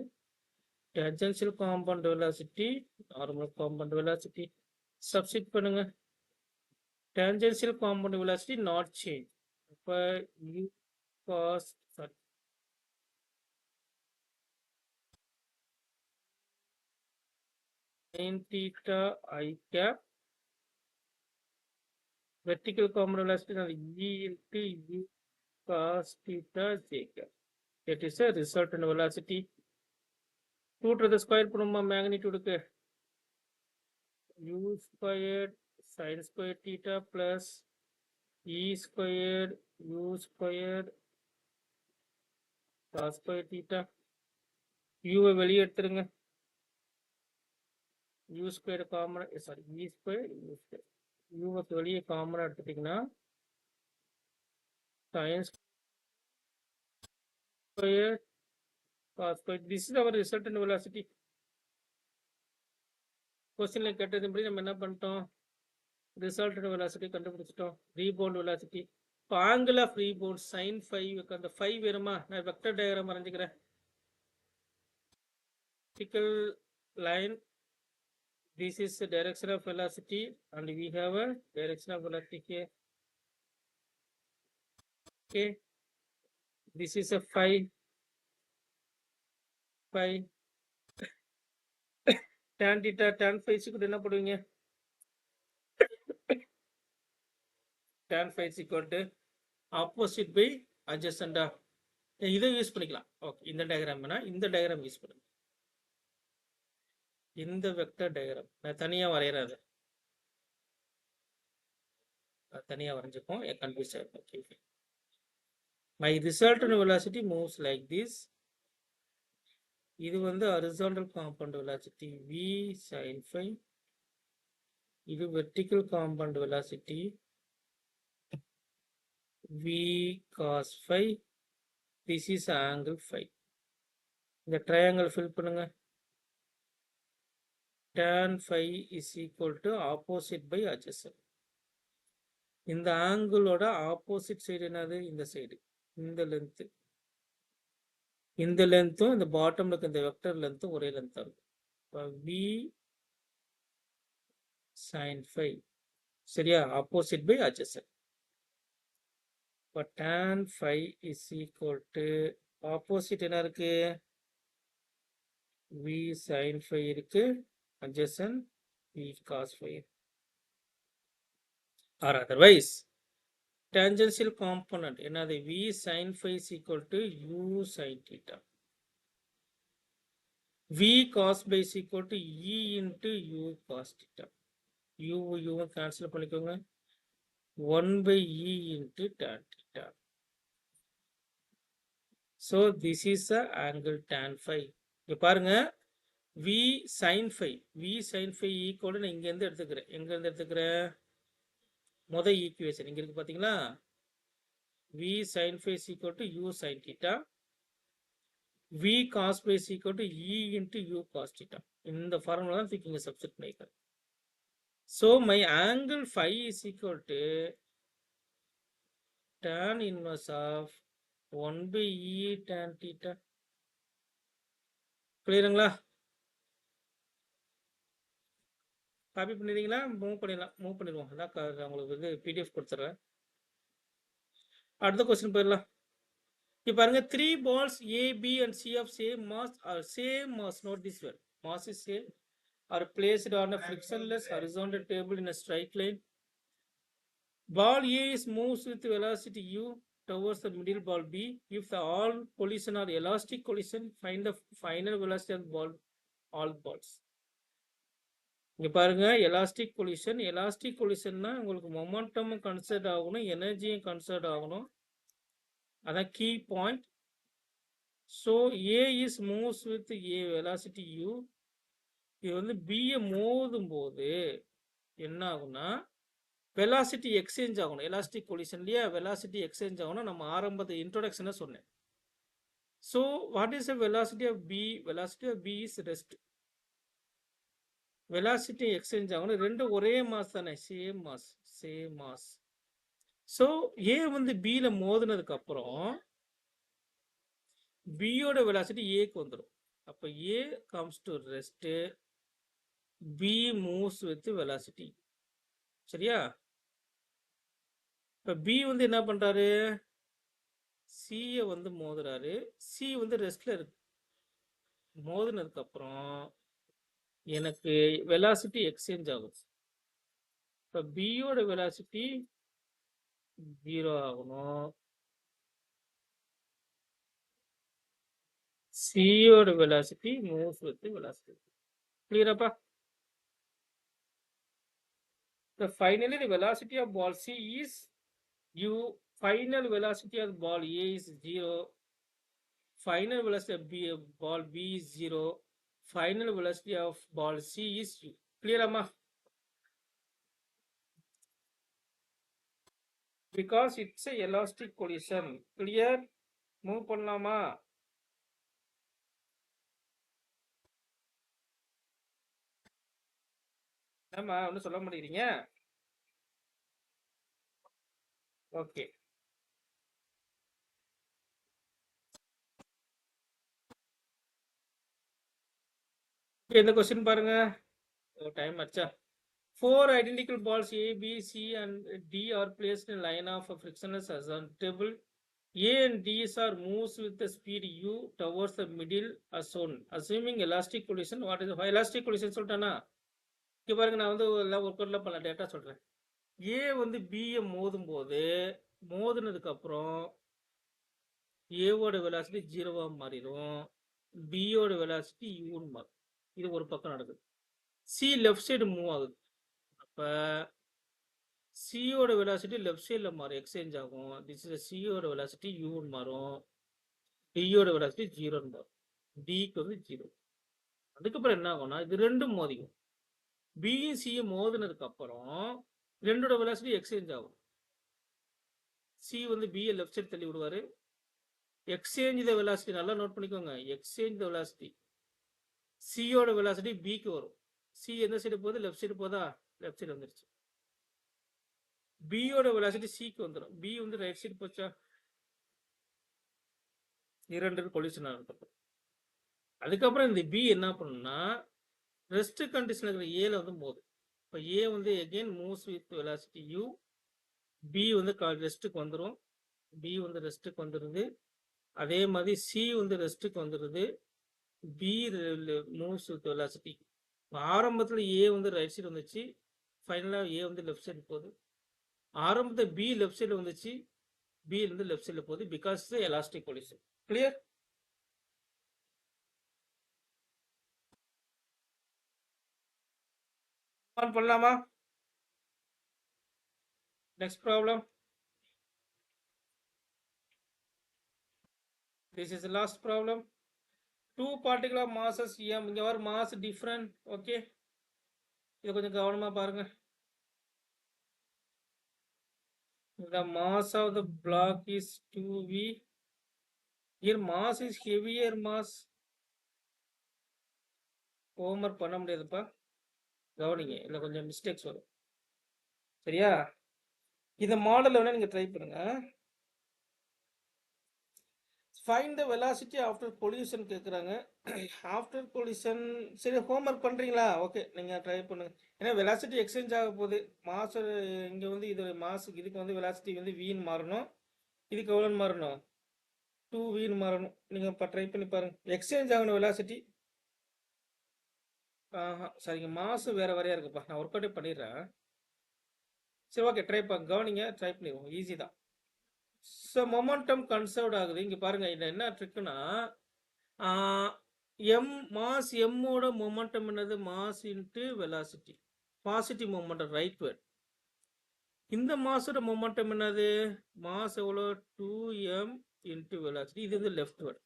tangential component velocity, normal component velocity. Substitute பண்ணுங்க. Tangential component velocity not change. அப்ப u cos sin theta I cap. Vertical component velocity e into u cos theta j cap. That is a resultant velocity. 2 to the square பண்ணுமா magnitude u squared sin square theta plus e squared u squared cos square theta. u வெளியே எடுத்துருங்க. u squared common sorry e squared u squared. u வெளியே காமனா எடுத்துட்டீங்கன்னா sin squared cos squared. This is our resultant velocity. கொஸ்டின்ல கேட்டதுபடி நம்ம என்ன பண்ணிட்டோம்? Resultant velocity கண்டுபிடிச்சிட்டோம். Rebound velocity. இப்போ angle of rebound sin phi, அந்த 5 வேணுமா? நான் வெக்டர் டயக்ராம் வரைஞ்சிக்கிறேன். Vertical line, this is the direction of velocity and we have a direction of velocity here. Okay, this is a 5 tan theta tan phi equal என்ன போடுவீங்க? tan phi equal to opposite by adjacent. இதை use பண்ணிக்கலாம். Okay, இந்த diagram வேணா இந்த diagram use பண்ணுங்க. இந்த vector diagram நான் தனியா வரையறாது, தனியா வரைஞ்சுப்போம். கன்ஃபியூஸ் ஆயிருக்கும். Okay, my resultant velocity moves like this. இது வந்து horizontal component velocity v sin phi. இது vertical component velocity v cos phi. This is angle phi. இந்த triangle fill பண்ணுங்க. tan phi is equal to opposite by adjacent. இந்த ஆங்கிளோட opposite side என்னது? இந்த side. இந்த length, இந்த லென்த்தும் இந்த பாட்டம்ல இருக்க இந்த வெக்டர் லென்த்தும் ஒரே லென்த்தா இருக்கும். v sin phi சரியா? Opposite by adjacent. இப்போ tan phi is equal to opposite என்ன இருக்கு? v sin phi இருக்கு, adjacent v cos phi. Or otherwise, tangential component என்னது? v sin phi is equal to u sin theta. v cos phi is equal to e into u cos theta. u cancel பண்ணிக்கோங்க. 1 by e into tan theta. So this is the angle tan phi. இங்க பாருங்க, v sin phi equal to நான் இங்க இருந்து எடுத்துக்கிறேன். எங்க இருந்து எடுத்துக்கிறேன்? முதல் ஈக்குவேஷன் இங்க இருக்கு பாத்தீங்களா? v sin phi is equal to u sin theta. v cos phi is equal to e into u cos theta. இந்த ஃபார்முலா தான் தூக்கி இங்க சப்ஸ்டிட் பண்ணிக்கிறேன். So my angle phi is equal to tan inverse of 1 by e tan theta. கிளியருங்களா? Copy பண்ணிடுறீங்களா? Move பண்ணிடுவோம். அதான் உங்களுக்கு வந்து பிடிஎஃப் கொடுத்துட்றேன். அடுத்த கொஸ்டின் போயிடலாம். இப்போ பாருங்க, 3 balls A, B and C of same mass are same mass. Note this word. Mass is same. Are placed on a frictionless horizontal table in a straight line. Ball A is moves with velocity u towards the middle ball B. If the all collision are elastic collision, find the final velocity of ball all balls. இங்க பாருங்க, elastic கொலிஷன்னா உங்களுக்கு மொமெண்டமும் concert ஆகணும், எனர்ஜியும் conserved ஆகணும். அதான் key point. So A is moves with a velocity u. இது வந்து BA மோதும் போது என்ன ஆகும்னா வெலாசிட்டி எக்ஸ்சேஞ்ச் ஆகணும். எலாஸ்டிக் கொலிஷன்லயே வெலாசிட்டி எக்ஸ்சேஞ்ச் ஆகணும். நம்ம ஆரம்பத்து இன்ட்ரோடக்ஷனை சொன்னேன். So what is the velocity of B? Velocity of B is rest. Velocity exchange ஆகணும். ரெண்டும் ஒரே மாஸ் தானே, சேம் மாஸ். ஸோ ஏ வந்து பியில் மோதினதுக்கு அப்புறம் பியோட வெலாசிட்டி ஏக்கு வந்துடும். அப்போ A comes to rest, B moves with velocity. சரியா? இப்போ பி வந்து என்ன பண்றாரு? சியை வந்து மோதுறாரு. சி வந்து ரெஸ்ட்ல இருக்கு. மோதினதுக்கு அப்புறம் எனக்கு வெலாசிட்டி எக்ஸ்சேஞ்ச் ஆகுது. இப்போ பியோட வெலாசிட்டி 0 ஆகணும், சியோட வெலாசிட்டி மூவ்ஸ் வித் வெலாசிட்டி. கிளியராப்பா? Finally the velocity of ball C is u. Final velocity of ball A is 0. Final velocity of ball B is 0. Final velocity of ball C is u. Clear amma? Because it's a elastic collision. Clear? Move பண்ணலாமா? நம்ம ஒன்றும் சொல்ல மாட்டேங்கிறீங்க. Okay, இந்த question பாருங்க. Time ஆச்சா? 4 identical balls A, B, C and D are placed in line of a frictionless horizontal. A and D are moves with the speed u towards the middle as shown. Assuming elastic collision, what is the elastic collision சொல்லிட்டானா? இங்க பாருங்க, நான் வந்து எல்லாம் work அவுட்ல பல data சொல்றேன். ஏ வந்து பியை மோதும் போது மோதுனதுக்கு அப்புறம் ஏவோட வெலாசிட்டி 0வா மாறிடும், பியோட வெலாசிட்டி யூன்னு மாறும். இது ஒரு பக்கம் நடக்குது. சி லெஃப்ட் சைடு மூவ் ஆகுது. அப்ப சியோட வெலாசிட்டி லெஃப்ட் சைடில் மாறும், எக்ஸ்சேஞ்ச் ஆகும். திஸ் இஸ் சியோட வெலாசிட்டி யூன்னு மாறும், டியோட வெலாசிட்டி 0ன்னு மாறும். டிக்கு வந்து 0. அதுக்கப்புறம் என்ன ஆகும்னா இது ரெண்டும் மோதிக்கும். பியும் சியும் மோதினதுக்கு அப்புறம் ரெண்டோட வெலாசிட்டி எக்ஸ்சேஞ்ச் ஆகும். சி வந்து பியை லெஃப்ட் சைடு தள்ளி விடுவாரு. எக்ஸ்சேஞ்ச் த வெலாசிட்டி நல்லா நோட் பண்ணிக்கோங்க. எக்ஸ்சேஞ்ச் த வெலாசிட்டி சியோட வெலாசிட்டி பிக்கு வரும். சி எந்த சைடு போகுது? லெஃப்ட் சைடு போதா? லெஃப்ட் சைடு வந்துருச்சு. பியோட வெலாசிட்டி சிக்கு வந்துடும். பி வந்து ரைட் சைடு போச்சா? இரண்டு கொலிஷன் ஆகும். அதுக்கப்புறம் இந்த பி என்ன பண்ணுன்னா ரெஸ்ட் கண்டிஷன் இருக்கிற ஏல வந்து மோது. இப்போ ஏ வந்து again moves with velocity u. B வந்து ரெஸ்ட்டுக்கு வந்துடும். பி வந்து ரெஸ்ட்டுக்கு வந்துடுது. அதே மாதிரி சி வந்து ரெஸ்ட்டுக்கு வந்துடுது. B moves with velocity. ஆரம்பத்தில் ஏ வந்து ரைட் சைடு வந்துச்சு, ஃபைனலாக ஏ வந்து லெஃப்ட் சைடு போகுது. ஆரம்பத்தில் பி லெஃப்ட் சைடு வந்துச்சு, பி வந்து லெஃப்ட் சைடில் போகுது, because elastic collision. Clear? On பண்ணலாமா? Next problem. This is the last problem. Two particular masses m. இங்க வர mass different. Okay, இதை கொஞ்சம் கவனமா பாருங்க. The mass of the block is 2v. Here mass is heavier mass. Homework பண்ண முடியாதுப்பா, கவனிங்க, இல்லை கொஞ்சம் மிஸ்டேக்ஸ் வரும். சரியா? இந்த மாடல் வேணா நீங்க ட்ரை பண்ணுங்க. Find the velocity after collision கேட்குறாங்க. ஆஃப்டர் கொலிஷன் சரி, ஹோம்ஒர்க் பண்ணுறீங்களா? ஓகே, நீங்கள் ட்ரை பண்ணுங்க. ஏன்னா வெலாசிட்டி எக்ஸ்சேஞ்ச் ஆக போகுது. மாஸ் இங்கே வந்து இது மாஸுக்கு இதுக்கு வந்து வெலாசிட்டி வந்து வீன்னு மாறணும், இதுக்கு எவ்வளோன்னு மாறணும், 2vன்னு மாறணும். நீங்கள் இப்போ ட்ரை பண்ணி பாருங்கள். எக்ஸ்சேஞ்ச் ஆகணும் வெலாசிட்டி. சரிங்க, மாசு வேறு வேறையாக இருக்குப்பா, நான் ஒர்க் அவுட்டே பண்ணிடுறேன். சரி ஓகே, ட்ரை கவனிங்க, ட்ரை பண்ணிடுவோம், ஈஸி தான். ஸோ மொமெண்டம் கன்சர்வ்ட் ஆகுது. இங்கே பாருங்க, இதில் என்ன ட்ரிக்குன்னா, எம் மாஸ் எம்மோட மொமெண்டம் என்னது, mass into velocity. Positive momentum right word. இந்த மாஸோட மொமெண்டம் என்னது, மாஸ் எவ்வளோ, 2m இன்ட்டு வெலாசிட்டி. இது வந்து left word,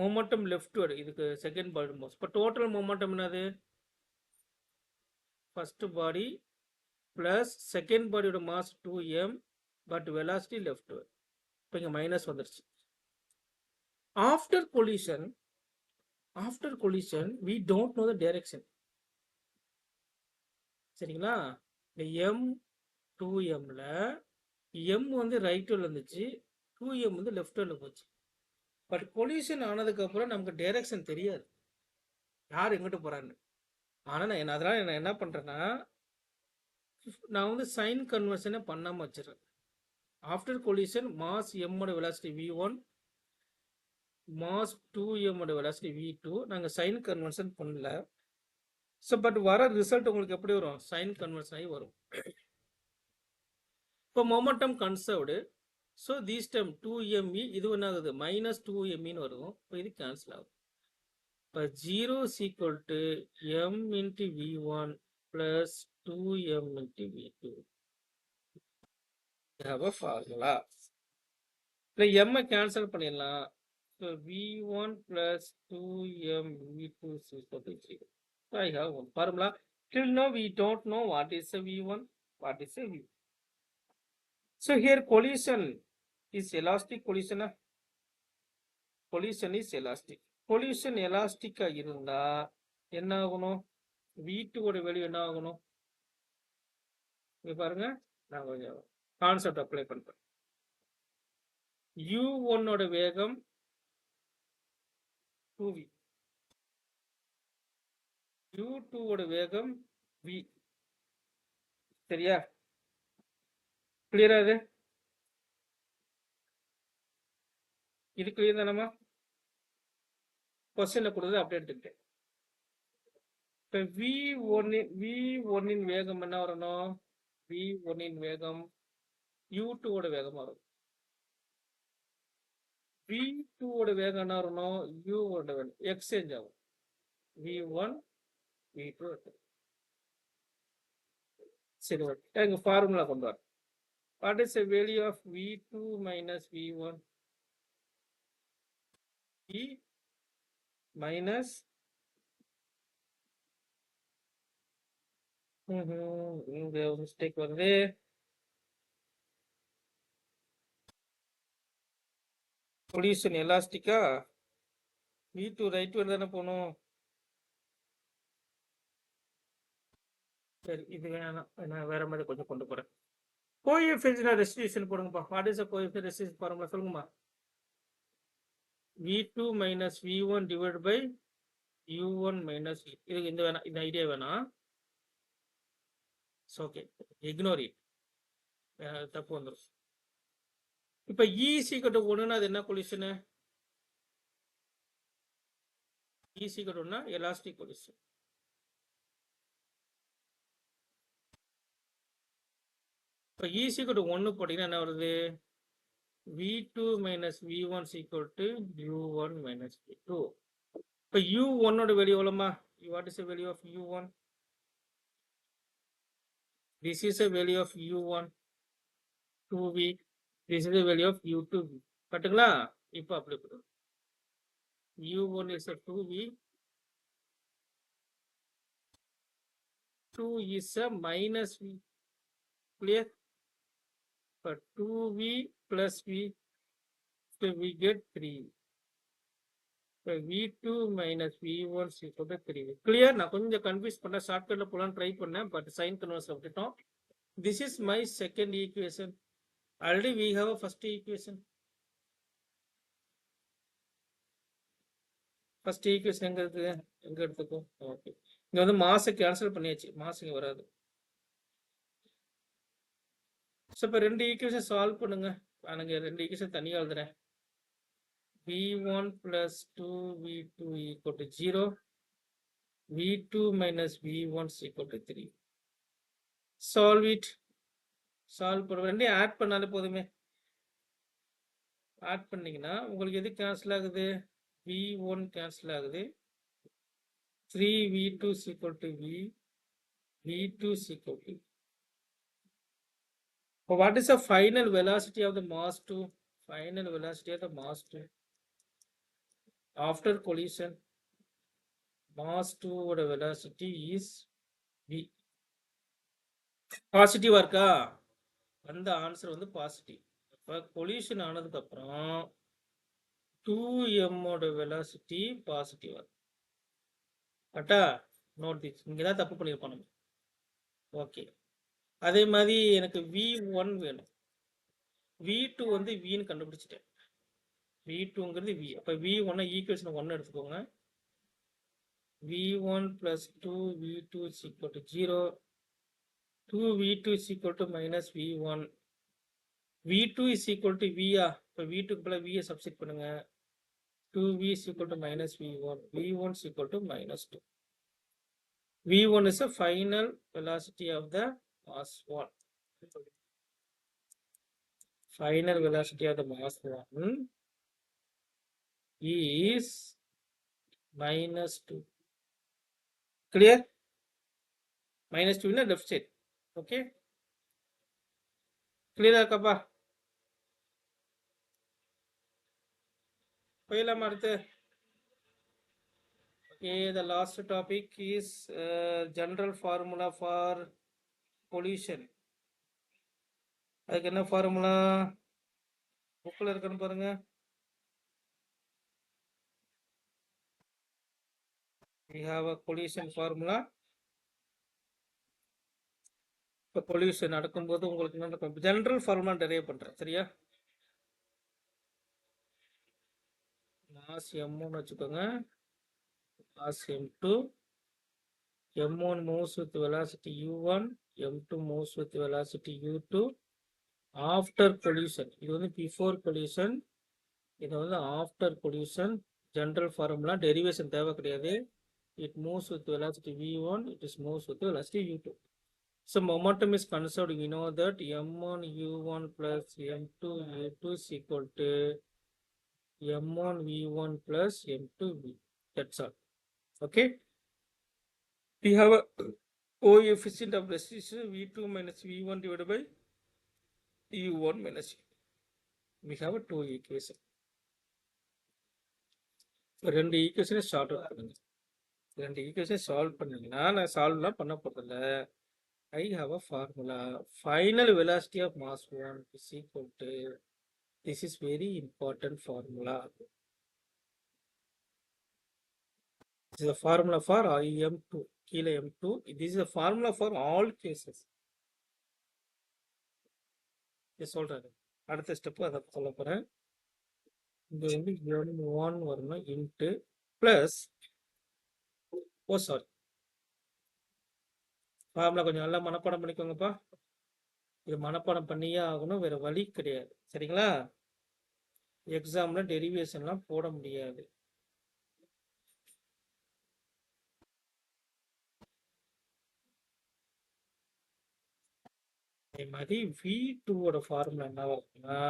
momentum left word. இதுக்கு செகண்ட் பாடி மாஸ். இப்போ டோட்டல் மொமெண்டம் என்னது, ஃபர்ஸ்ட் பாடி ப்ளஸ் செகண்ட் பாடியோட mass 2m, but velocity left word. இப்போ இங்கே மைனஸ் வந்துருச்சு. After collision we don't know the direction. சரிங்களா? இந்த m 2mல m வந்து ரைட் வேர்ல இருந்துச்சு, 2m வந்து லெஃப்ட் வேர்ல போச்சு. பட் கொலிஷன் ஆனதுக்கு அப்புறம் நமக்கு டைரக்ஷன் தெரியாது, யார் எங்கிட்ட போறான்னு. ஆனால் அதனால நான் என்ன பண்றேன்னா, நான் வந்து சைன் கன்வர்ஷனை பண்ணாம வச்சிடறேன். ஆஃப்டர் கொலிஷன் மாஸ் எம்மோட வெலாசிட்டி v1, மாஸ் 2m ஓட வெலாசிட்டி v2. நாங்கள் சைன் கன்வர்ஷன் பண்ணல. ஸோ பட் வர ரிசல்ட் உங்களுக்கு எப்படி வரும், சைன் கன்வர்ஷன் ஆகி வரும். இப்போ momentum conserved. So these time 2me, இது என்ன ஆகுது, மைனஸ் 2meன்னு வரும். இப்போ இது கேன்சல் ஆகும். இப்போ 0 is equal to m into v1 plus 2m into v2. have a formula. இல்லை m கேன்சல் பண்ணிடலாம். So v1 plus 2m v2 is equal to 0. So I have one formula. Till now we don't know what is a v1, what is a v2. So here collision is elastic collision. Collision is elastic. Collision elastic இருந்தா என்ன ஆகணும், v2 ஓட value என்ன ஆகணும், இங்க பாருங்க, நான் கொஞ்சம் கான்செப்ட் அப்ளை பண்றேன். u1 ஓட வேகம் 2v, u2 ஓட வேகம் v. சரியா? கிளியரா? இது கிளியர் தானமா? கொஸ்டின்ல கொடுத்தது அப்படியே எடுத்துக்கிட்டேன். இப்போ v1 வேகம் என்ன வரணும், v1 வேகம் u2 ஓட வேகம் வரும். v2 ஓட வேகம் என்ன வரணும், u ஓட வேகம் எக்ஸ்சேஞ்ச் ஆகும், v1 v2. சரி ஓகே, எங்க ஃபார்முலா கொண்டு வர. What is the value of v2 minus v1? v minus இங்க மிஸ்டேக் வருது. கொலிஷன் எலாஸ்டிக்கா, v2 ரைட் வேர்ட் தானே போகணும். சரி, இது வேணாம், நான் வேற மாதிரி கொஞ்சம் கொண்டு போறேன். கோஎஃபிஷியன்ட் ரெஸ்டியூஷன் போடுங்கப்பா. What is the coefficient restitution formula சொல்லுங்கம்மா. v2 minus v1 divide by u1 minus. இது இந்த வேணாம், இந்த ஐடியா வேணாம். ஓகே, இக்னோர் இட், தப்பு வந்துடும். இப்ப E is equal to 1 அது என்ன collision? E is equal to 1 elastic collision. இப்ப E is equal to 1 போட்டீங்கன்னா என்ன வருது? V2 minus V1 is equal to U1 minus V2. இப்ப U1 ஓட value எவ்வளவுமா? What is the value of U1? This is the value of U1 2V. This is the value of U2V. கரெக்ட்டுங்களா? இப்ப apply பண்ணுங்க. U1 is a 2V. 2 is a minus V. Clear? But 2V plus V, so we get 3. So V2 minus V1 is equal to 3. Clear? நான் கொஞ்சம் confuse பண்ண ஷார்ட்கட்ல போலாம் try பண்ணேன், but sign conversion விட்டுட்டோம். This is my second equation. Already we have a first equation. First equation எங்க இருக்கு? எங்க எடுத்துக்கோ? ஓகே. இங்க வந்து மாஸ் கேன்சல் பண்ணியாச்சு. மாஸ் இங்க வராது. சோ இப்ப ரெண்டு ஈக்குவேஷன் சால்வ் பண்ணுங்க. நான் ரெண்டு ஈக்குவேஷன் தனியா எழுதுறேன். V1 plus 2V2 equal to 0. V2 minus V1 is equal to 3. Solve it. Solve பண்ண ரெண்டையும் ஆட் பண்ணாலே போதுமே. ஆட் பண்ணீங்கன்னா உங்களுக்கு எது கேன்சல் ஆகுது? V1 கேன்சல் ஆகுது. 3V2 is equal to V. V2 is equal to. What is the final velocity of the mass 2? Final velocity of the mass 2 after collision. Mass 2 ஓட velocity is V. பாசிட்டிவா இருக்கா? அந்த answer வந்து positive. அப்ப collision ஆனதுக்கு அப்புறம் 2m ஓட velocity பாசிட்டிவா இருக்கு. கரெக்ட்டா? Note this. இங்க தான் தப்பு பண்ணிருப்போம் நம்ம. ஓகே. அதே மாதிரி எனக்கு V1 வேணும். V2 வந்து V ன்னு கண்டுபிடிச்சிட்டேன். V2ங்கிறது V. அப்ப V1 ஈக்குவேஷன் 1 எடுத்துக்கோங்க. V1 plus 2V2 is equal to 0. 2V2 is equal to minus V1. V2 is equal to V. இப்ப V2 க்கு பதிலா V சப்ஸ்டிட் பண்ணுங்க. 2V is equal to minus V1. V1 is equal to minus 2. V1 is the final velocity of the mass 1. Final velocity of the mass 1 is minus 2. Clear? Minus 2 in the left side. Okay? Clear ஆக்கப்பா? போயிடலாமா அடுத்து? Okay, the last topic is general formula for collision. அதுக்கு என்ன formula? புக்ல இருக்குன்னு பாருங்க. We have a collision formula. இப்போ collision நடக்கும்போது உங்களுக்கு என்ன நடக்கும்? ஜெனரல் ஃபார்முலா டெரைவ் பண்றேன். சரியா? மாஸ் m1 வச்சுக்கோங்க. mass m2. m1 moves with velocity u1. m2 moves with velocity u2. After collision. இது வந்து before collision. இது வந்து after collision. General formula derivation தேவை கிடையாது. It moves with velocity v1. It is moves with velocity u2. So momentum is conserved. We know that m1 u1 plus m2 u2 is equal to m1 v1 plus m2 v. That's all. Okay. We have a coefficient of resistance v2 minus v1 divided by u1 minus u. We have a two equation. ரெண்டு ஈக்குவேஷனை solve out பண்ணுங்க. ரெண்டு ஈக்குவேஷனை solve பண்ணீங்கன்னா நான் சால்வ்லாம் பண்ண போறதில்ல. I have a formula. Final velocity of mass 1 is equal to. This is very important formula. This is a formula for IM2. கீழே M2. This is a formula for all cases. இது சொல்றேன். அடுத்த step அதை சொல்ல போறேன். இங்க வந்து M1 வரணும் இன்ட்டு பிளஸ் சாரி ஃபார்முலா கொஞ்சம் நல்லா மனப்பாடம் பண்ணிக்கோங்கப்பா. இது மனப்பாடம் பண்ணியே ஆகணும், வேற வழி கிடையாது. சரிங்களா? எக்ஸாம்ல டெரிவேஷன்லாம் போட முடியாது. அதே மாதிரி V2 ஃபார்முலா என்ன வரும்னா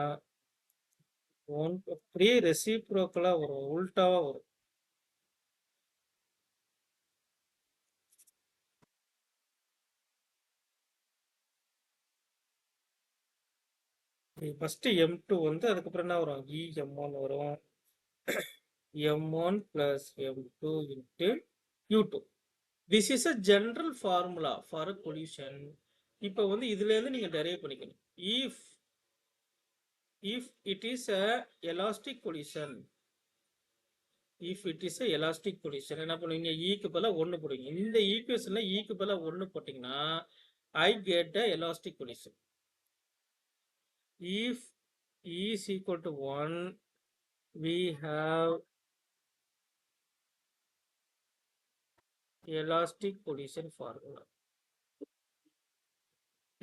அப்படியே ரெசிப்ரோக்கலா வரும், உல்டாவா வரும். ஃபர்ஸ்ட் M2 வந்து அதுக்கப்புறம் என்ன வரும், M1 வரும். M1 plus M2 into U2. This is a general formula for a collision. இப்போ வந்து இதுல இருந்து நீங்க டெரைவ் பண்ணிக்கணும். If it is a elastic collision, என்ன பண்ணுவீங்க, க்கு பதிலா 1 போடுவீங்க. இந்த ஈக்குவேஷன்ல க்கு பதிலா 1 போட்டீங்கன்னா I get a elastic collision. If E is equal to 1, we have elastic collision formula.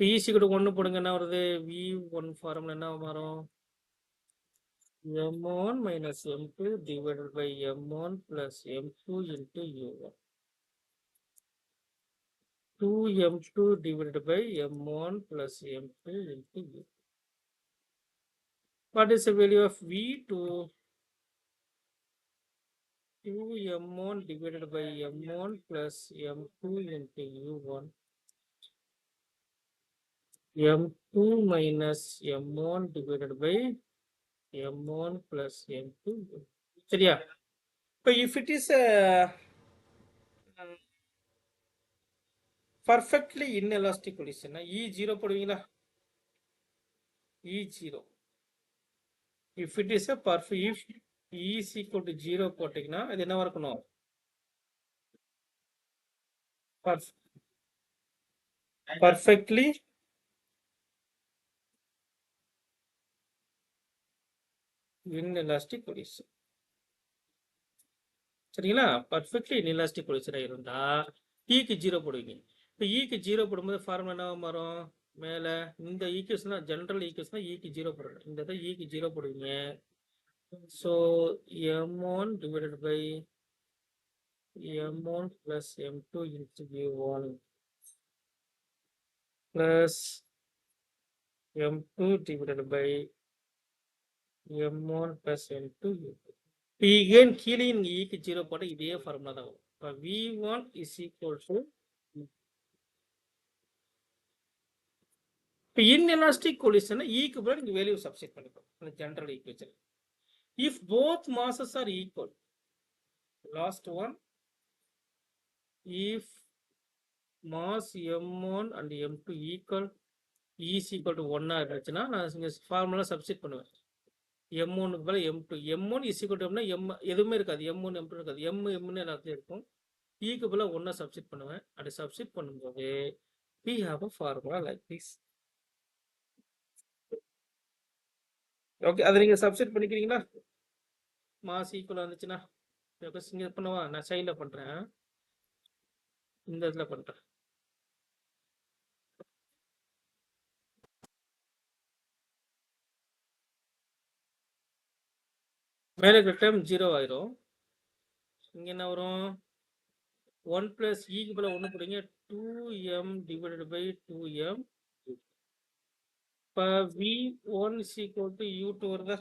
P is equal to 1 போடுங்க, என்ன வருது, V1 ஃபார்முலா என்ன மாறும், M1 minus M2 divided by M1 plus M2 into U1. 2M2 divided by M1 plus M2 into U. What is the value of V2? 2M1 divided by M1 plus M2 into U1. M2 minus M1 divided by M1 plus M2. சரியா? இப்போ if it is a perfectly inelastic collision, E0 போடுவீங்களா, E0. If it is a perfect, if E is equal to 0 போட்டீங்கன்னா அது என்ன இருக்கணும், perfectly inelastic collision. சரிங்களா? Perfectly inelastic collision இருந்தா க்கு 0 போடுவீங்க. இப்போ க்கு 0 போடும்போது ஃபார்முலா என்ன மாறும், மேல இந்த ஈக்குவேஷன் ஜெனரல் ஈக்குவேஷன் க்கு 0 போடணும். இந்த இதை க்கு 0 போடுவீங்க. So M1 divided by M1 plus M2 into U1 plus M2 divided by M1 plus M2 U2. again கீழே நீங்க க்கு 0 போட்ட இதே ஃபார்முலா தான் வரும். இப்போ V1 is equal to, இப்போ inelastic collision க்கு பதிலா நீங்க வேல்யூ சப்ஸ்டிட் பண்ணிக்கணும் அந்த general equation. If both masses are equal, last one, if mass M1 and M2 equal, E is equal to 1 இருந்துச்சுன்னா நான் இங்க ஃபார்முலா சப்ஸ்டிட் பண்ணுவேன். M1 க்கு பதிலா M2, M1 is equal to M எதுவுமே இருக்காது, M1 M2 இருக்காது, M எல்லாத்தையும் இருக்கும். க்கு பதிலா 1 சப்ஸ்டிட் பண்ணுவேன். அப்படி சப்ஸ்டிட் பண்ணும்போது we have a formula like this. Okay, அதை நீங்க சப்ஸ்டிட் பண்ணிக்கிறீங்களா, மாஸ் ஈக்குவலா இருந்துச்சுன்னா. இங்க பண்ணவா, நான் சைடில் பண்றேன், இந்த இடத்துல பண்றேன். மேலே இருக்கிற டேர்ம் 0 ஆயிரும். இங்க என்ன வரும், 1 plus க்கு பதிலா 1 போடுங்க, 2m divided by 2m. இப்போ V1 is equal to U2 வருதா,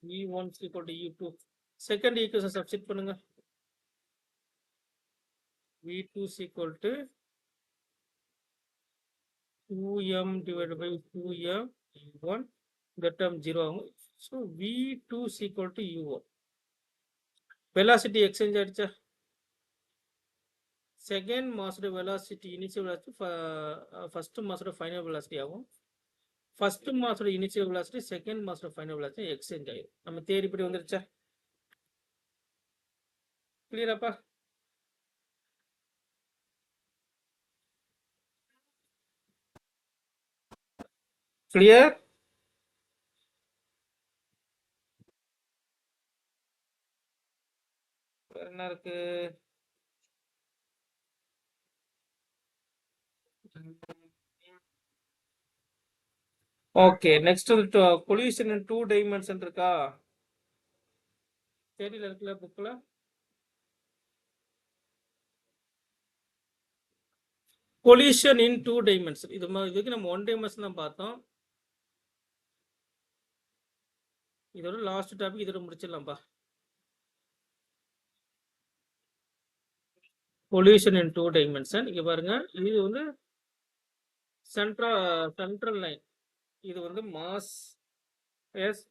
V1 is equal to U2. Second equation substitute பண்ணுங்க. V2 is equal to 2m divided by 2m U1. இந்த டேர்ம் 0 ஆகும். So V2 is equal to U1. Velocity exchange ஆயிடுச்சா, second மாஸோட velocity initial velocity first மாஸோட final velocity ஆகும். First மாஸோட initial velocity second மாஸோட final velocity exchange ஆயிடும். நம்ம தேரி படி வந்துருச்சா, கிளியராப்பா? கிளியர்? வேற என்ன இருக்கு, ஓகே நெக்ஸ்ட் வந்து கொலிஷன் இன் 2 டைமென்ஷன் இருக்கா? தேடியில் இருக்குல்ல புக்கில். கொலிஷன் இன் 2 டைமென்ஷன் இதுக்கு நம்ம 1 டைமென்ஷன் தான் பார்த்தோம். இதோட லாஸ்ட் டாபிக் இதோட முடிச்சிடலாம்ப்பா. கொலிஷன் இன் 2 டைமென்ஷன். இங்க பாருங்க, இது வந்து சென்ட்ரல் லைன். இது வந்து மாஸ் எஸ்